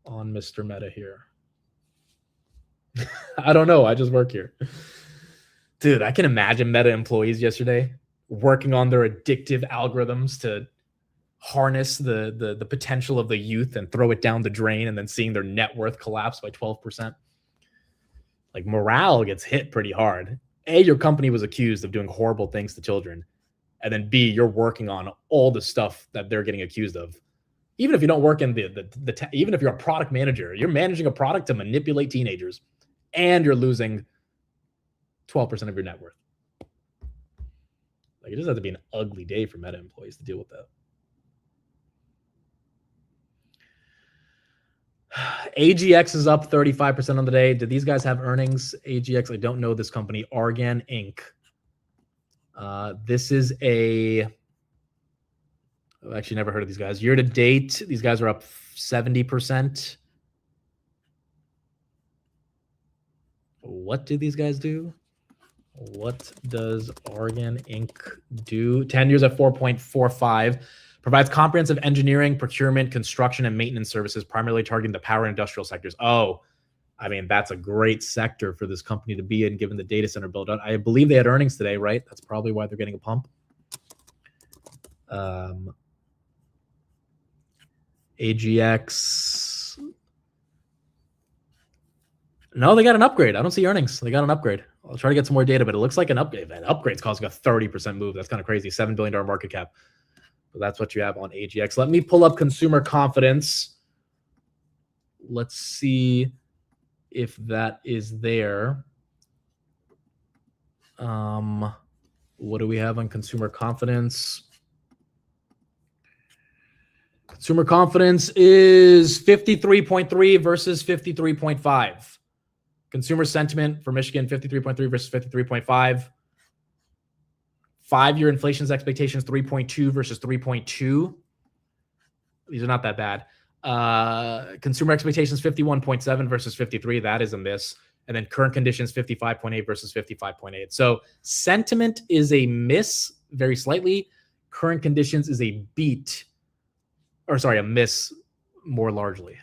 on Mr. Meta here. I don't know. I just work here. Dude, I can imagine Meta employees yesterday working on their addictive algorithms to harness the potential of the youth and throw it down the drain, and then seeing their net worth collapse by 12%. Like, morale gets hit pretty hard. A, your company was accused of doing horrible things to children. And then B, you're working on all the stuff that they're getting accused of. Even if you don't work in even if you're a product manager, you're managing a product to manipulate teenagers, and you're losing 12% of your net worth. Like, it just has to be an ugly day for Meta employees to deal with that. AGX is up 35% on the day. Did these guys have earnings? AGX, I don't know this company. Argan Inc. This is I've actually never heard of these guys. Year to date, these guys are up 70%. What do these guys do? What does Argan Inc. do? 10 years at 4.45. Provides comprehensive engineering, procurement, construction, and maintenance services, primarily targeting the power and industrial sectors. Oh, I mean, that's a great sector for this company to be in, given the data center build out. I believe they had earnings today, right? That's probably why they're getting a pump. AGX. No, they got an upgrade. I don't see earnings. They got an upgrade. I'll try to get some more data, but it looks like an upgrade. An upgrade's causing a 30% move. That's kind of crazy. $7 billion market cap. But that's what you have on AGX. Let me pull up consumer confidence. Let's see if that is there. What do we have on consumer confidence? Consumer confidence is 53.3 versus 53.5. Consumer sentiment for Michigan, 53.3 versus 53.5. 5-year inflation's expectations, 3.2 versus 3.2. These are not that bad. Consumer expectations, 51.7 versus 53. That is a miss. And then current conditions, 55.8 versus 55.8. So sentiment is a miss very slightly. Current conditions is a beat, or sorry, a miss more largely.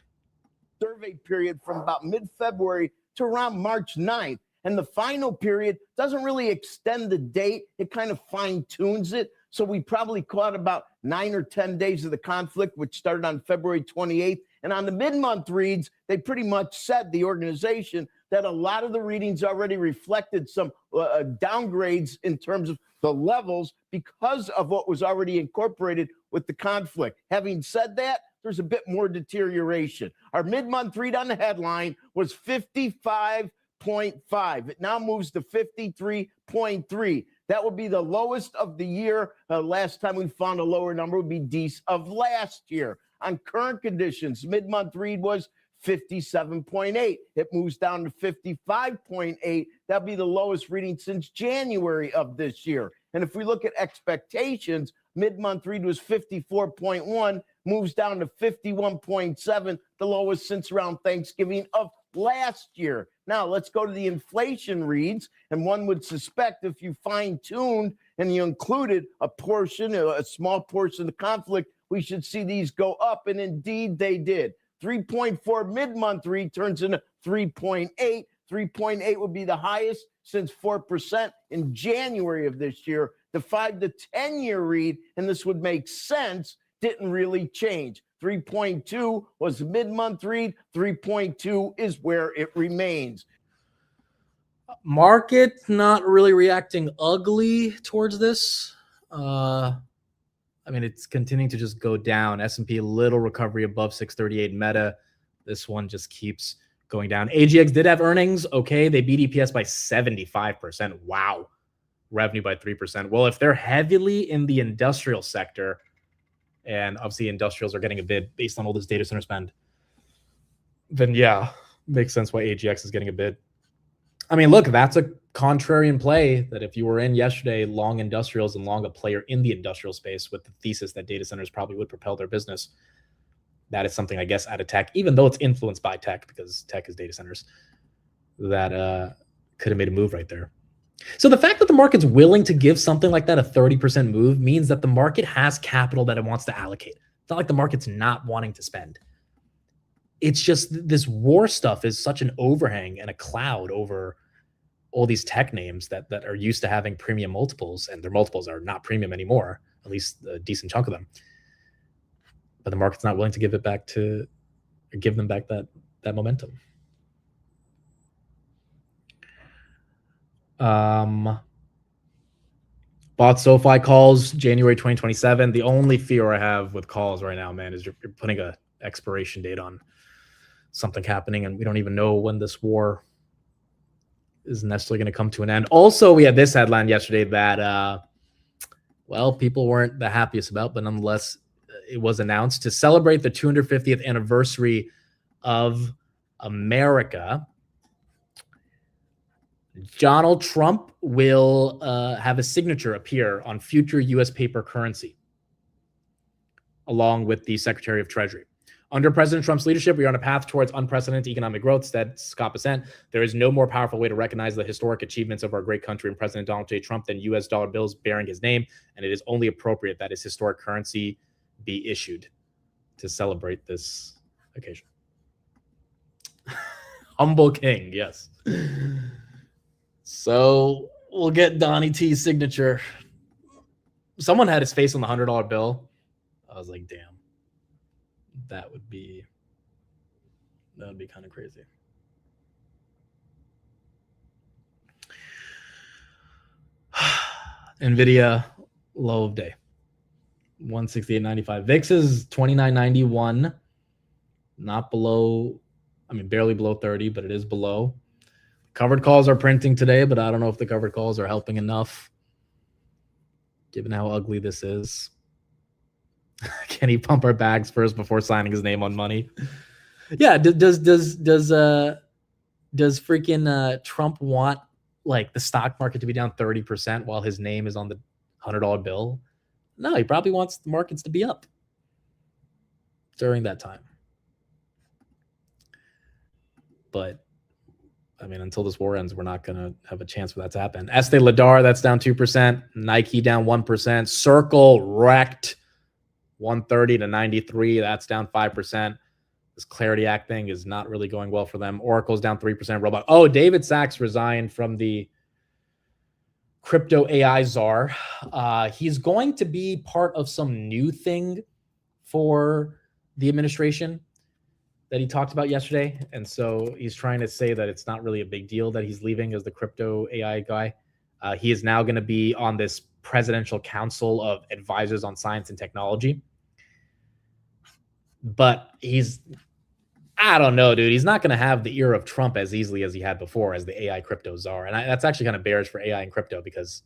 Survey period from about mid-February to around March 9th. And the final period doesn't really extend the date. It kind of fine-tunes it. So we probably caught about 9 or 10 days of the conflict, which started on February 28th. And on the mid-month reads, they pretty much said, the organization, that a lot of the readings already reflected some downgrades in terms of the levels because of what was already incorporated with the conflict. Having said that, there's a bit more deterioration. Our mid-month read on the headline was 55.5. It now moves to 53.3. That would be the lowest of the year. Last time we found a lower number would be Dece of last year. On current conditions, mid-month read was 57.8. It moves down to 55.8. That'll be the lowest reading since January of this year. And if we look at expectations, mid-month read was 54.1, moves down to 51.7, the lowest since around Thanksgiving of last year. Now let's go to the inflation reads, and one would suspect if you fine-tuned and you included a portion, a small portion of the conflict, we should see these go up, and indeed they did. 3.4 mid-month read turns into 3.8. 3.8 would be the highest since 4% in January of this year. The 5 to 10-year read, and this would make sense, didn't really change. 3.2 was the mid-month read. 3.2 is where it remains. Market not really reacting ugly towards this. I mean, it's continuing to just go down. S&P, little recovery above 638. Meta, this one just keeps going down. AGX did have earnings. Okay, they beat EPS by 75%. Wow. Revenue by 3%. Well, if they're heavily in the industrial sector, and obviously industrials are getting a bid based on all this data center spend, then yeah, makes sense why AGX is getting a bid. I mean, look, that's a contrarian play that if you were in yesterday, long industrials and long a player in the industrial space with the thesis that data centers probably would propel their business, that is something, I guess, out of tech, even though it's influenced by tech because tech is data centers, that could have made a move right there. So the fact that the market's willing to give something like that a 30% move means that the market has capital that it wants to allocate. It's not like the market's not wanting to spend. It's just this war stuff is such an overhang and a cloud over all these tech names that are used to having premium multiples, and their multiples are not premium anymore, at least a decent chunk of them. But the market's not willing to give them back that momentum. Bought SoFi calls January 2027. The only fear I have with calls right now, man, is you're putting a expiration date on something happening, and we don't even know when this war is necessarily going to come to an end. Also, we had this headline yesterday that, well, people weren't the happiest about, but nonetheless, it was announced to celebrate the 250th anniversary of America. Donald Trump will have a signature appear on future U.S. paper currency, along with the Secretary of Treasury. Under President Trump's leadership, we are on a path towards unprecedented economic growth, said Scott Bessent. There is no more powerful way to recognize the historic achievements of our great country and President Donald J. Trump than U.S. dollar bills bearing his name, and it is only appropriate that his historic currency be issued to celebrate this occasion. Humble king, yes. So we'll get Donnie T's signature. Someone had his face on the $100 bill. I was like, damn. That would be kind of crazy. Nvidia low of day. 168.95. VIX is 29.91. Not below, I mean, barely below 30, but it is below. Covered calls are printing today, but I don't know if the covered calls are helping enough, given how ugly this is. Can he pump our bags first before signing his name on money? Yeah. Does freaking Trump want like the stock market to be down 30% while his name is on the $100 bill? No, he probably wants the markets to be up during that time. But I mean, until this war ends, we're not going to have a chance for that to happen. Estee Lauder, that's down 2%. Nike down 1%. Circle wrecked 130 to 93. That's down 5%. This Clarity Act thing is not really going well for them. Oracle's down 3%. Robot. Oh, David Sachs resigned from the crypto AI czar. He's going to be part of some new thing for the administration that he talked about yesterday. And so he's trying to say that it's not really a big deal that he's leaving as the crypto AI guy. He is now going to be on this Presidential Council of Advisors on Science and Technology. But I don't know, dude. He's not going to have the ear of Trump as easily as he had before as the AI crypto czar. And that's actually kind of bearish for AI and crypto because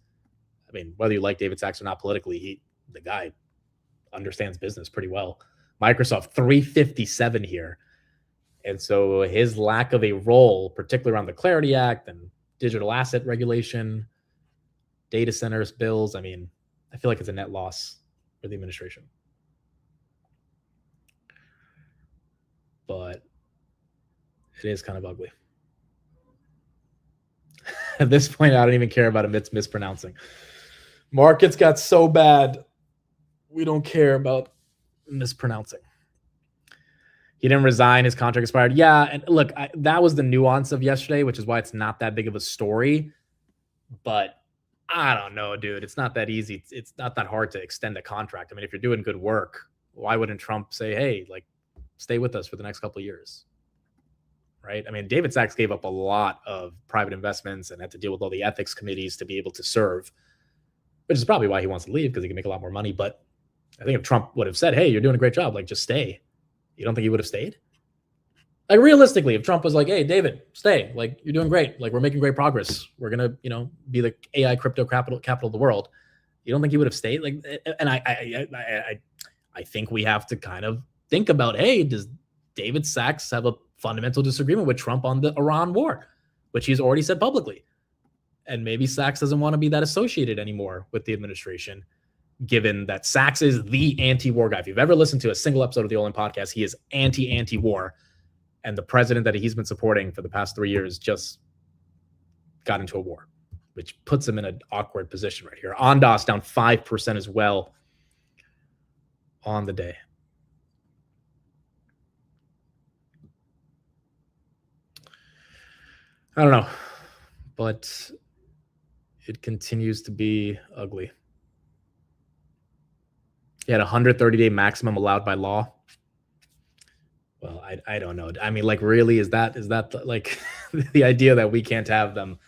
I mean, whether you like David Sachs or not politically, the guy understands business pretty well. Microsoft 357 here. And so his lack of a role, particularly around the Clarity Act and digital asset regulation, data centers, bills, I mean, I feel like it's a net loss for the administration. But it is kind of ugly. At this point, I don't even care about Amit's mispronouncing. Markets got so bad, we don't care about mispronouncing. He didn't resign. His contract expired. Yeah, and look, that was the nuance of yesterday, which is why it's not that big of a story. But I don't know, dude. It's not that easy. It's not that hard to extend a contract. I mean, if you're doing good work, why wouldn't Trump say, hey, like, stay with us for the next couple of years? Right? I mean, David Sachs gave up a lot of private investments and had to deal with all the ethics committees to be able to serve, which is probably why he wants to leave, because he can make a lot more money. But I think if Trump would have said, hey, you're doing a great job, like, just stay, you don't think he would have stayed? Like, realistically, if Trump was like, hey, David, stay, like, you're doing great, like, we're making great progress, we're gonna, be the AI crypto capital of the world, you don't think he would have stayed? Like, and I think we have to kind of think about, hey, does David Sachs have a fundamental disagreement with Trump on the Iran war, which he's already said publicly? And maybe Sachs doesn't want to be that associated anymore with the administration, given that Sachs is the anti-war guy. If you've ever listened to a single episode of the All In podcast, he is anti-war. And the president that he's been supporting for the past 3 years just got into a war, which puts him in an awkward position right here. Ondas down 5% as well on the day. I don't know, but it continues to be ugly. He had a 130-day maximum allowed by law. Well, I don't know. I mean, like, really, is that like the idea that we can't have them?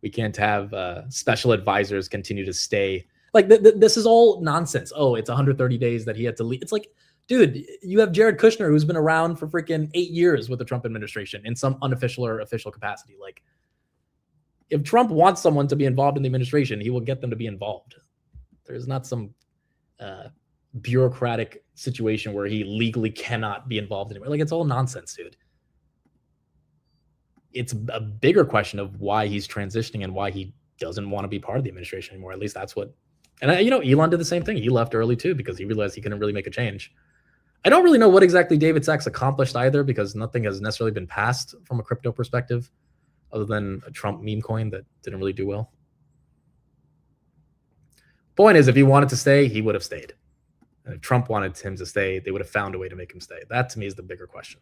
We can't have special advisors continue to stay. Like, this is all nonsense. Oh, it's 130 days that he had to leave. It's like, dude, you have Jared Kushner, who's been around for freaking 8 years with the Trump administration in some unofficial or official capacity. Like, if Trump wants someone to be involved in the administration, he will get them to be involved. There's not some bureaucratic situation where he legally cannot be involved anymore. Like, it's all nonsense, dude. It's a bigger question of why he's transitioning and why he doesn't want to be part of the administration anymore. At least that's what. And Elon did the same thing. He left early too because he realized he couldn't really make a change. I don't really know what exactly David Sachs accomplished either, because nothing has necessarily been passed from a crypto perspective, other than a Trump meme coin that didn't really do well. Point is, if he wanted to stay, he would have stayed. And if Trump wanted him to stay, they would have found a way to make him stay. That, to me, is the bigger question.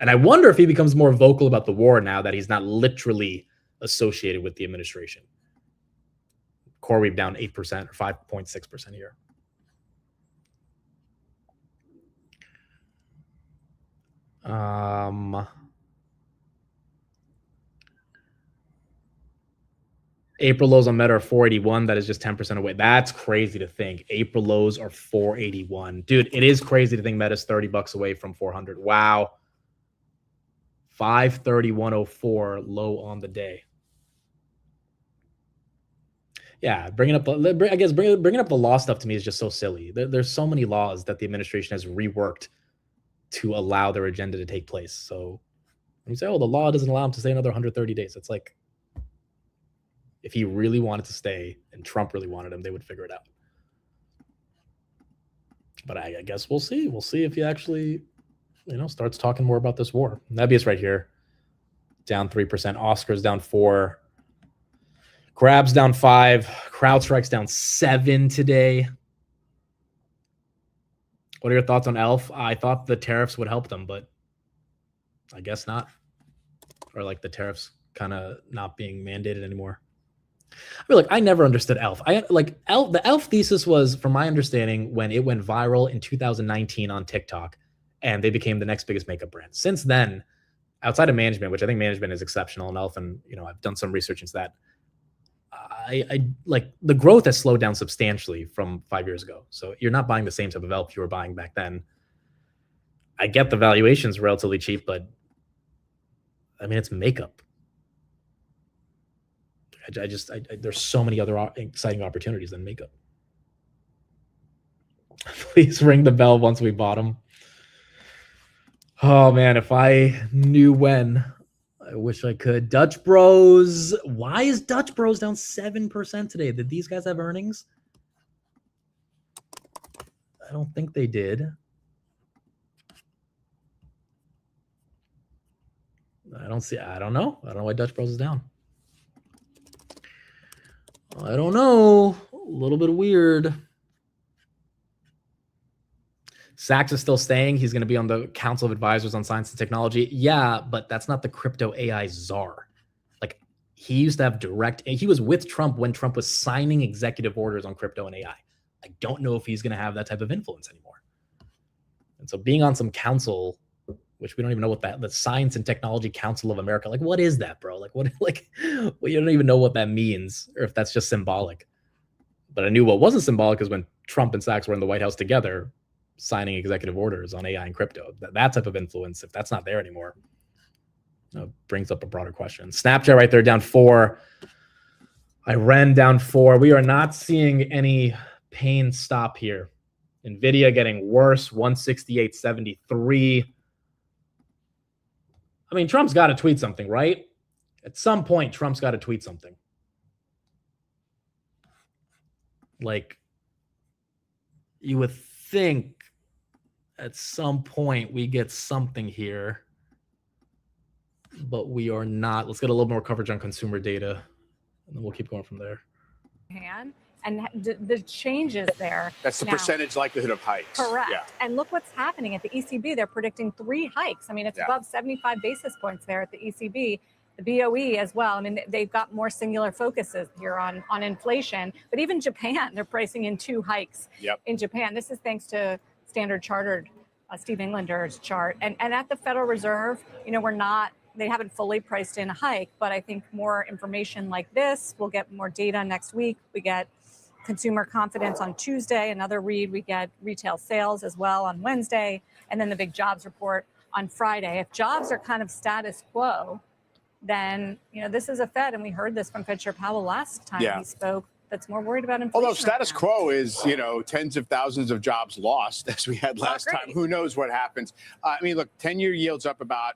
And I wonder if he becomes more vocal about the war now that he's not literally associated with the administration. CoreWeave down 8% or 5.6% here. April lows on Meta are 481. That is just 10% away. That's crazy to think. April lows are 481. Dude, it is crazy to think Meta's $30 away from 400. Wow. 531.04 low on the day. Yeah, bringing up the law stuff to me is just so silly. There's so many laws that the administration has reworked to allow their agenda to take place. So when you say, oh, the law doesn't allow him to stay another 130 days, it's like, if he really wanted to stay and Trump really wanted him, they would figure it out. But I guess we'll see. We'll see if he actually, starts talking more about this war. Nebius right here, down 3%. Oscars down 4%. Grabs down 5%. CrowdStrike's down 7% today. What are your thoughts on ELF? I thought the tariffs would help them, but I guess not. Or like the tariffs kind of not being mandated anymore. I mean, look, I never understood ELF. The ELF thesis was, from my understanding, when it went viral in 2019 on TikTok, and they became the next biggest makeup brand. Since then, outside of management, which I think management is exceptional in ELF, and I've done some research into that, I like the growth has slowed down substantially from 5 years ago. So you're not buying the same type of ELF you were buying back then. I get the valuation's relatively cheap, but I mean, it's makeup. There's so many other exciting opportunities than makeup. Please ring the bell once we bought them. Oh man, if I knew when, I wish I could. Dutch Bros. Why is Dutch Bros down 7% today? Did these guys have earnings? I don't think they did. I don't know. I don't know why Dutch Bros is down. I don't know. A little bit weird. Sachs is still staying. He's going to be on the Council of Advisors on Science and Technology. Yeah, but that's not the crypto AI czar. Like, he used to have he was with Trump when Trump was signing executive orders on crypto and AI. I don't know if he's going to have that type of influence anymore. And so being on some council, which we don't even know what the Science and Technology Council of America, like, what is that, bro? Well, you don't even know what that means, or if that's just symbolic. But I knew what wasn't symbolic is when Trump and Sachs were in the White House together, signing executive orders on AI and crypto. That type of influence, if that's not there anymore, brings up a broader question. Snapchat right there, down 4. Iran down 4. We are not seeing any pain stop here. NVIDIA getting worse, 168.73. I mean, Trump's got to tweet something, right? At some point, Trump's got to tweet something. Like, you would think at some point we get something here, but we are not. Let's get a little more coverage on consumer data, and then we'll keep going from there. And the changes there. That's the percentage likelihood of hikes. Correct. Yeah. And look what's happening at the ECB. They're predicting 3 hikes. I mean, it's above 75 basis points there at the ECB. The BOE as well. I mean, they've got more singular focuses here on inflation. But even Japan, they're pricing in 2 hikes in Japan. This is thanks to Standard Chartered, Steve Englander's chart. And at the Federal Reserve, they haven't fully priced in a hike, but I think more information like this, we'll get more data next week. We get consumer confidence on Tuesday, another read. We get retail sales as well on Wednesday, and then the big jobs report on Friday. If jobs are kind of status quo, then, this is a Fed, and we heard this from Fed Chair Powell last time he spoke, that's more worried about inflation. Although status quo is, tens of thousands of jobs lost, as we had last time. Who knows what happens? I mean, look, 10-year yields up about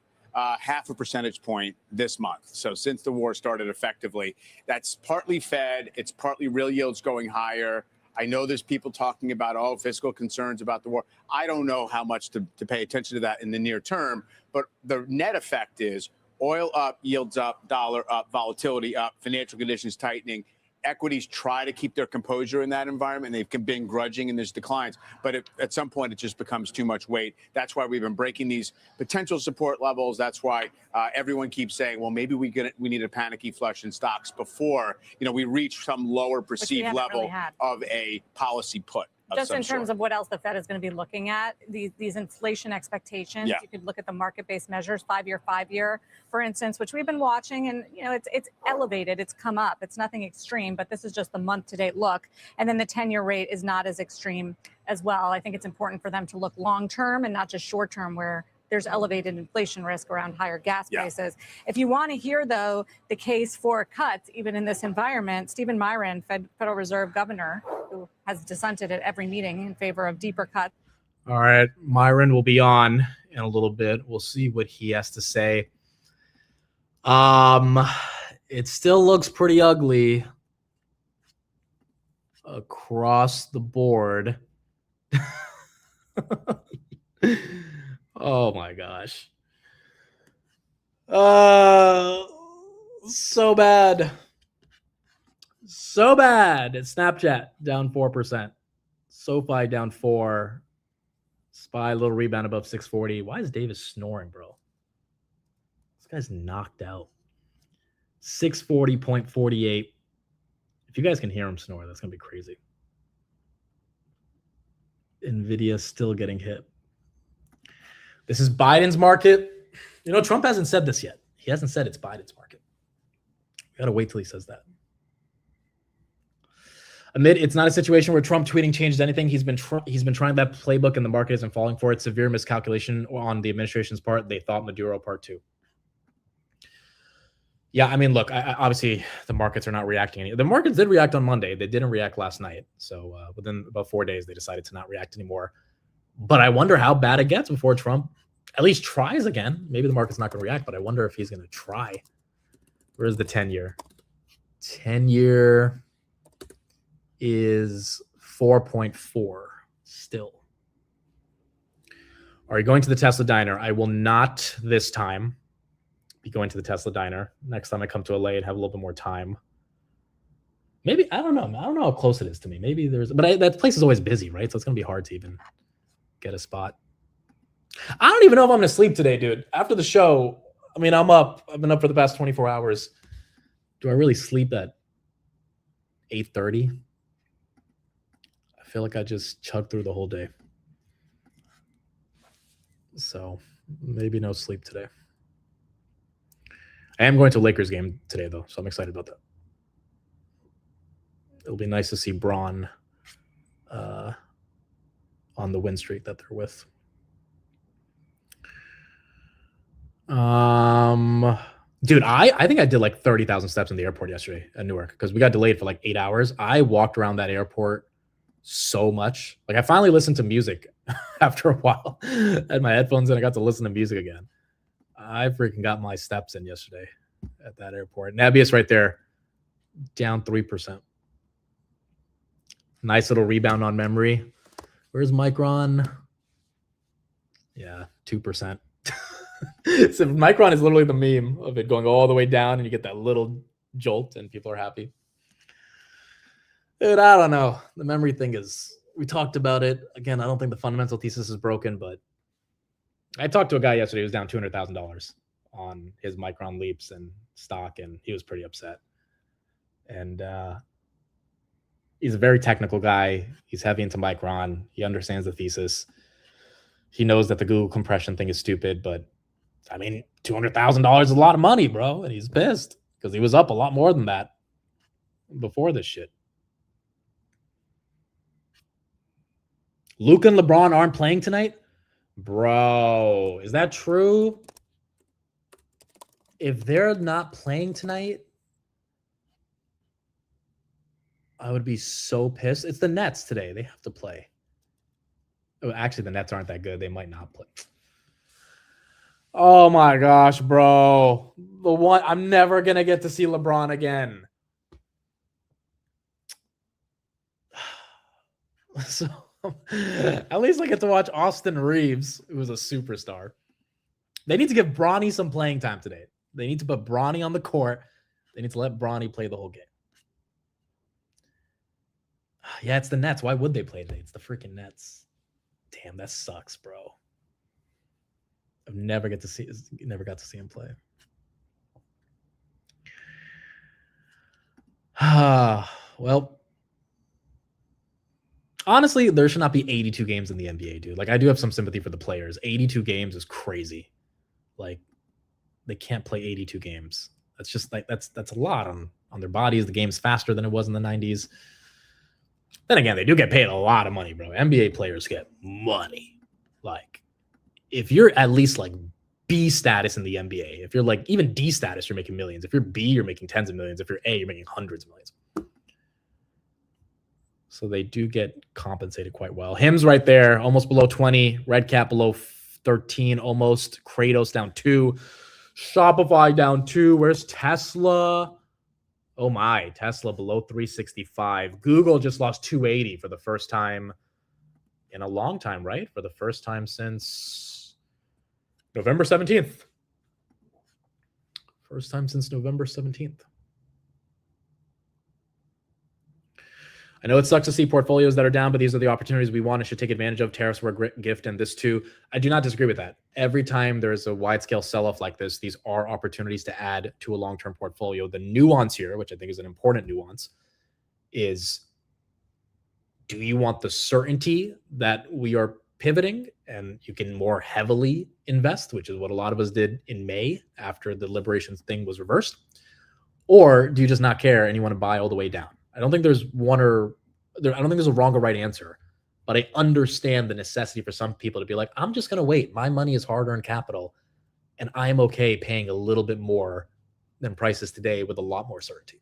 half a percentage point this month. So since the war started effectively, that's partly Fed. It's partly real yields going higher. I know there's people talking about, fiscal concerns about the war. I don't know how much to pay attention to that in the near term. But the net effect is oil up, yields up, dollar up, volatility up, financial conditions tightening. Equities try to keep their composure in that environment. They've been grudging and there's declines, but at some point it just becomes too much weight. That's why we've been breaking these potential support levels. That's why everyone keeps saying, well, maybe we need a panicky flush in stocks before we reach some lower perceived level of a policy put. Just in terms of what else the Fed is going to be looking at, these inflation expectations. You could look at the market-based measures, 5-year, for instance, which we've been watching, and it's elevated. It's come up. It's nothing extreme, but this is just the month-to-date look. And then the 10-year rate is not as extreme as well. I think it's important for them to look long-term and not just short-term, where there's elevated inflation risk around higher gas prices. If you want to hear, though, the case for cuts, even in this environment, Stephen Myron, Federal Reserve Governor, who has dissented at every meeting in favor of deeper cuts. All right, Myron will be on in a little bit. We'll see what he has to say. It still looks pretty ugly across the board. Oh my gosh. So bad. So bad. It's Snapchat down 4%. SoFi down 4%. SPY, a little rebound above 640. Why is Davis snoring, bro? This guy's knocked out. 640.48. If you guys can hear him snore, that's going to be crazy. NVIDIA still getting hit. This is Biden's market. Trump hasn't said this yet. He hasn't said it's Biden's market. We got to wait till he says that. It's not a situation where Trump tweeting changed anything. He's been trying that playbook, and the market isn't falling for it. Severe miscalculation on the administration's part. They thought Maduro part 2. Yeah, I mean, look, obviously the markets are not reacting. The markets did react on Monday. They didn't react last night. So within about 4 days, they decided to not react anymore. But I wonder how bad it gets before Trump at least tries again. Maybe the market's not going to react, but I wonder if he's going to try. Where's the 10-year? 10-year is 4.4 still. Are you going to the Tesla diner? I will not this time be going to the Tesla diner. Next time I come to LA and have a little bit more time. Maybe, I don't know. I don't know how close it is to me. Maybe there's, but that place is always busy, right? So it's going to be hard to even get a spot. I don't even know if I'm going to sleep today, dude. After the show, I mean, I'm up. I've been up for the past 24 hours. Do I really sleep at 8:30? I feel like I just chugged through the whole day. So maybe no sleep today. I am going to a Lakers game today, though, so I'm excited about that. It'll be nice to see Braun on the win streak that they're with. Dude, I think I did like 30,000 steps in the airport yesterday at Newark because we got delayed for like 8 hours. I walked around that airport so much. Like I finally listened to music after a while. I had my headphones in. I got to listen to music again. I freaking got my steps in yesterday at that airport. Nabius right there, down 3%. Nice little rebound on memory. Where's Micron? Yeah, 2%. So Micron is literally the meme of it going all the way down and you get that little jolt and people are happy. Dude, I don't know. The memory thing is, we talked about it. Again, I don't think the fundamental thesis is broken, but I talked to a guy yesterday who was down $200,000 on his Micron leaps and stock, and he was pretty upset. And he's a very technical guy. He's heavy into Micron. He understands the thesis. He knows that the Google compression thing is stupid, but I mean, $200,000 is a lot of money, bro. And he's pissed because he was up a lot more than that before this shit. Luke and LeBron aren't playing tonight? Bro, is that true? If they're not playing tonight, I would be so pissed. It's the Nets today. They have to play. Oh, actually, the Nets aren't that good. They might not play. Oh my gosh, bro. The one I'm never gonna get to see LeBron again. So at least I get to watch Austin Reeves, who was a superstar. They need to give Bronny some playing time today. They need to put Bronny on the court. They need to let Bronny play the whole game. Yeah, it's the Nets. Why would they play today? It's the freaking Nets. Damn, that sucks, bro. I've never got to see him play. Well, honestly, there should not be 82 games in the NBA, dude. Like, I do have some sympathy for the players. 82 games is crazy. Like, they can't play 82 games. That's just like that's a lot on their bodies. The game's faster than it was in the 90s. Then again, they do get paid a lot of money, bro. NBA players get money. Like, if you're at least like B status in the NBA, if you're like even D status, you're making millions. If you're B, you're making tens of millions. If you're A, you're making hundreds of millions. So they do get compensated quite well. Hims right there, almost below 20. Red Cap below 13, almost. Kratos down 2. Shopify down 2. Where's Tesla? Oh my, Tesla below 365. Google just lost 280 for the first time in a long time, right? For the first time since November 17th. First time since November 17th. I know it sucks to see portfolios that are down, but these are the opportunities we want and should take advantage of. Tariffs were a gift, and this too. I do not disagree with that. Every time there's a wide-scale sell-off like this, these are opportunities to add to a long-term portfolio. The nuance here, which I think is an important nuance, is do you want the certainty that we are pivoting and you can more heavily invest, which is what a lot of us did in May after the liberation thing was reversed? Or do you just not care and you want to buy all the way down? I don't think there's I don't think there's a wrong or right answer, but I understand the necessity for some people to be like, I'm just going to wait. My money is hard-earned capital, and I'm okay paying a little bit more than prices today with a lot more certainty.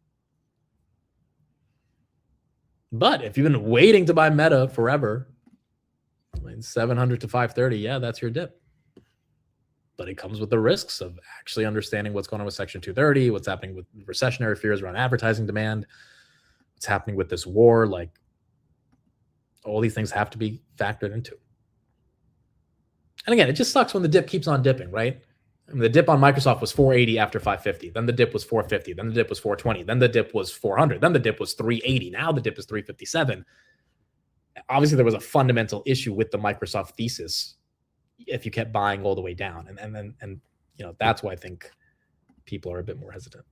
But if you've been waiting to buy Meta forever, I mean, 700 to 530, yeah, that's your dip. But it comes with the risks of actually understanding what's going on with Section 230, what's happening with recessionary fears around advertising demand, what's happening with this war. Like, all these things have to be factored into. And again, it just sucks when the dip keeps on dipping, right? I mean, the dip on Microsoft was 480 after 550. Then the dip was 450. Then the dip was 420. Then the dip was 400. Then the dip was 380. Now the dip is 357. Obviously, there was a fundamental issue with the Microsoft thesis if you kept buying all the way down. And you know, that's why I think people are a bit more hesitant.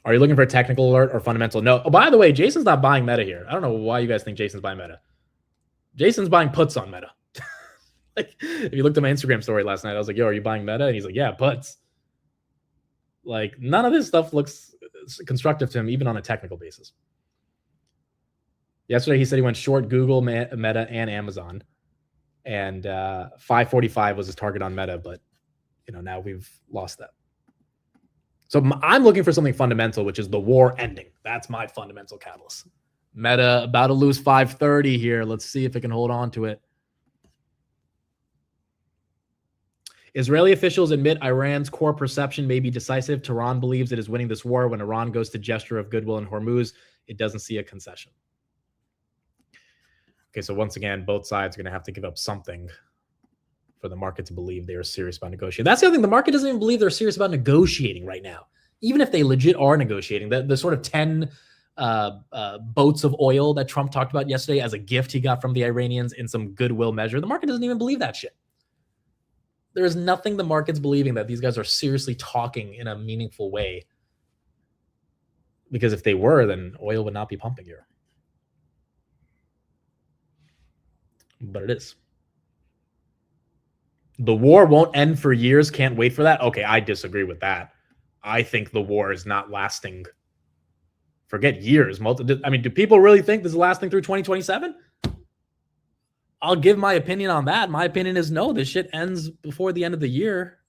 Are you looking for a technical alert or fundamental? No. Oh, by the way, Jason's not buying Meta here. I don't know why you guys think Jason's buying Meta. Jason's buying puts on Meta. Like, if you looked at my Instagram story last night, I was like, yo, are you buying Meta? And he's like, yeah, puts. Like, none of this stuff looks constructive to him, even on a technical basis. Yesterday, he said he went short Google, Meta, and Amazon. And 545 was his target on Meta, but, you know, now we've lost that. So I'm looking for something fundamental, which is the war ending. That's my fundamental catalyst. Meta about to lose 530 here. Let's see if it can hold on to it. Israeli officials admit Iran's core perception may be decisive. Tehran believes it is winning this war. When Iran goes to gesture of goodwill in Hormuz, it doesn't see a concession. Okay, so once again, both sides are going to have to give up something for the market to believe they are serious about negotiating. That's the other thing. The market doesn't even believe they're serious about negotiating right now. Even if they legit are negotiating, the sort of 10 boats of oil that Trump talked about yesterday as a gift he got from the Iranians in some goodwill measure, the market doesn't even believe that shit. There is nothing the market's believing that these guys are seriously talking in a meaningful way. Because if they were, then oil would not be pumping here. But it is. The war won't end for years. Can't wait for that. Okay, I disagree with that. I think the war is not lasting. Forget years. I mean, do people really think this is lasting through 2027? I'll give my opinion on that. My opinion is no, this shit ends before the end of the year.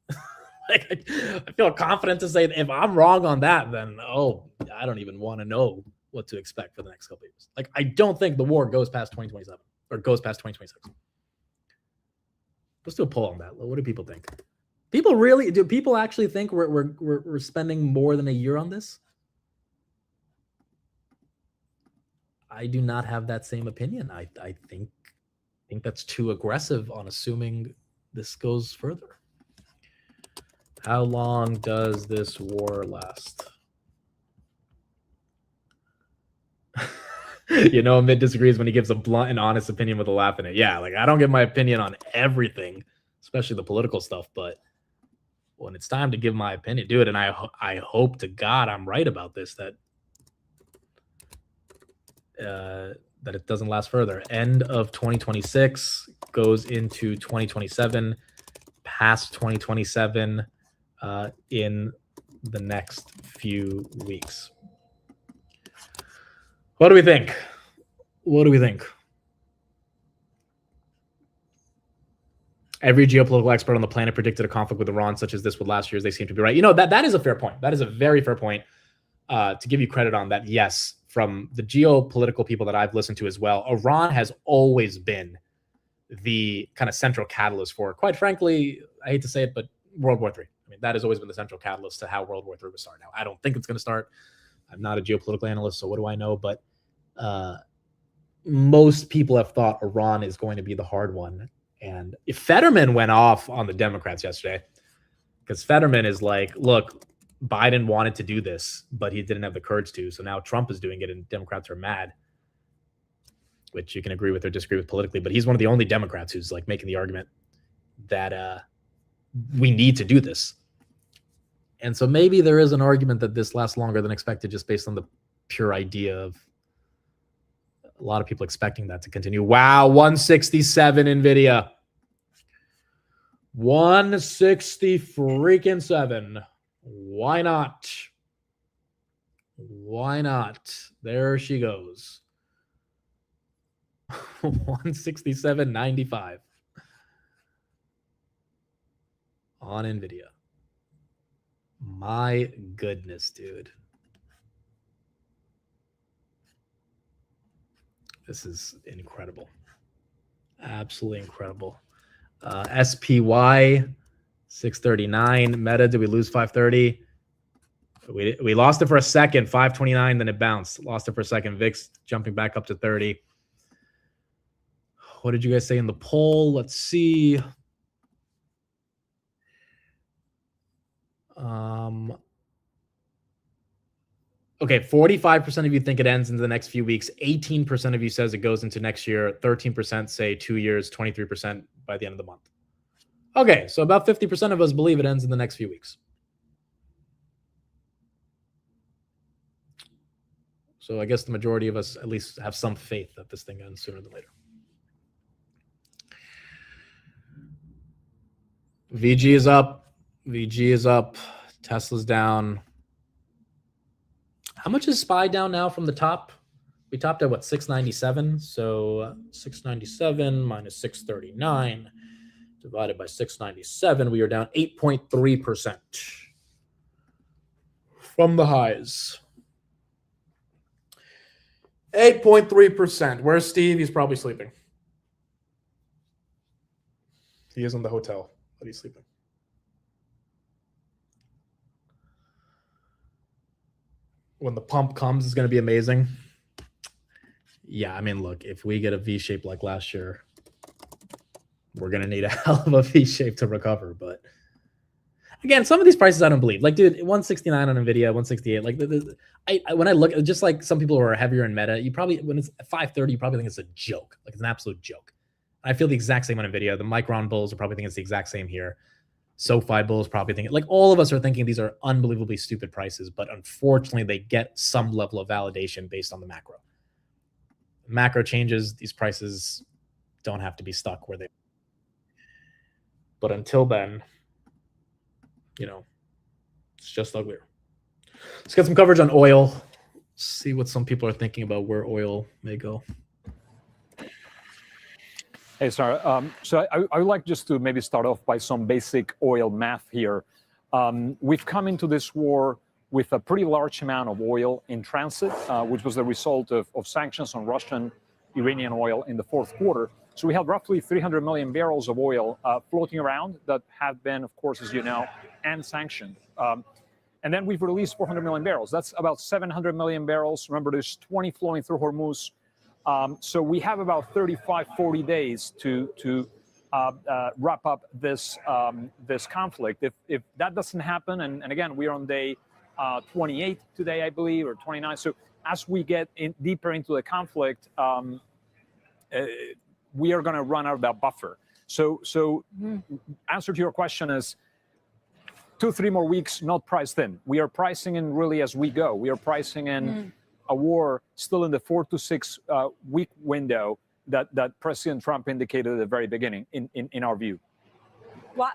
Like, I feel confident to say that if I'm wrong on that, then, I don't even want to know what to expect for the next couple of years. Like, I don't think the war goes past 2027 or goes past 2026. Let's do a poll on that. What do people think? Do people actually think we're spending more than a year on this? I do not have that same opinion. I think that's too aggressive on assuming this goes further. How long does this war last? You know, Amit disagrees when he gives a blunt and honest opinion with a laugh in it. Yeah, like, I don't give my opinion on everything, especially the political stuff, but when it's time to give my opinion, do it. And I hope to God I'm right about this, that it doesn't last further. End of 2026 goes into 2027, past 2027 in the next few weeks. What do we think? What do we think? Every geopolitical expert on the planet predicted a conflict with Iran such as this would last years. They seem to be right. You know, that is a fair point. That is a very fair point. To give you credit on that, yes, from the geopolitical people that I've listened to as well, Iran has always been the kind of central catalyst for, quite frankly, I hate to say it, but World War III. I mean, that has always been the central catalyst to how World War III would start. Now, I don't think it's going to start. I'm not a geopolitical analyst, so what do I know? But most people have thought Iran is going to be the hard one. And if Fetterman went off on the Democrats yesterday, because Fetterman is like, look, Biden wanted to do this, but he didn't have the courage to. So now Trump is doing it and Democrats are mad, which you can agree with or disagree with politically. But he's one of the only Democrats who's like making the argument that we need to do this. And so maybe there is an argument that this lasts longer than expected just based on the pure idea of a lot of people expecting that to continue. Wow, 167 NVIDIA. 160 freaking 7. Why not? Why not? There she goes. 167.95 on NVIDIA. My goodness, dude. This is incredible. Absolutely incredible. SPY 639. Meta, did we lose 530? We lost it for a second, 529, then it bounced. Lost it for a second. VIX jumping back up to 30. What did you guys say in the poll? Let's see. Okay, 45% of you think it ends in the next few weeks. 18% of you says it goes into next year. 13% say 2 years. 23% by the end of the month. Okay, so about 50% of us believe it ends in the next few weeks. So I guess the majority of us at least have some faith that this thing ends sooner than later. VG is up. VG is up. Tesla's down. How much is SPY down now from the top? We topped at what, 697? So 697 minus 639 divided by 697. We are down 8.3% from the highs. 8.3%. Where's Steve? He's probably sleeping. He is in the hotel, but he's sleeping. When the pump comes, it's going to be amazing. Yeah, I mean, look, if we get a V shape like last year, we're going to need a hell of a V shape to recover. But again, some of these prices I don't believe. Like, dude, 169 on NVIDIA, 168. Like, when I look, just like some people who are heavier in Meta, you probably, when it's 530, you probably think it's a joke. Like, it's an absolute joke. I feel the exact same on NVIDIA. The Micron bulls are probably thinking it's the exact same here. SoFi bulls probably thinking, like, all of us are thinking these are unbelievably stupid prices, but unfortunately they get some level of validation based on the macro. Macro changes, these prices don't have to be stuck where they. But until then, you know, it's just uglier. Let's get some coverage on oil. See what some people are thinking about where oil may go. Hey, sorry. So I would like just to maybe start off by some basic oil math here. We've come into this war with a pretty large amount of oil in transit, which was the result of sanctions on Russian Iranian oil in the fourth quarter. So we have roughly 300 million barrels of oil floating around that have been, of course, as you know, unsanctioned. And then we've released 400 million barrels. That's about 700 million barrels. Remember, there's 20 flowing through Hormuz. So we have about 35, 40 days to wrap up this conflict. If that doesn't happen, and again, we're on day 28 today, I believe, or 29. So as we get deeper into the conflict, we are going to run out of that buffer. So answer to your question is 2-3 more weeks, not priced in. We are pricing in really as we go. We are pricing in a war still in the 4 to 6 week window that President Trump indicated at the very beginning, in our view. Well,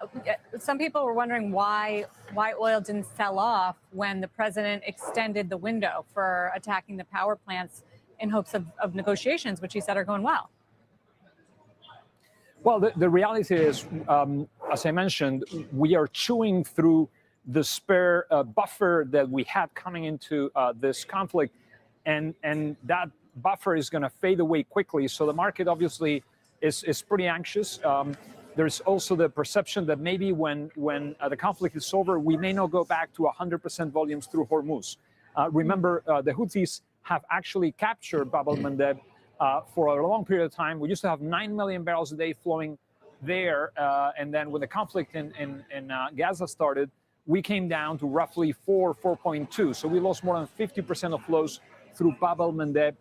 some people were wondering why oil didn't sell off when the president extended the window for attacking the power plants in hopes of negotiations, which he said are going well. Well, the reality is, as I mentioned, we are chewing through the spare buffer that we had coming into this conflict. And that buffer is going to fade away quickly. So the market obviously is pretty anxious. There's also the perception that maybe when the conflict is over, we may not go back to 100% volumes through Hormuz. Remember, the Houthis have actually captured Bab el-Mandeb for a long period of time. We used to have 9 million barrels a day flowing there. And then when the conflict in Gaza started, we came down to roughly 4.2. So we lost more than 50% of flows through Bab el-Mandeb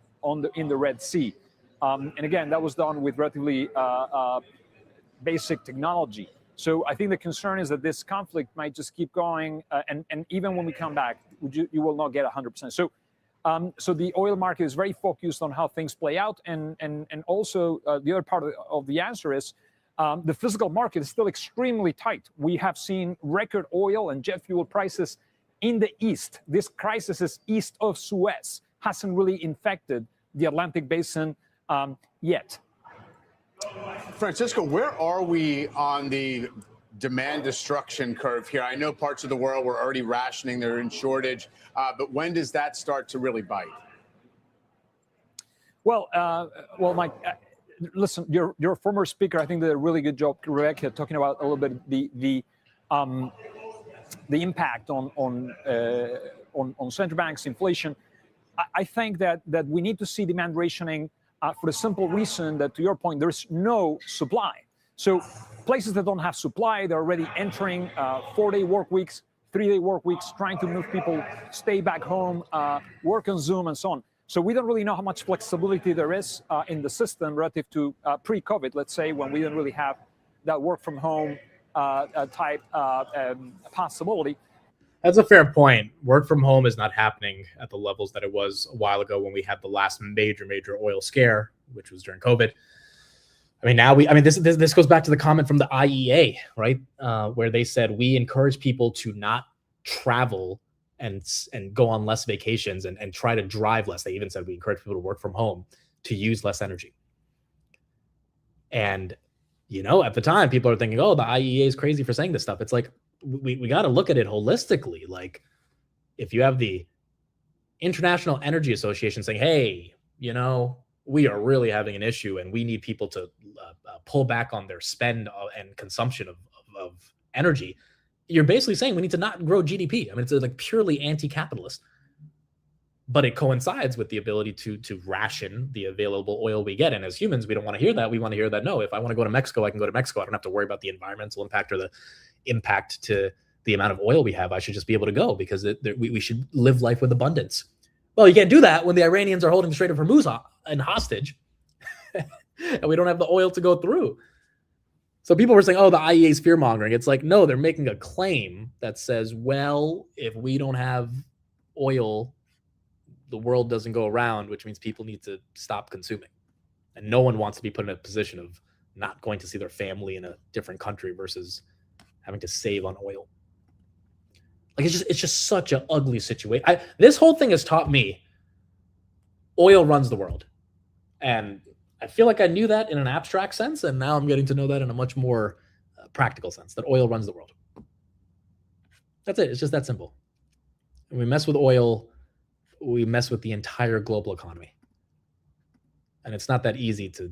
in the Red Sea. And again, that was done with relatively basic technology. So I think the concern is that this conflict might just keep going. And even when we come back, you will not get 100%. So the oil market is very focused on how things play out. And also the other part of the answer is the physical market is still extremely tight. We have seen record oil and jet fuel prices in the east. This crisis is east of Suez. Hasn't really infected the Atlantic basin yet. Francisco, where are we on the demand destruction curve here? I know parts of the world were already rationing, they're in shortage, but when does that start to really bite? Well, Mike, listen, your former speaker, I think did a really good job, Rebecca, talking about a little bit the impact on central banks, inflation. I think that we need to see demand rationing for the simple reason that, to your point, there's no supply. So places that don't have supply, they're already entering 4-day work weeks, 3-day work weeks, trying to move people, stay back home, work on Zoom and so on. So we don't really know how much flexibility there is in the system relative to pre-COVID, let's say, when we didn't really have that work from home type possibility. That's a fair point. Work from home is not happening at the levels that it was a while ago when we had the last major oil scare, which was during COVID. I mean, this goes back to the comment from the IEA, right? Where they said we encourage people to not travel and go on less vacations and try to drive less. They even said we encourage people to work from home to use less energy. And, at the time, people are thinking, oh, the IEA is crazy for saying this stuff. It's like, we got to look at it holistically. Like, if you have the International Energy Association saying, hey, we are really having an issue and we need people to pull back on their spend and consumption of energy, you're basically saying we need to not grow GDP. I mean, it's like purely anti-capitalist, but it coincides with the ability to ration the available oil we get. And as humans, we don't want to hear that. We want to hear that, no, if I want to go to Mexico, I can go to Mexico. I don't have to worry about the environmental impact or the impact to the amount of oil we have. I should just be able to go because we should live life with abundance. Well, you can't do that when the Iranians are holding the Strait of Hormuz and hostage and we don't have the oil to go through. So people were saying, oh, the IEA is fear mongering. It's like, no, they're making a claim that says, well, if we don't have oil, the world doesn't go around, which means people need to stop consuming. And no one wants to be put in a position of not going to see their family in a different country versus having to save on oil. Like, it's just such an ugly situation. This whole thing has taught me oil runs the world. And I feel like I knew that in an abstract sense, and now I'm getting to know that in a much more practical sense, that oil runs the world. That's it. It's just that simple. When we mess with oil, we mess with the entire global economy. And it's not that easy to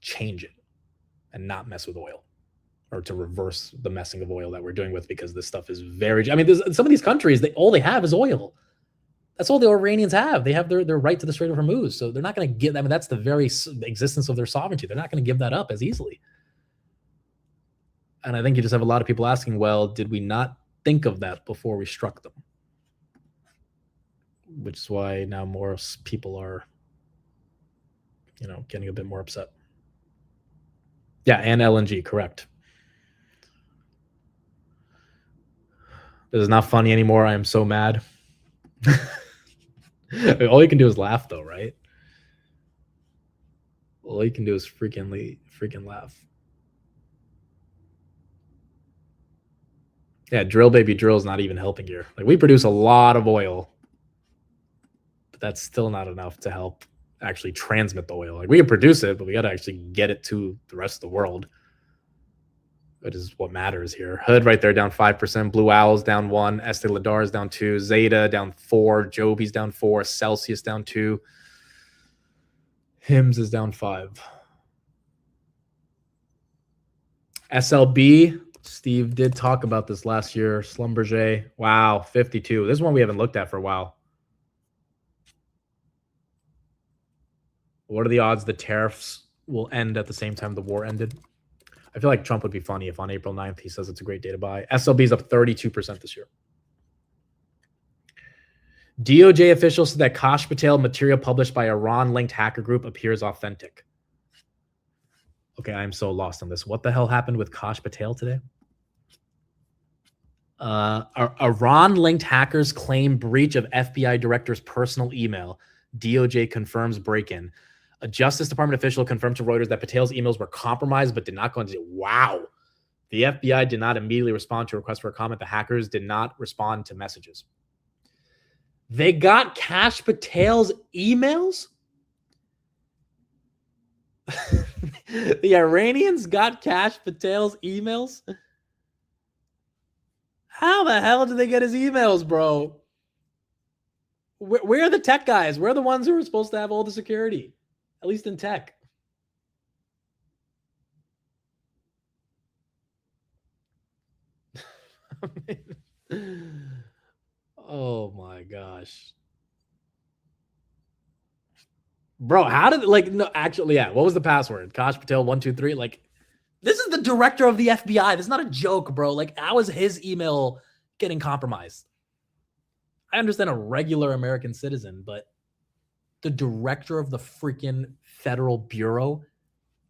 change it and not mess with oil, or to reverse the messing of oil that we're doing with, because this stuff is very, I mean, some of these countries, all they have is oil. That's all the Iranians have. They have their right to the Strait of Hormuz. So they're not going to give, I mean, that's the very existence of their sovereignty. They're not going to give that up as easily. And I think you just have a lot of people asking, well, did we not think of that before we struck them? Which is why now more people are, getting a bit more upset. Yeah, and LNG, correct. This is not funny anymore. I am so mad. All you can do is laugh, though, right? All you can do is freaking laugh. Yeah, drill baby drill is not even helping here. Like, we produce a lot of oil, but that's still not enough to help actually transmit the oil. Like, we can produce it, but we got to actually get it to the rest of the world, which is what matters here. Hood right there down 5%. Blue Owls down 1. Estee Lauder is down 2. Zeta down 4. Joby's down 4. Celsius down 2. Hims is down 5. SLB, Steve did talk about this last year. Schlumberger, wow, 52. This is one we haven't looked at for a while. What are the odds the tariffs will end at the same time the war ended? I feel like Trump would be funny if on April 9th he says it's a great day to buy. SLB is up 32% this year. DOJ officials said that Kash Patel material published by Iran-linked hacker group appears authentic. Okay, I'm so lost on this. What the hell happened with Kash Patel today? Iran-linked hackers claim breach of FBI director's personal email. DOJ confirms break-in. A Justice Department official confirmed to Reuters that Patel's emails were compromised but did not go into. Wow. The FBI did not immediately respond to a request for a comment. The hackers did not respond to messages. They got Kash Patel's emails? The Iranians got Kash Patel's emails? How the hell did they get his emails, bro? Where are the tech guys? Where are the ones who are supposed to have all the security? At least in tech. Oh my gosh. Bro, how did like no actually yeah, what was the password? Kash Patel 123 like this is the director of the FBI. This is not a joke, bro. Like how is his email getting compromised? I understand a regular American citizen, but the director of the freaking Federal Bureau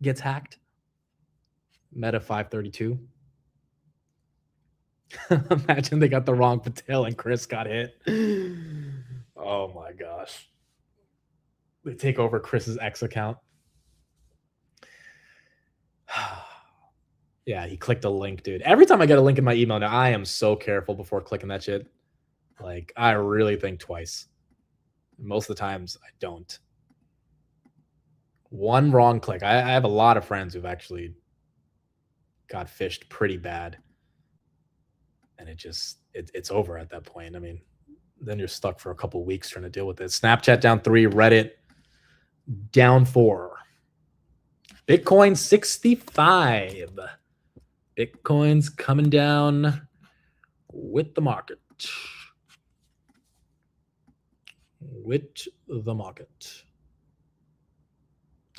gets hacked. Meta 532. Imagine they got the wrong Patel and Chris got hit. Oh my gosh. They take over Chris's X account. Yeah, he clicked a link, dude. Every time I get a link in my email now, I am so careful before clicking that shit. Like, I really think twice. Most of the times, I don't. One wrong click. I have a lot of friends who've actually got fished pretty bad. And it's over at that point. I mean, then you're stuck for a couple weeks trying to deal with it. Snapchat down 3, Reddit down 4. Bitcoin 65. Bitcoin's coming down with the market. With the market.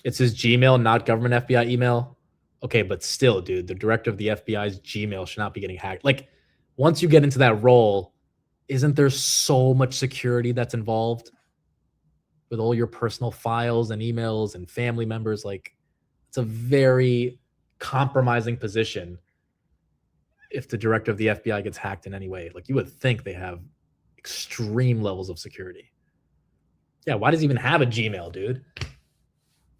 It's his Gmail, not government FBI email. Okay, but still, dude, the director of the FBI's Gmail should not be getting hacked. Like, once you get into that role, isn't there so much security that's involved with all your personal files and emails and family members? Like, it's a very compromising position if the director of the FBI gets hacked in any way. Like, you would think they have extreme levels of security. Yeah, why does he even have a Gmail, dude?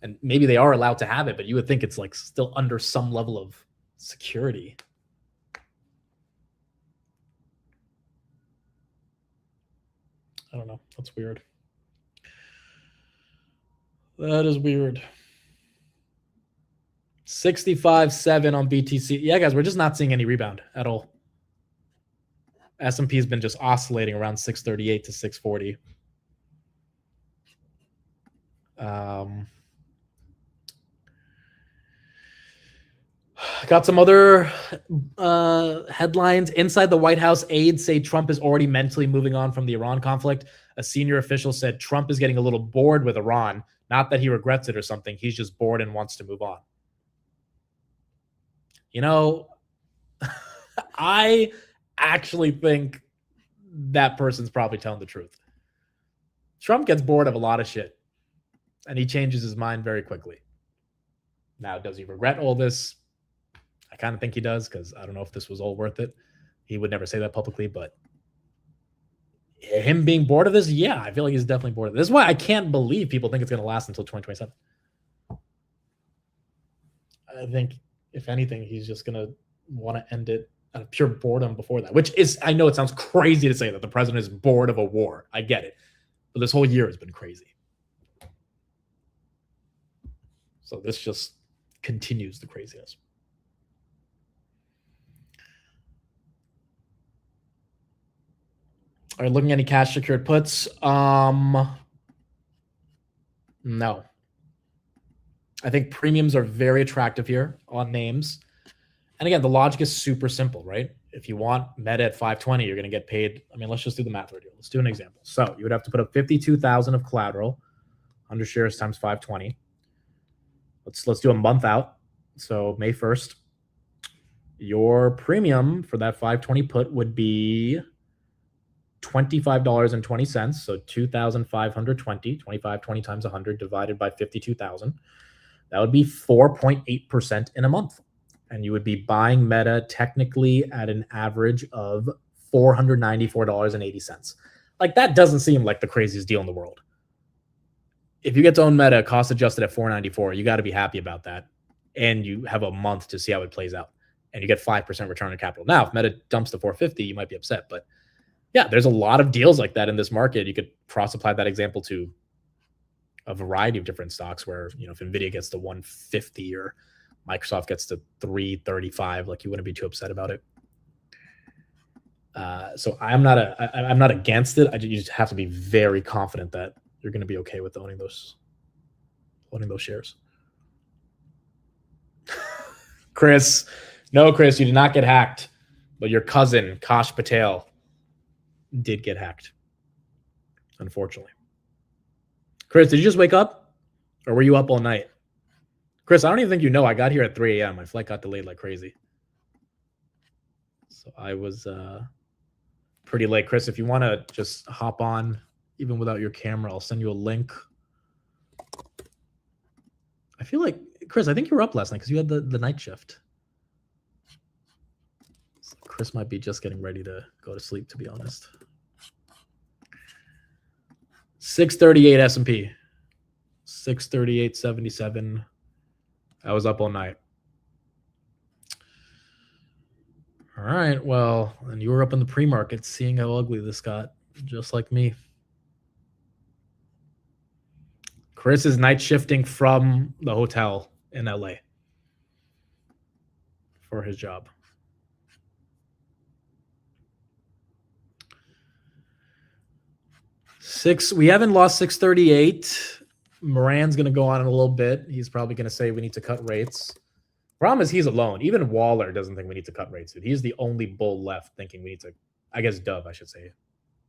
And maybe they are allowed to have it, but you would think it's like still under some level of security. I don't know. That's weird. That is weird. 65.7 on BTC. Yeah, guys, we're just not seeing any rebound at all. S&P has been just oscillating around 638 to 640. Got some other headlines. Inside the White House, aides say Trump is already mentally moving on from the Iran conflict. A senior official said Trump is getting a little bored with Iran. Not that he regrets it or something. He's just bored and wants to move on. You know, I actually think that person's probably telling the truth. Trump gets bored of a lot of shit, and he changes his mind very quickly. Now, does he regret all this? I kind of think he does, because I don't know if this was all worth it. He would never say that publicly, but him being bored of this, yeah, I feel like he's definitely bored of this. This is why I can't believe people think it's going to last until 2027. I think, if anything, he's just going to want to end it out of pure boredom before that, which is, I know it sounds crazy to say that the president is bored of a war. I get it. But this whole year has been crazy. So this just continues the craziness. Are you looking at any cash secured puts? No. I think premiums are very attractive here on names. And again, the logic is super simple, right? If you want Meta at 520, you're going to get paid. I mean, let's just do the math right here. Let's do an example. So you would have to put up 52,000 of collateral, 100 shares times 520. Let's do a month out. So May 1st, your premium for that 520 put would be $25.20. So 2,520, 2520 times 100 divided by 52,000. That would be 4.8% in a month. And you would be buying Meta technically at an average of $494.80. Like, that doesn't seem like the craziest deal in the world. If you get to own Meta, cost adjusted at $494, you got to be happy about that. And you have a month to see how it plays out. And you get 5% return on capital. Now, if Meta dumps to $450, you might be upset. But yeah, there's a lot of deals like that in this market. You could cross-apply that example to a variety of different stocks where, you know, if NVIDIA gets to 150 or Microsoft gets to 335, like, you wouldn't be too upset about it. So I'm not against it. You just have to be very confident that you're going to be okay with owning those shares. Chris, no, Chris, you did not get hacked, but your cousin Kash Patel did get hacked, unfortunately. Chris, did you just wake up, or were you up all night? Chris, I don't even think you know. I got here at 3 a.m. My flight got delayed like crazy, so I was pretty late. Chris, if you want to just hop on, even without your camera, I'll send you a link. I feel like, Chris, I think you were up last night because you had the night shift. So Chris might be just getting ready to go to sleep, to be honest. 638 S&P. 638.77. I was up all night. All right, well, and you were up in the pre-market seeing how ugly this got, just like me. Chris is night shifting from the hotel in LA for his job. We haven't lost 638. Moran's going to go on in a little bit. He's probably going to say we need to cut rates. Problem is he's alone. Even Waller doesn't think we need to cut rates. Dude. He's the only bull left thinking we need to, I guess Dove, I should say,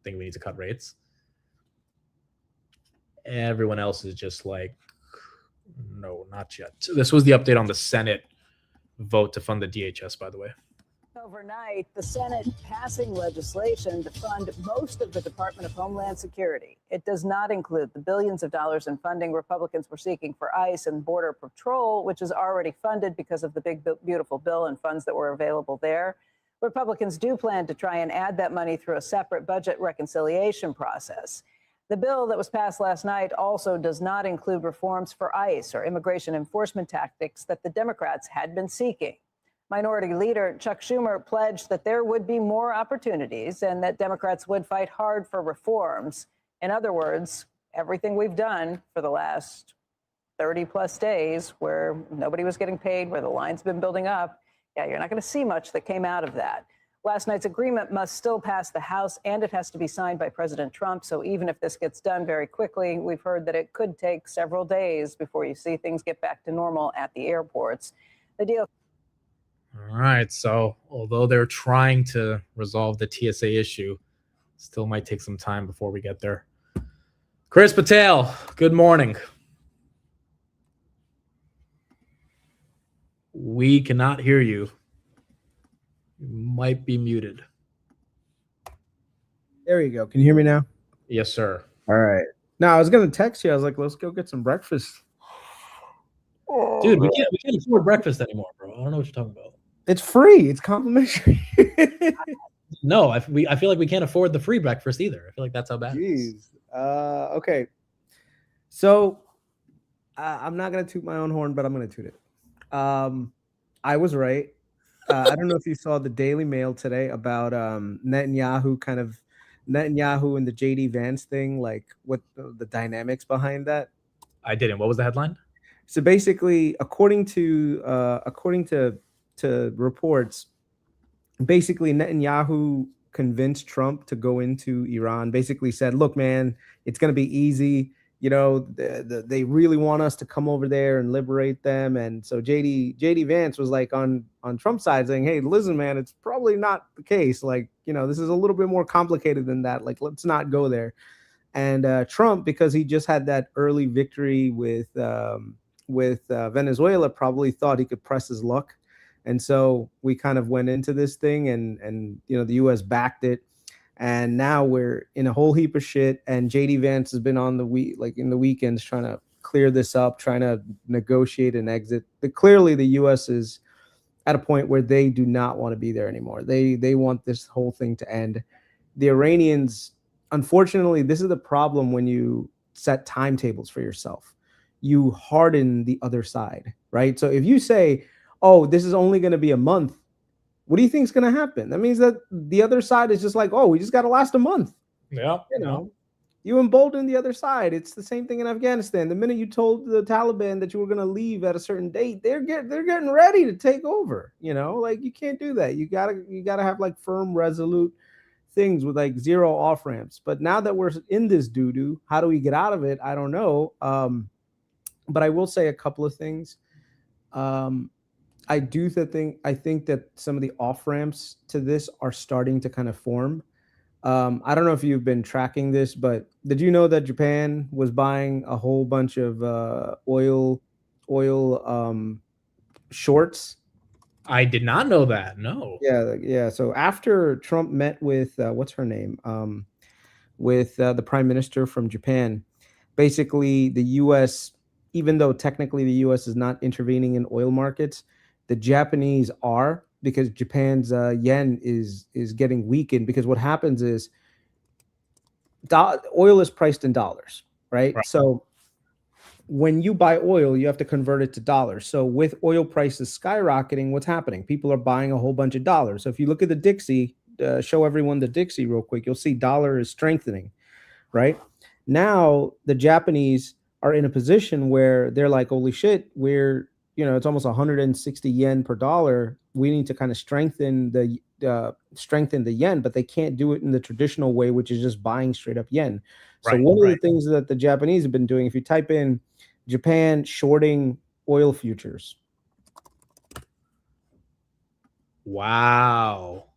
think we need to cut rates. Everyone else is just like, no, not yet. This was the update on the Senate vote to fund the DHS, by the way. Overnight, the Senate passing legislation to fund most of the Department of Homeland Security. It does not include the billions of dollars in funding Republicans were seeking for ICE and Border Patrol, which is already funded because of the big, beautiful bill and funds that were available there. Republicans do plan to try and add that money through a separate budget reconciliation process. The bill that was passed last night also does not include reforms for ICE or immigration enforcement tactics that the Democrats had been seeking. Minority Leader Chuck Schumer pledged that there would be more opportunities and that Democrats would fight hard for reforms. In other words, everything we've done for the last 30 plus days where nobody was getting paid, where the line's been building up, yeah, you're not going to see much that came out of that. Last night's agreement must still pass the House, and it has to be signed by President Trump. So even if this gets done very quickly, we've heard that it could take several days before you see things get back to normal at the airports. The deal. All right. So although they're trying to resolve the TSA issue, still might take some time before we get there. Chris Patel, good morning. We cannot hear you. You might be muted. There you go. Can you hear me now? Yes, sir. All right. Now I was gonna text you. I was like, let's go get some breakfast. Dude, we can't afford breakfast anymore, bro. I don't know what you're talking about. It's free. It's complimentary. No, I feel like we can't afford the free breakfast either. I feel like that's how bad it is. Okay. So I'm not gonna toot my own horn, but I'm gonna toot it. I was right. I don't know if you saw the Daily Mail today about Netanyahu and the JD Vance thing, like what the dynamics behind that. I didn't. What was the headline? So basically, according to reports, basically Netanyahu convinced Trump to go into Iran. Basically said, "Look, man, it's going to be easy. You know, they really want us to come over there and liberate them." And so JD Vance was like on Trump's side saying, "Hey, listen, man, it's probably not the case. Like, you know, this is a little bit more complicated than that. Like, let's not go there." And Trump, because he just had that early victory with Venezuela, probably thought he could press his luck. And so we kind of went into this thing and you know, the US backed it. And now we're in a whole heap of shit. And JD Vance has been on the weekends trying to clear this up, trying to negotiate an exit. But clearly the US is at a point where they do not want to be there anymore. They want this whole thing to end. The Iranians, unfortunately, this is the problem when you set timetables for yourself. You harden the other side, right? So if you say, oh, this is only going to be a month, what do you think is going to happen? That means that the other side is just like, oh, we just got to last a month. Yeah. You know, you embolden the other side. It's the same thing in Afghanistan. The minute you told the Taliban that you were going to leave at a certain date, they're getting ready to take over. You know, like you can't do that. You gotta have like firm, resolute things with like zero off ramps. But now that we're in this doo-doo, how do we get out of it? I don't know. But I will say a couple of things. I think that some of the off ramps to this are starting to kind of form. I don't know if you've been tracking this, but did you know that Japan was buying a whole bunch of oil shorts? I did not know that. No. Yeah. So after Trump met with what's her name, with the prime minister from Japan, basically the U.S., even though technically the U.S. is not intervening in oil markets, the Japanese are, because Japan's yen is getting weakened. Because what happens is oil is priced in dollars, right? So when you buy oil, you have to convert it to dollars. So with oil prices skyrocketing, what's happening? People are buying a whole bunch of dollars. So if you look at the Dixie, show everyone the Dixie real quick, you'll see dollar is strengthening, right? Now the Japanese are in a position where they're like, holy shit, it's almost 160 yen per dollar. We need to kind of strengthen the yen, but they can't do it in the traditional way, which is just buying straight up yen. So one of the things that the Japanese have been doing, if you type in Japan shorting oil futures. Wow.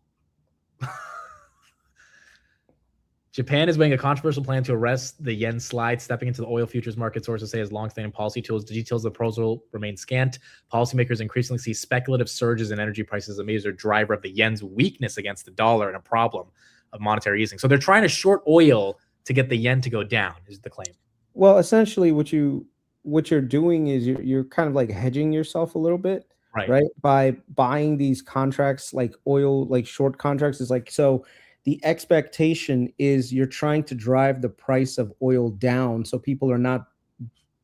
Japan is weighing a controversial plan to arrest the yen slide, stepping into the oil futures market. Sources say as long-standing policy tools. The details of the proposal remain scant. Policymakers increasingly see speculative surges in energy prices as a major driver of the yen's weakness against the dollar and a problem of monetary easing. So they're trying to short oil to get the yen to go down, is the claim. Well, essentially what you're doing is you're kind of like hedging yourself a little bit, right? By buying these contracts, like oil, like short contracts. Is like, so the expectation is you're trying to drive the price of oil down so people are not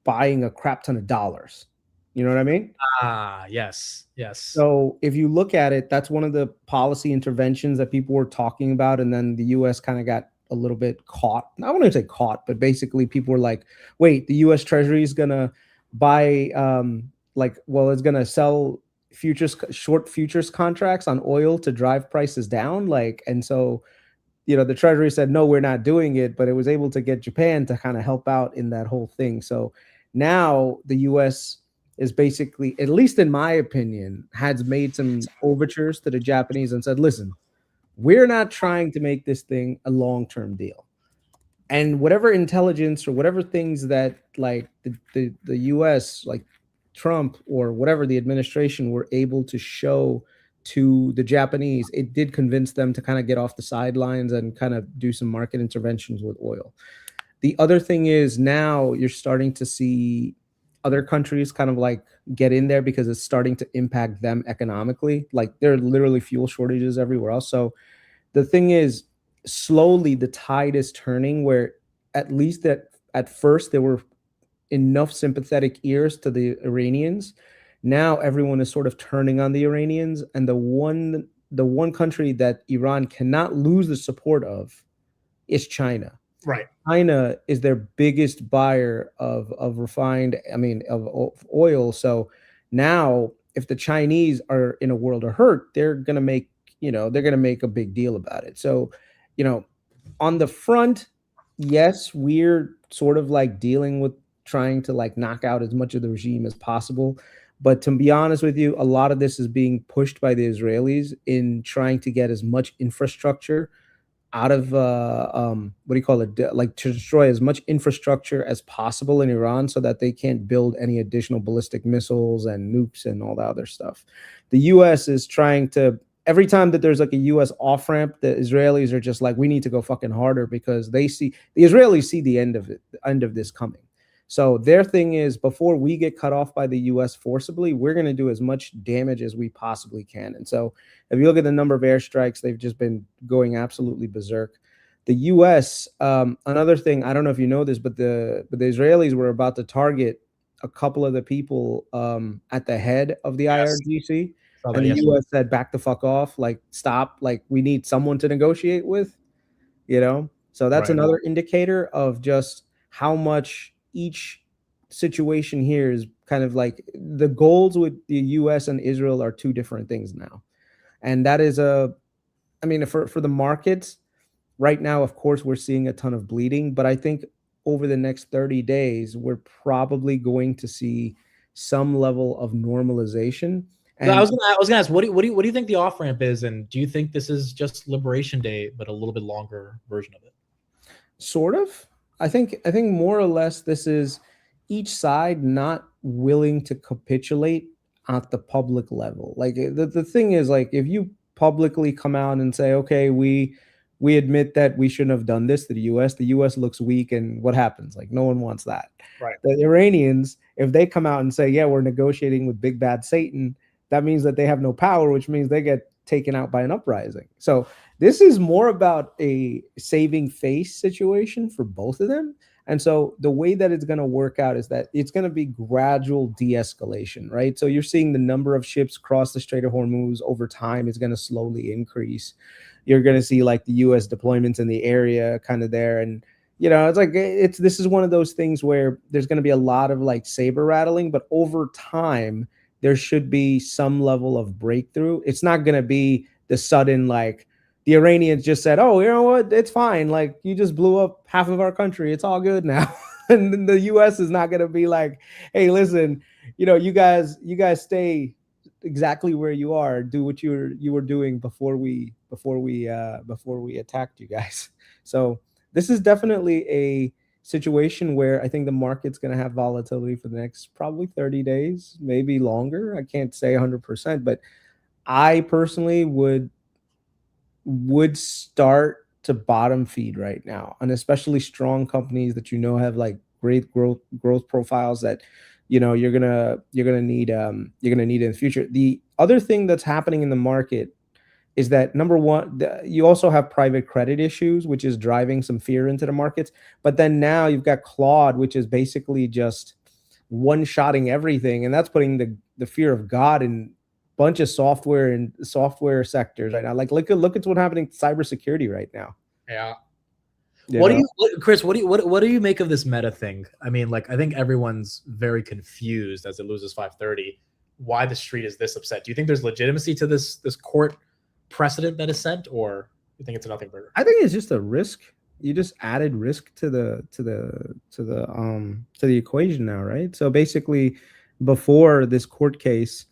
buying a crap ton of dollars. You know what I mean? Yes. So if you look at it, that's one of the policy interventions that people were talking about. And then the US kind of got a little bit caught. I wouldn't say caught, but basically people were like, wait, the US Treasury is going to buy, it's going to sell short futures contracts on oil to drive prices down. And so, the Treasury said, no, we're not doing it, but it was able to get Japan to kind of help out in that whole thing. So now the US is basically, at least in my opinion, has made some overtures to the Japanese and said, listen, we're not trying to make this thing a long-term deal. And whatever intelligence or whatever things that like the US, like Trump or whatever the administration were able to show to the Japanese, it did convince them to kind of get off the sidelines and kind of do some market interventions with oil. The other thing is now you're starting to see other countries kind of like get in there because it's starting to impact them economically. Like there are literally fuel shortages everywhere else. So the thing is, slowly the tide is turning where at least at first there were enough sympathetic ears to the Iranians. Now everyone is sort of turning on the Iranians, and the one country that Iran cannot lose the support of is China. Right. China is their biggest buyer of oil. So now if the Chinese are in a world of hurt, they're going to make a big deal about it. So, on the front, yes, we're sort of like dealing with trying to like knock out as much of the regime as possible. But to be honest with you, a lot of this is being pushed by the Israelis in trying to get as much infrastructure out of to destroy as much infrastructure as possible in Iran so that they can't build any additional ballistic missiles and nukes and all the other stuff. The US is trying to, every time that there's like a US off ramp, the Israelis are just like, we need to go fucking harder because the Israelis see the end of this coming. So their thing is, before we get cut off by the US forcibly, we're going to do as much damage as we possibly can. And so if you look at the number of airstrikes, they've just been going absolutely berserk. The US, another thing, I don't know if you know this, but the Israelis were about to target a couple of the people at the head of the IRGC. And the US said, back the fuck off, like stop, like we need someone to negotiate with, So that's another indicator of just how much each situation here is kind of like the goals with the US and Israel are two different things now. And that is for the markets, right now, of course, we're seeing a ton of bleeding, but I think over the next 30 days, we're probably going to see some level of normalization. And I was gonna ask, what do you think the off ramp is, and do you think this is just Liberation Day, but a little bit longer version of it? Sort of. I think more or less this is each side not willing to capitulate at the public level. Like the thing is, like, if you publicly come out and say, okay, we admit that we shouldn't have done this to the US looks weak, and what happens? Like, no one wants that. Right. The Iranians, if they come out and say, yeah, we're negotiating with big bad Satan, that means that they have no power, which means they get taken out by an uprising. So this is more about a saving face situation for both of them. And so the way that it's going to work out is that it's going to be gradual de-escalation, right? So you're seeing the number of ships cross the Strait of Hormuz over time is going to slowly increase. You're going to see like the US deployments in the area kind of there. And, you know, it's like, this is one of those things where there's going to be a lot of like saber rattling, but over time, there should be some level of breakthrough. It's not going to be the sudden, like, the Iranians just said, oh, you know what? It's fine. Like, you just blew up half of our country. It's all good now. And the US is not going to be like, hey, listen, you know, you guys stay exactly where you are. Do what you were doing before we attacked you guys. So this is definitely a situation where I think the market's going to have volatility for the next probably 30 days, maybe longer. I can't say 100%, but I personally would start to bottom feed right now, and especially strong companies that, you know, have like great growth profiles that, you know, you're gonna need in the future. The other thing that's happening in the market is that, number one, you also have private credit issues, which is driving some fear into the markets. But then now you've got Claude, which is basically just one-shotting everything, and that's putting the fear of God in a bunch of software sectors right now. Like, look at what's happening to cybersecurity right now. Yeah. You Chris, what do you make of this meta thing? I mean, like, I think everyone's very confused as it loses 530. Why the street is this upset? Do you think there's legitimacy to this court precedent that is sent, or you think it's a nothing burger? I think it's just a risk. You just added risk to the equation now, right? So basically, before this court case,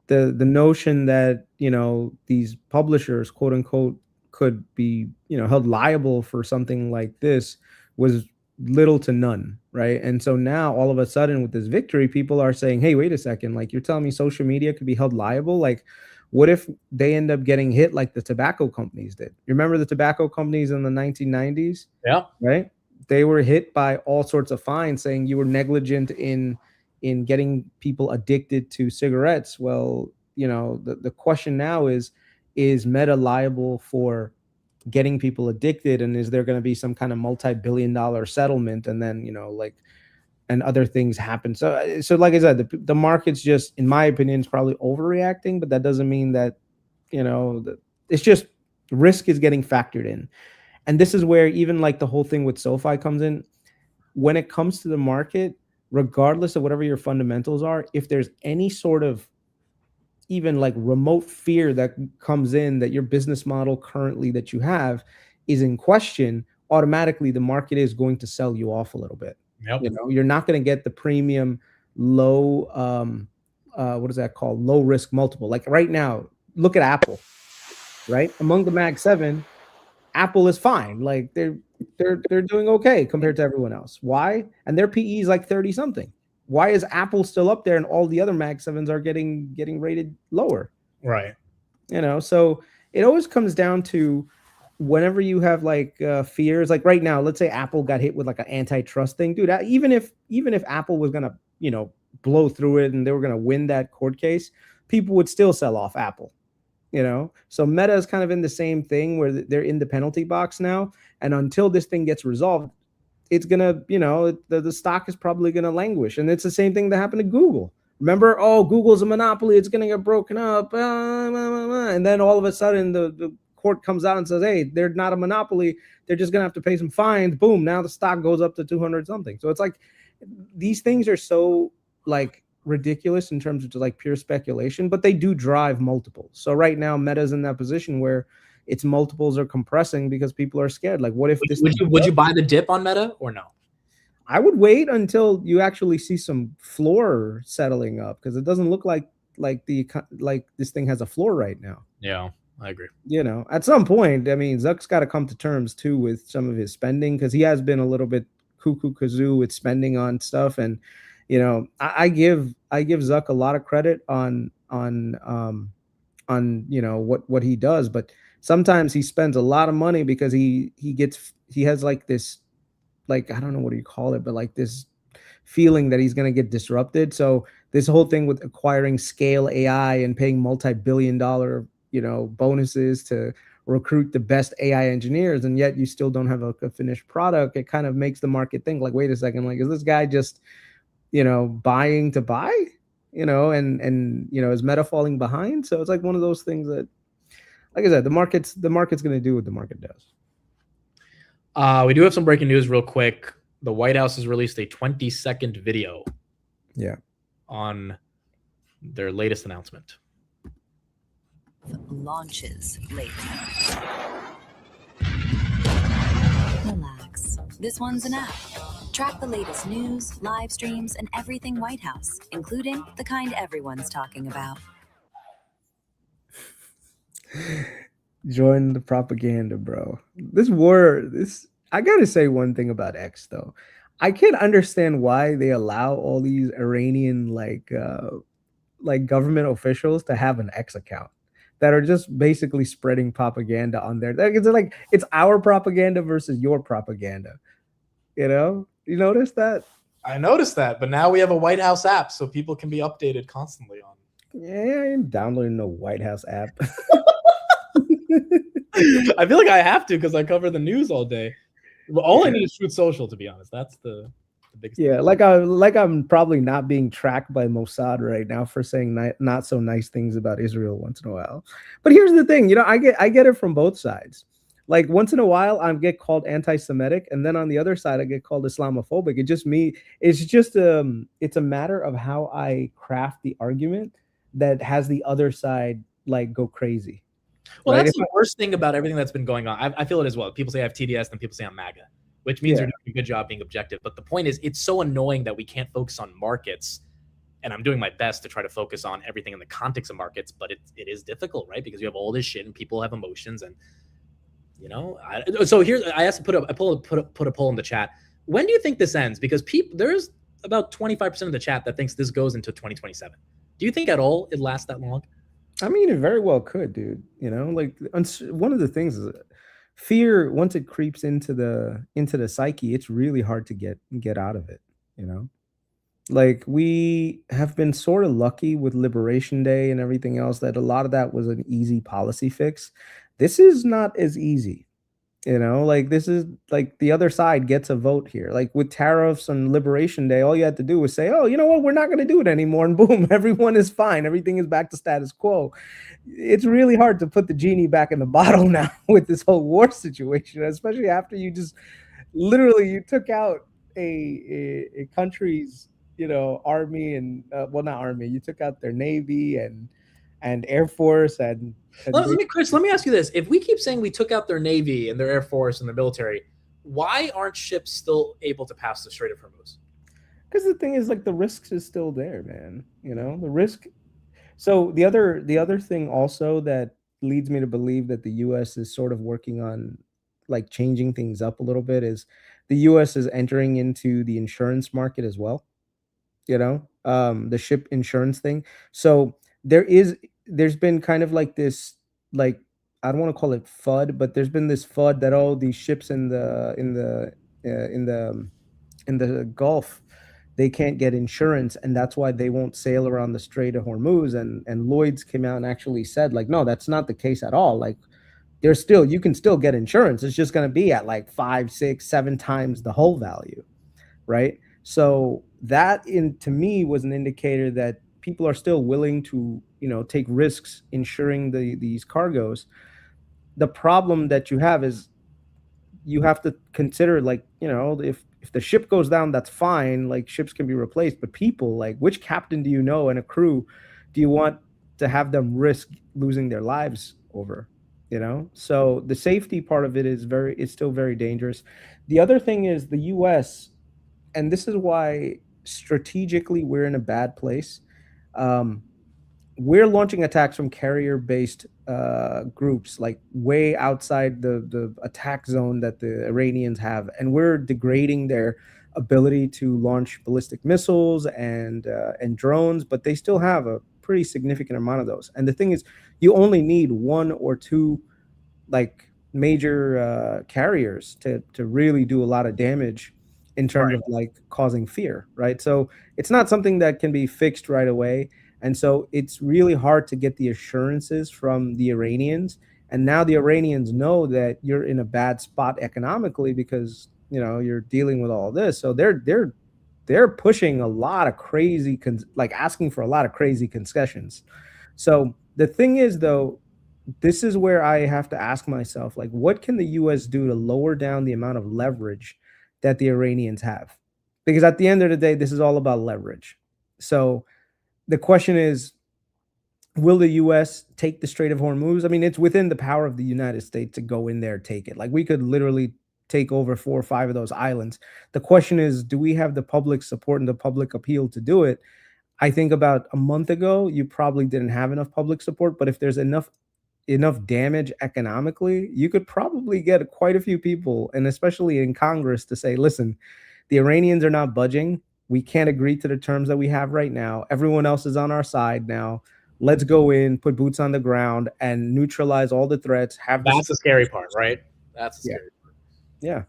the notion that, you know, these publishers, quote unquote, could be, you know, held liable for something like this was little to none, right? And so now all of a sudden with this victory, people are saying, hey, wait a second, like, you're telling me social media could be held liable? Like, what if they end up getting hit like the tobacco companies did? You remember the tobacco companies in the 1990s? Yeah. Right? They were hit by all sorts of fines saying you were negligent in getting people addicted to cigarettes. Well, you know, the question now is Meta liable for getting people addicted? And is there going to be some kind of multi-billion-dollar settlement? And then, you know, like, and other things happen. So like I said, the market's just, in my opinion, is probably overreacting, but that doesn't mean that, you know, it's just risk is getting factored in. And this is where even like the whole thing with SoFi comes in. When it comes to the market, regardless of whatever your fundamentals are, if there's any sort of even like remote fear that comes in that your business model currently that you have is in question, automatically the market is going to sell you off a little bit. Yep. You know, you're not going to get the premium low, what is that called? Low risk multiple. Like right now, look at Apple, right? Among the Mag 7, Apple is fine. Like they're doing okay compared to everyone else. Why? And their PE is like 30 something. Why is Apple still up there and all the other Mag 7s are getting rated lower? Right. You know, so it always comes down to whenever you have like fears, like right now, let's say Apple got hit with like an antitrust thing, dude. Even if Apple was gonna, you know, blow through it and they were gonna win that court case, people would still sell off Apple, you know. So Meta is kind of in the same thing where they're in the penalty box now, and until this thing gets resolved, it's gonna, you know, the stock is probably gonna languish. And it's the same thing that happened to Google. Remember, oh, Google's a monopoly, it's gonna get broken up, and then all of a sudden the court comes out and says, hey, they're not a monopoly, they're just gonna have to pay some fines. Boom, now the stock goes up to 200 something. So it's like these things are so like ridiculous in terms of like pure speculation, but they do drive multiples. So right now Meta's in that position where its multiples are compressing because people are scared. Like, what if this? Would you buy the dip on Meta or no? I would wait until you actually see some floor settling up, because it doesn't look like this thing has a floor right now. Yeah, I agree. You know, at some point, I mean, Zuck's got to come to terms too with some of his spending, because he has been a little bit cuckoo kazoo with spending on stuff. And you know, I give Zuck a lot of credit on you know what he does, but sometimes he spends a lot of money because he has like this, like, I don't know what do you call it, but like this feeling that he's going to get disrupted. So this whole thing with acquiring scale AI and paying multi-billion-dollar, you know, bonuses to recruit the best AI engineers, and yet you still don't have a finished product, it kind of makes the market think like, wait a second, like, is this guy just, you know, buying to buy, you know, and you know, is Meta falling behind? So it's like one of those things that, like I said, the market's going to do what the market does. We do have some breaking news real quick. The White House has released a 20-second video. Yeah. On their latest announcement. Launches later. Relax. This one's an app. Track the latest news, live streams, and everything White House, including the kind everyone's talking about. Join the propaganda, bro. This war, I gotta say one thing about X though. I can't understand why they allow all these Iranian like government officials to have an X account that are just basically spreading propaganda on there. It's our propaganda versus your propaganda. You know? You notice that? I noticed that, but now we have a White House app, so people can be updated constantly on. Yeah, I ain't downloading no White House app. I feel like I have to because I cover the news all day. All I need is Truth Social, to be honest. That's the biggest. Yeah, thing. I'm probably not being tracked by Mossad right now for saying not so nice things about Israel once in a while. But here's the thing, you know, I get it from both sides. Like once in a while, I get called anti-Semitic, and then on the other side, I get called Islamophobic. It's a matter of how I craft the argument that has the other side like go crazy. Well, right? That's the worst thing about everything that's been going on. I feel it as well. People say I have TDS, and people say I'm MAGA, which means they're doing a good job being objective. But the point is, it's so annoying that we can't focus on markets. And I'm doing my best to try to focus on everything in the context of markets, but it is difficult, right? Because you have all this shit and people have emotions, and you know. So here, I asked to put a poll in the chat. When do you think this ends? Because there's about 25% of the chat that thinks this goes into 2027. Do you think at all it lasts that long? I mean, it very well could, dude. You know, like one of the things is fear. Once it creeps into the psyche, it's really hard to get out of it. You know, like we have been sort of lucky with Liberation Day and everything else that a lot of that was an easy policy fix. This is not as easy. You know, like this is like the other side gets a vote here. Like with tariffs on Liberation Day, all you had to do was say, oh, you know what, we're not going to do it anymore. And boom, everyone is fine. Everything is back to status quo. It's really hard to put the genie back in the bottle now with this whole war situation, especially after you just literally you took out a country's, you know, army and well, not army. You took out their navy and Air Force and Chris, let me ask you this. If we keep saying we took out their Navy and their Air Force and their military, why aren't ships still able to pass the Strait of Hormuz? Because the thing is, like, the risk is still there, man. You know, the risk. So the other thing also that leads me to believe that the U.S. is sort of working on, like, changing things up a little bit is the U.S. is entering into the insurance market as well. You know, the ship insurance thing. So there's been kind of like this, like, I don't want to call it FUD, but there's been this FUD that all these ships in the Gulf, they can't get insurance, and that's why they won't sail around the Strait of Hormuz. And Lloyd's came out and actually said, like, no, that's not the case at all. Like, you can still get insurance. It's just going to be at like 5, 6, 7 times the whole value, right? So that to me was an indicator that people are still willing to, you know, take risks insuring these cargoes. The problem that you have is you have to consider, like, you know, if the ship goes down, that's fine. Like, ships can be replaced, but people, like, which captain do you know and a crew do you want to have them risk losing their lives over? you know. So the safety part of it is it's still very dangerous. The other thing is the US, and this is why strategically we're in a bad place. Um, we're launching attacks from carrier-based groups, like way outside the attack zone that the Iranians have, and we're degrading their ability to launch ballistic missiles and drones. But they still have a pretty significant amount of those. And the thing is, you only need one or two like major carriers to really do a lot of damage in terms of like causing fear, right? So it's not something that can be fixed right away. And so it's really hard to get the assurances from the Iranians. And now the Iranians know that you're in a bad spot economically because, you know, you're dealing with all this. So they're pushing a lot of crazy, like asking for a lot of crazy concessions. So the thing is, though, this is where I have to ask myself, like, what can the US do to lower down the amount of leverage that the Iranians have? Because at the end of the day, this is all about leverage. So the question is, will the US take the Strait of Hormuz? I mean, it's within the power of the United States to go in there, take it. Like, we could literally take over 4 or 5 of those islands. The question is, do we have the public support and the public appeal to do it? I think about a month ago, you probably didn't have enough public support, but if there's enough damage economically, you could probably get quite a few people, and especially in Congress, to say, listen, the Iranians are not budging. We can't agree to the terms that we have right now. Everyone else is on our side now. Let's go in, put boots on the ground, and neutralize all the threats. That's the scary part, right? That's the scary part. Yeah.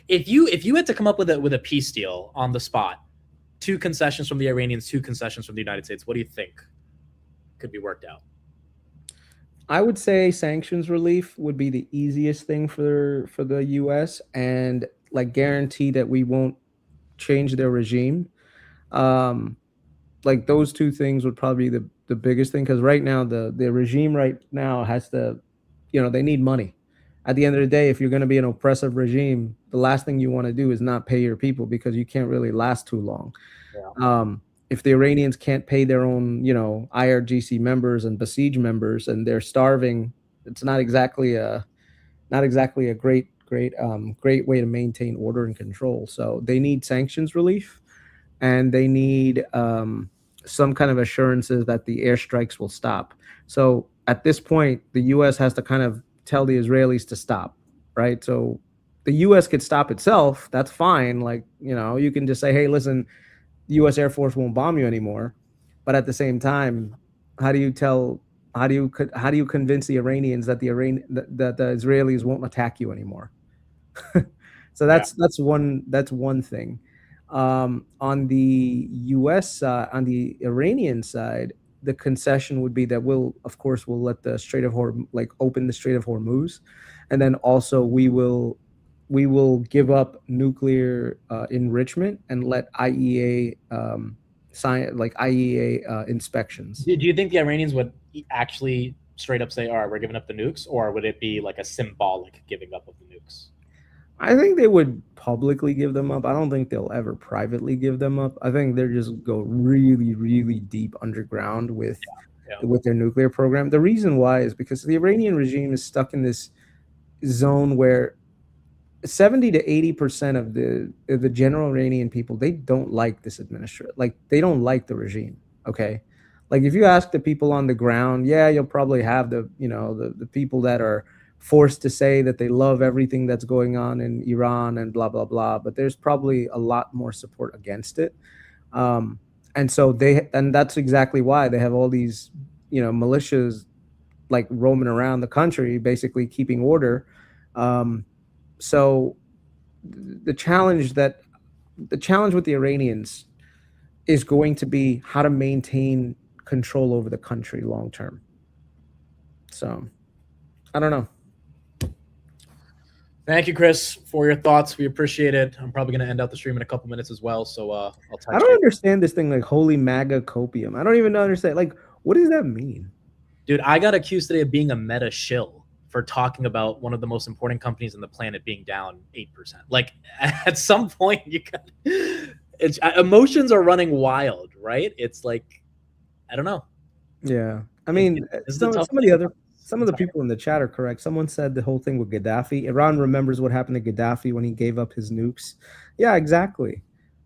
If you had to come up with a peace deal on the spot, 2 concessions from the Iranians, 2 concessions from the United States, what do you think could be worked out? I would say sanctions relief would be the easiest thing for the US, and like guarantee that we won't change their regime. Like those 2 things would probably be the biggest thing, because right now the regime right now has to, you know, they need money. At the end of the day, if you're going to be an oppressive regime, the last thing you want to do is not pay your people, because you can't really last too long. Yeah. If the Iranians can't pay their own, you know, IRGC members and besieged members, and they're starving, it's not exactly a great way to maintain order and control. So they need sanctions relief, and they need some kind of assurances that the airstrikes will stop. So at this point, the U.S. has to kind of tell the Israelis to stop, right? So the U.S. could stop itself. That's fine. Like, you know, you can just say, hey, listen, the U.S. Air Force won't bomb you anymore. But at the same time, how do you convince the Iranians that the Israelis won't attack you anymore? So that's one thing. On the U.S. On the Iranian side, the concession would be that we'll let the Strait of open the Strait of Hormuz, and then also we will give up nuclear enrichment and let IEA inspections. Do you think the Iranians would actually straight up say, all right, we're giving up the nukes, or would it be like a symbolic giving up of the nukes? I think they would publicly give them up. I don't think they'll ever privately give them up. I think they're just go really, really deep underground with their nuclear program. The reason why is because the Iranian regime is stuck in this zone where 70 to 80% of the general Iranian people, they don't like this administration. Like, they don't like the regime. Okay. Like, if you ask the people on the ground, yeah, you'll probably have the people that are forced to say that they love everything that's going on in Iran and blah, blah, blah. But there's probably a lot more support against it. And so that's exactly why they have all these, you know, militias like roaming around the country, basically keeping order. So the challenge with the Iranians is going to be how to maintain control over the country long term. So I don't know. Thank you, Chris, for your thoughts. We appreciate it. I'm probably going to end out the stream in a couple minutes as well. So I'll touch. I don't understand this thing like holy MAGA copium. I don't even understand. Like, what does that mean? Dude, I got accused today of being a meta shill for talking about one of the most important companies on the planet being down 8%. Like, at some point, emotions are running wild, right? It's like, I don't know. Yeah. I mean, some of the Some of the people in the chat are correct. Someone said the whole thing with Gaddafi. Iran remembers what happened to Gaddafi when he gave up his nukes. Yeah, exactly.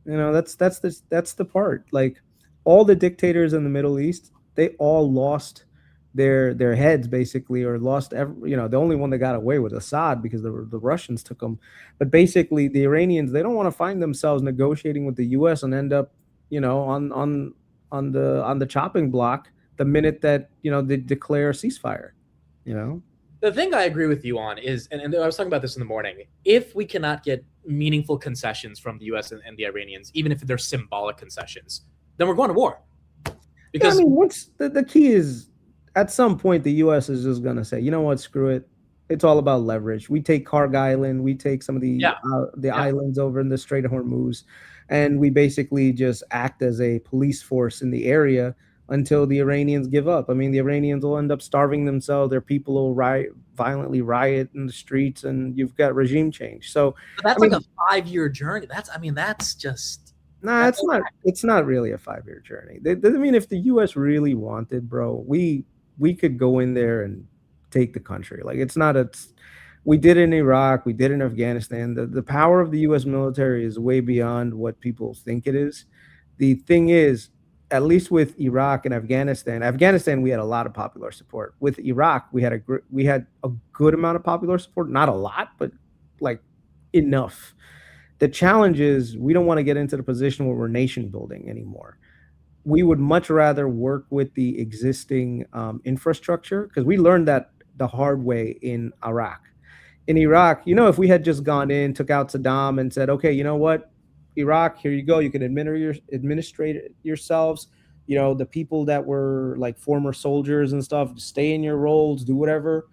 You know, that's the part. Like all the dictators in the Middle East, they all lost their heads basically, or lost every, you know, the only one that got away was Assad because the Russians took him. But basically the Iranians, they don't want to find themselves negotiating with the US and end up, you know, on the chopping block the minute that, you know, they declare a ceasefire. You know, the thing I agree with you on is, and I was talking about this in the morning, if we cannot get meaningful concessions from the US and the Iranians, even if they're symbolic concessions, then we're going to war. Because I mean, what's the key is at some point the US is just going to say, you know what, screw it. It's all about leverage. We take Karg Island, we take some of the islands over in the Strait of Hormuz, and we basically just act as a police force in the area until the Iranians give up. I mean, the Iranians will end up starving themselves. Their people will violently riot in the streets, and you've got regime change. So but that's like a 5-year journey. That's just it's not really a 5-year journey. I mean, if the US really wanted, bro, we could go in there and take the country. Like we did in Iraq, we did in Afghanistan. The power of the US military is way beyond what people think it is. The thing is, at least with Iraq and Afghanistan, we had a lot of popular support. With Iraq, we had a good amount of popular support, not a lot, but like enough. The challenge is we don't want to get into the position where we're nation building anymore. We would much rather work with the existing infrastructure, because we learned that the hard way in Iraq. In Iraq, you know, if we had just gone in, took out Saddam and said, okay, you know what, Iraq, here you go. You can administrate yourselves. You know, the people that were like former soldiers and stuff, stay in your roles, do whatever.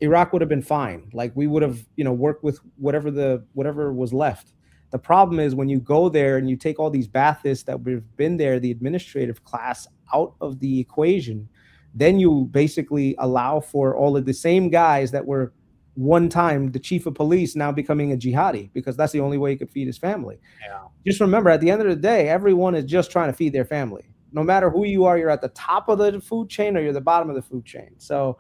Iraq would have been fine. Like we would have, you know, worked with whatever was left. The problem is when you go there and you take all these Baathists that have been there, the administrative class, out of the equation, then you basically allow for all of the same guys that were one time the chief of police now becoming a jihadi, because that's the only way he could feed his family. Yeah. Just remember, at the end of the day, everyone is just trying to feed their family. No matter who you are, you're at the top of the food chain or you're the bottom of the food chain. So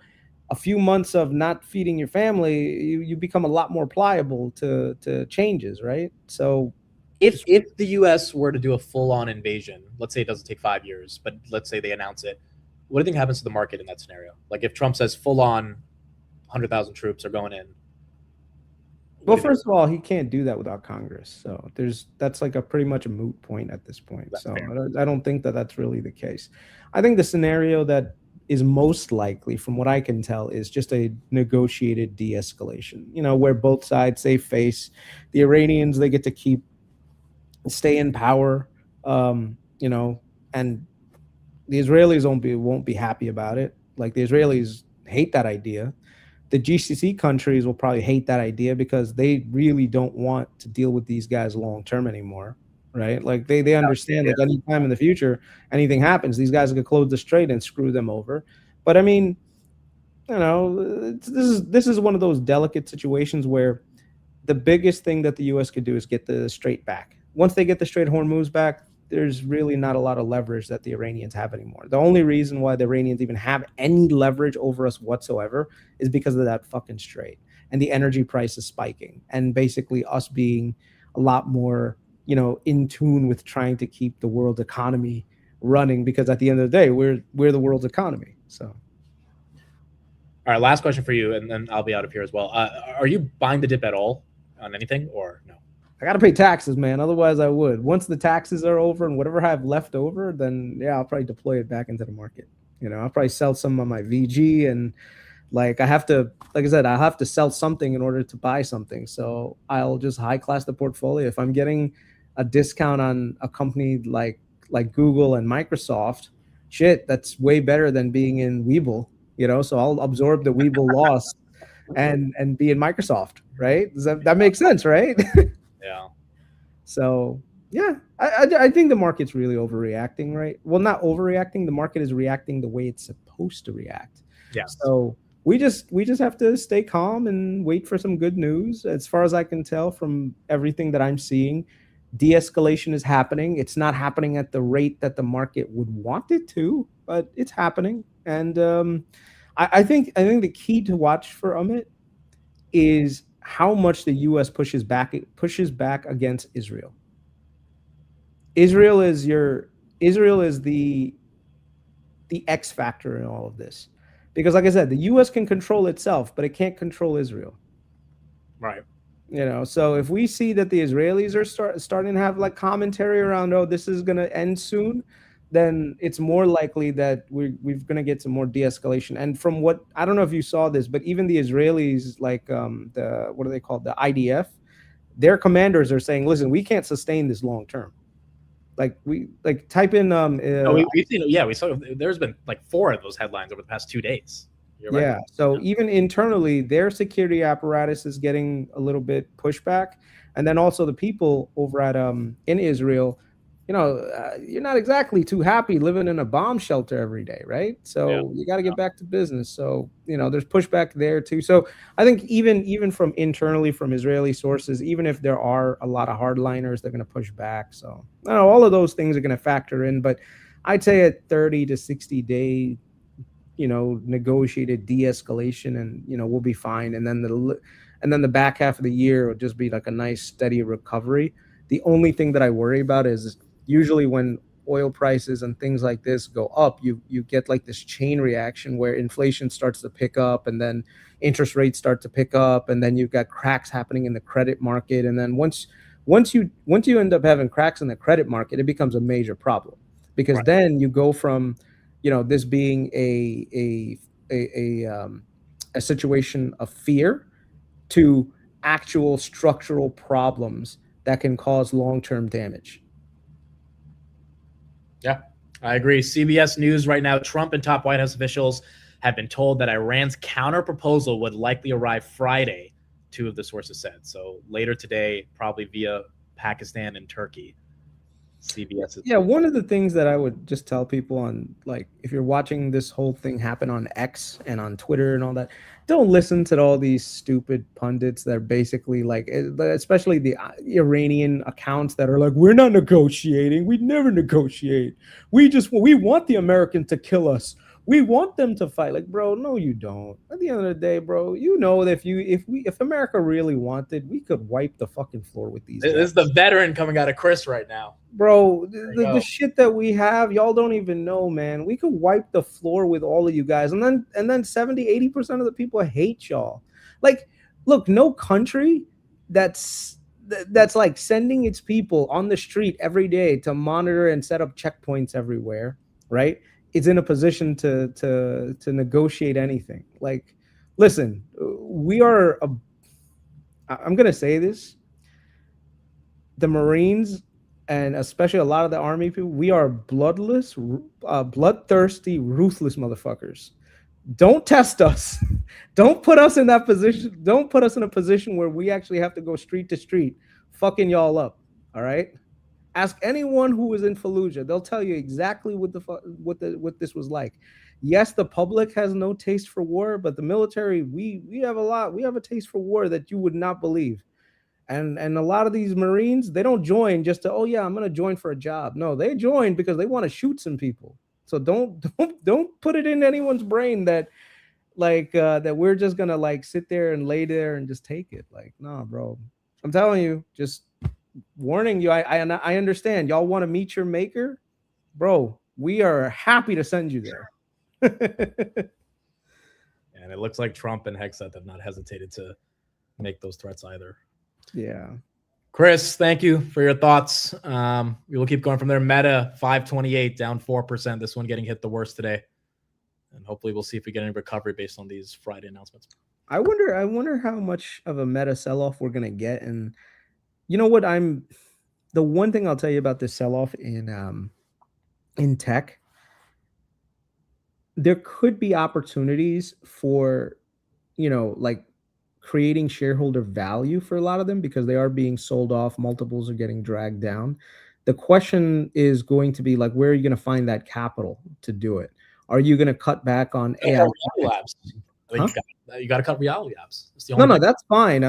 a few months of not feeding your family, you become a lot more pliable to changes, right? So if the US were to do a full-on invasion, let's say it doesn't take 5 years, but let's say they announce it, what do you think happens to the market in that scenario? Like if Trump says full-on 100,000 troops are going in. Well, first of all, he can't do that without Congress. So that's like a pretty much a moot point at this point. That's so I don't think that that's really the case. I think the scenario that is most likely, from what I can tell, is just a negotiated de-escalation, you know, where both sides save face. The Iranians, they get to stay in power, you know, and the Israelis won't be happy about it. Like the Israelis hate that idea. The GCC countries will probably hate that idea because they really don't want to deal with these guys long term anymore, right? Like they understand that any time in the future anything happens, these guys could close the strait and screw them over. But I mean, you know, this is one of those delicate situations where the biggest thing that the U.S. could do is get the strait back. Once they get the Strait of Hormuz back, there's really not a lot of leverage that the Iranians have anymore. The only reason why the Iranians even have any leverage over us whatsoever is because of that fucking strait and the energy price is spiking, and basically us being a lot more, you know, in tune with trying to keep the world economy running, because at the end of the day, we're the world's economy. So. All right, last question for you, and then I'll be out of here as well. Are you buying the dip at all on anything, or no? I got to pay taxes, man. Otherwise, I would. Once the taxes are over and whatever I have left over, then yeah, I'll probably deploy it back into the market. You know, I'll probably sell some of my VG, and like I have to, like I said, I'll have to sell something in order to buy something. So I'll just high class the portfolio. If I'm getting a discount on a company like Google and Microsoft, shit, that's way better than being in Webull. You know, so I'll absorb the Webull loss and be in Microsoft, right? Does that makes sense, right? Yeah. So yeah, I think the market's really overreacting, right? Well, not overreacting. The market is reacting the way it's supposed to react. Yeah. So we just have to stay calm and wait for some good news. As far as I can tell from everything that I'm seeing, de-escalation is happening. It's not happening at the rate that the market would want it to, but it's happening. And I think the key to watch for Amit is how much the U.S. pushes back against Israel. Israel is the X factor in all of this, because like I said, the U.S. can control itself, but it can't control Israel. Right. So if we see that the Israelis are starting to have like commentary around, oh, this is going to end soon, then it's more likely that we're going to get some more de-escalation. And from what, I don't know if you saw this, but even the Israelis, like what are they called? The IDF, their commanders are saying, listen, we can't sustain this long term. Type in. We've seen, we saw there's been like 4 of those headlines over the past 2 days. You're right. Yeah. So even internally, their security apparatus is getting a little bit pushback, and then also the people over at in Israel, you're not exactly too happy living in a bomb shelter every day, right? So you got to get back to business. So there's pushback there too. So I think even from internally, from Israeli sources, even if there are a lot of hardliners, they're going to push back. So all of those things are going to factor in. But I'd say a 30 to 60 day negotiated de-escalation, and we'll be fine. And then the back half of the year will just be like a nice steady recovery. The only thing that I worry about is usually when oil prices and things like this go up, you get like this chain reaction where inflation starts to pick up, and then interest rates start to pick up, and then you've got cracks happening in the credit market. And then once you end up having cracks in the credit market, it becomes a major problem, because then you go from this being a situation of fear to actual structural problems that can cause long-term damage. Yeah, I agree. CBS News right now, Trump and top White House officials have been told that Iran's counter proposal would likely arrive Friday, 2 of the sources said. So later today, probably via Pakistan and Turkey. CBS. Yeah, one of the things that I would just tell people on, like, if you're watching this whole thing happen on X and on Twitter and all that, don't listen to all these stupid pundits that are basically like, especially the Iranian accounts that are like, we're not negotiating. We'd never negotiate. We want the Americans to kill us. We want them to fight. Like, bro, no, you don't. At the end of the day, bro, that if America really wanted, we could wipe the fucking floor with these guys. This is the veteran coming out of Chris right now. Bro, the shit that we have, y'all don't even know, man. We could wipe the floor with all of you guys. And then 70-80% of the people hate y'all. Like, look, no country that's like sending its people on the street every day to monitor and set up checkpoints everywhere, right? It's in a position to negotiate anything. Like, listen, I'm going to say this. The Marines, and especially a lot of the Army people, we are bloodless, bloodthirsty, ruthless motherfuckers. Don't test us. Don't put us in that position. Don't put us in a position where we actually have to go street to street fucking y'all up. All right? Ask anyone who was in Fallujah. They'll tell you exactly what this was like. Yes, the public has no taste for war, but the military, we have a lot. We have a taste for war that you would not believe. And a lot of these Marines, they don't join just to, oh yeah, I'm gonna join for a job. No, they join because they want to shoot some people. So don't put it in anyone's brain that that we're just gonna like sit there and lay there and just take it. Like, no, bro. I'm telling you, just warning you. I understand y'all want to meet your maker, bro. We are happy to send you there. And it looks like Trump and Hegseth have not hesitated to make those threats either. Yeah. Chris, thank you for your thoughts. We will keep going from there. Meta 528 down 4%. This one getting hit the worst today. And hopefully we'll see if we get any recovery based on these Friday announcements. I wonder how much of a Meta sell-off we're gonna get. And you know what? The one thing I'll tell you about this sell-off in tech, there could be opportunities for, like creating shareholder value for a lot of them because they are being sold off. Multiples are getting dragged down. The question is going to be like, where are you going to find that capital to do it? Are you going to cut back on AI labs? Huh? You got to cut reality apps. No, that's fine.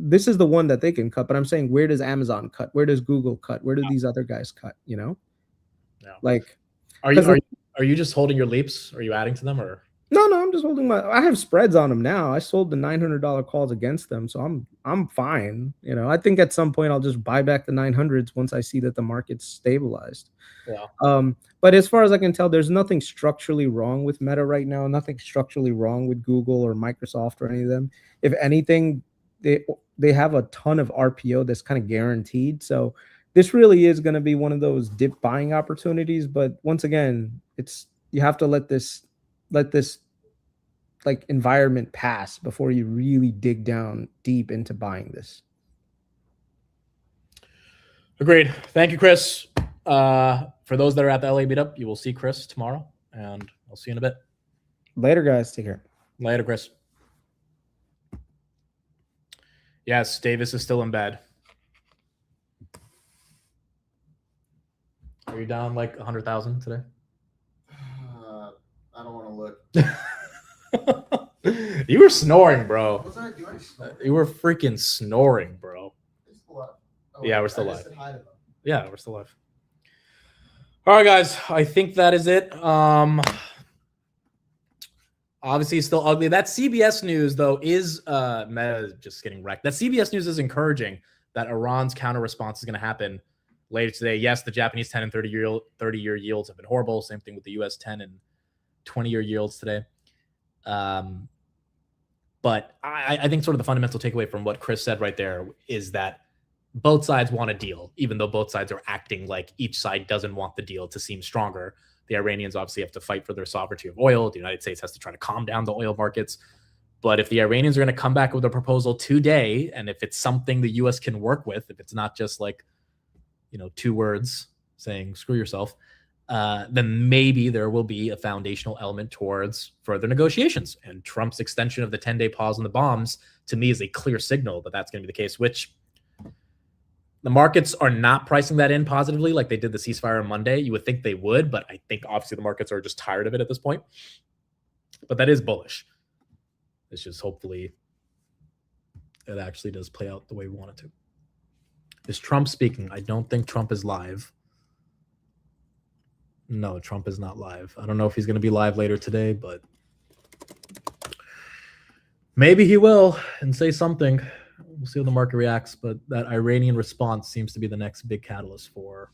This is the one that they can cut. But I'm saying, where does Amazon cut? Where does Google cut? Where do these other guys cut? Like, are you just holding your leaps? Are you adding to them or? No, just holding I have spreads on them now. I sold the $900 calls against them, so I'm fine. You know, I think at some point I'll just buy back the 900s once I see that the market's stabilized. Yeah. But as far as I can tell, there's nothing structurally wrong with Meta right now. Nothing structurally wrong with Google or Microsoft or any of them. If anything, they have a ton of RPO that's kind of guaranteed. So this really is going to be one of those dip buying opportunities. But once again, you have to let this like environment pass before you really dig down deep into buying this. Agreed. Thank you, Chris. For those that are at the LA meetup, you will see Chris tomorrow, and I'll see you in a bit. Later, guys. Take care. Later, Chris. Yes, Davis is still in bed. Are you down like 100,000 today? I don't want to look. You were snoring, bro. Was I doing? You were freaking snoring, bro. Oh, Yeah, we're still live. said hi to them. Yeah, we're still live. All right, guys. I think that is it. Obviously, it's still ugly. That CBS news, though, is Meta just getting wrecked. That CBS news is encouraging that Iran's counter response is going to happen later today. Yes, the Japanese 10 and 30-year yields have been horrible. Same thing with the U.S. 10 and 20-year yields today. But I think sort of the fundamental takeaway from what Chris said right there is that both sides want a deal, even though both sides are acting like each side doesn't want the deal to seem stronger. The Iranians obviously have to fight for their sovereignty of oil. The United States has to try to calm down the oil markets. But if the Iranians are going to come back with a proposal today, and if it's something the U.S. can work with, if it's not just like, 2 words saying screw yourself, then maybe there will be a foundational element towards further negotiations. And Trump's extension of the 10-day pause on the bombs, to me, is a clear signal that that's going to be the case, which the markets are not pricing that in positively like they did the ceasefire on Monday. You would think they would, but I think obviously the markets are just tired of it at this point. But that is bullish. It's just hopefully it actually does play out the way we want it to. Is Trump speaking? I don't think Trump is live. No, Trump is not live. I don't know if he's going to be live later today, but maybe he will and say something. We'll see how the market reacts, but that Iranian response seems to be the next big catalyst for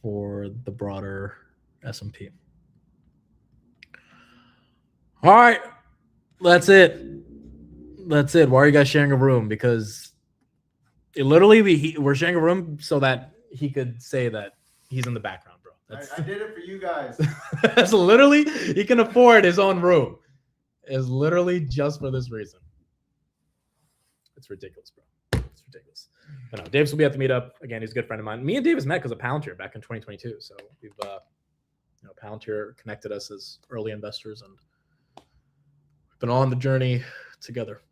the broader S&P. All right, that's it. That's it. Why are you guys sharing a room? Because it literally we're sharing a room so that he could say that he's in the background, bro. I did it for you guys. That's literally, he can afford his own room. It's literally just for this reason. It's ridiculous, bro. It's ridiculous. But no, Davis will be at the meetup. Again, he's a good friend of mine. Me and Davis met because of Palantir back in 2022. So we've, Palantir connected us as early investors, and we've been on the journey together.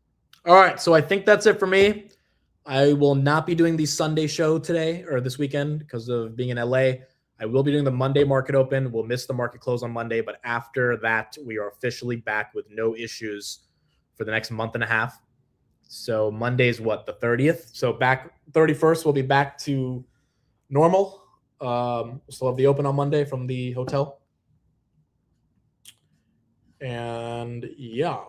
All right, so I think that's it for me. I will not be doing the Sunday show today or this weekend because of being in LA. I will be doing the Monday market open. We'll miss the market close on Monday, but after that, we are officially back with no issues for the next month and a half. So Monday's what, the 30th? So back 31st, we'll be back to normal. We'll still have the open on Monday from the hotel. And yeah,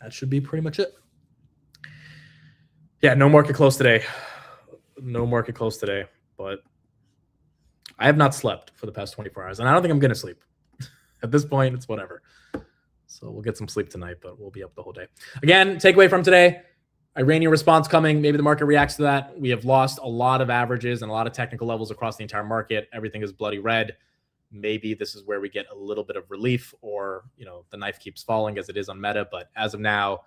that should be pretty much it. Yeah, no market close today. No market close today, but I have not slept for the past 24 hours, and I don't think I'm going to sleep. At this point, it's whatever. So we'll get some sleep tonight, but we'll be up the whole day. Again, takeaway from today, Iranian response coming. Maybe the market reacts to that. We have lost a lot of averages and a lot of technical levels across the entire market. Everything is bloody red. Maybe this is where we get a little bit of relief, or, the knife keeps falling as it is on Meta. But as of now,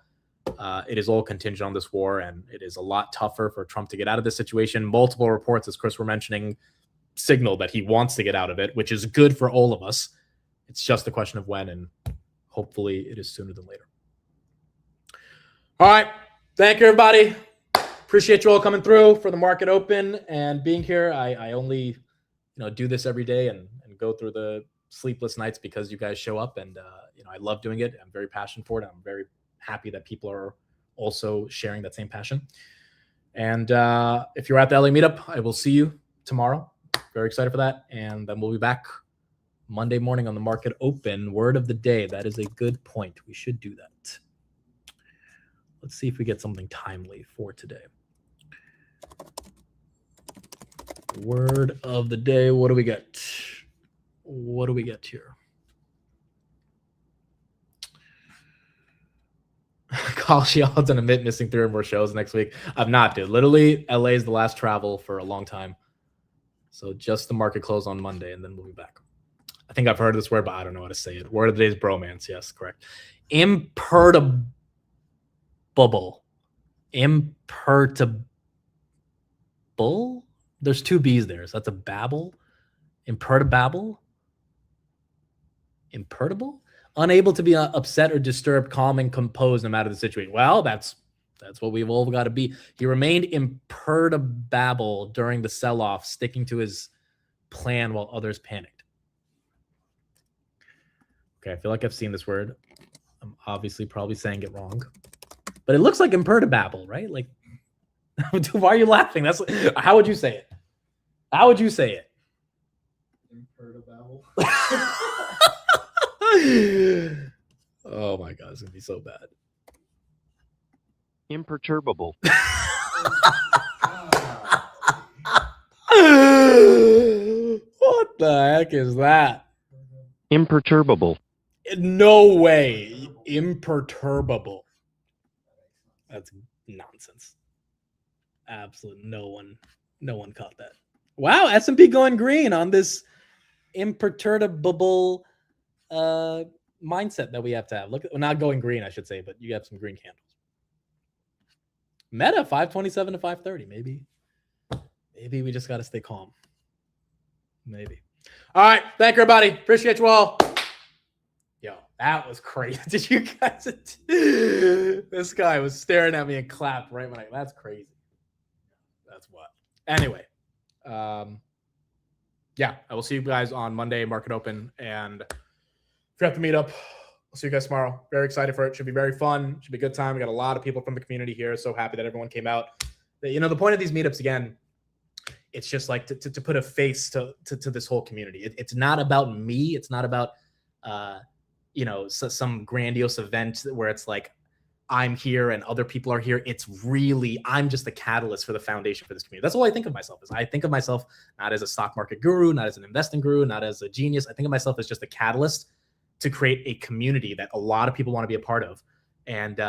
it is all contingent on this war, and it is a lot tougher for Trump to get out of this situation. Multiple reports, as Chris were mentioning, signal that he wants to get out of it, which is good for all of us. It's just a question of when, and hopefully it is sooner than later. All right. Thank you, everybody. Appreciate you all coming through for the market open and being here. I only do this every day and go through the sleepless nights because you guys show up, and I love doing it. I'm very passionate for it. I'm very happy that people are also sharing that same passion. And if you're at the LA meetup, I will see you tomorrow. Very excited for that. And then we'll be back Monday morning on the market open. Word of the day. That is a good point. We should do that. Let's see if we get something timely for today. Word of the day. What do we get? What do we get here? Gosh, y'all done admit missing 3 or more shows next week. I'm not, dude. Literally, LA is the last travel for a long time. So just the market close on Monday, and then we'll be back. I think I've heard this word, but I don't know how to say it. Word of the day is bromance. Yes, correct. Imperturbable. Imperturbable? There's 2 B's there. So that's a babble. Imperturbable? Imperturbable? Unable to be upset or disturbed, calm, and composed no matter the situation. Well, that's what we've all got to be. He remained imperturbable during the sell-off, sticking to his plan while others panicked. Okay, I feel like I've seen this word. I'm obviously probably saying it wrong. But it looks like imperturbable, right? Like, why are you laughing? That's how would you say it? How would you say it? Imperturbable. Oh my god, it's gonna be so bad. Imperturbable. What the heck is that? Imperturbable. No way. Imperturbable. That's nonsense. Absolute no one caught that. Wow, S&P going green on this imperturbable mindset that we have to have. Look, well, not going green, I should say, but you have some green candles. Meta 527 to 530. Maybe we just got to stay calm. Maybe. All right, thank you, everybody. Appreciate you all. Yo, that was crazy. Did you guys? This guy was staring at me and clapped right when that's crazy. That's what. Anyway, yeah, I will see you guys on Monday, market open, and if you have to meet up, I'll see you guys tomorrow. Very excited for it. Should be very fun. Should be a good time. We got a lot of people from the community here. So happy that everyone came out. You know, the point of these meetups, again, it's just like to put a face to this whole community. It's not about me. It's not about, you know, some grandiose event where it's like, I'm here and other people are here. It's really, I'm just the catalyst for the foundation for this community. That's all I think of myself as. I think of myself not as a stock market guru, not as an investing guru, not as a genius. I think of myself as just a catalyst to create a community that a lot of people want to be a part of. And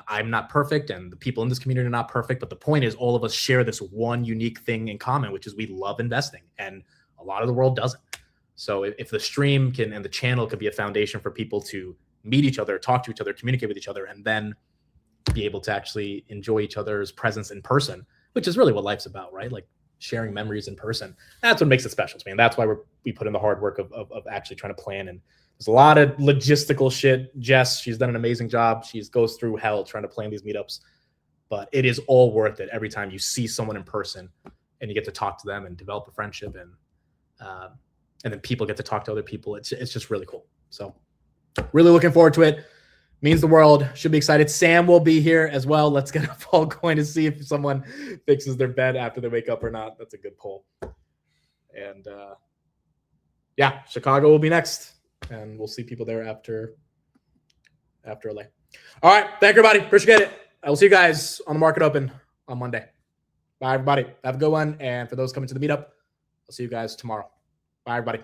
I'm not perfect, and the people in this community are not perfect, but the point is all of us share this one unique thing in common, which is we love investing, and a lot of the world doesn't. So if the stream can and the channel could be a foundation for people to meet each other, talk to each other, communicate with each other, and then be able to actually enjoy each other's presence in person, which is really what life's about, right? Like sharing memories in person. That's what makes it special to me. And that's why we put in the hard work of actually trying to plan. And there's a lot of logistical shit. Jess, she's done an amazing job. She goes through hell trying to plan these meetups, but it is all worth it every time you see someone in person and you get to talk to them and develop a friendship, and then people get to talk to other people. It's just really cool. So really looking forward to it. Means the world. Should be excited. Sam will be here as well. Let's get a poll going to see if someone fixes their bed after they wake up or not. That's a good poll. And yeah, Chicago will be next, and we'll see people there after LA. All right, thank you, everybody. Appreciate it. I will see you guys on the market open on Monday. Bye, everybody. Have a good one. And for those coming to the meetup, I'll see you guys tomorrow. Bye, everybody.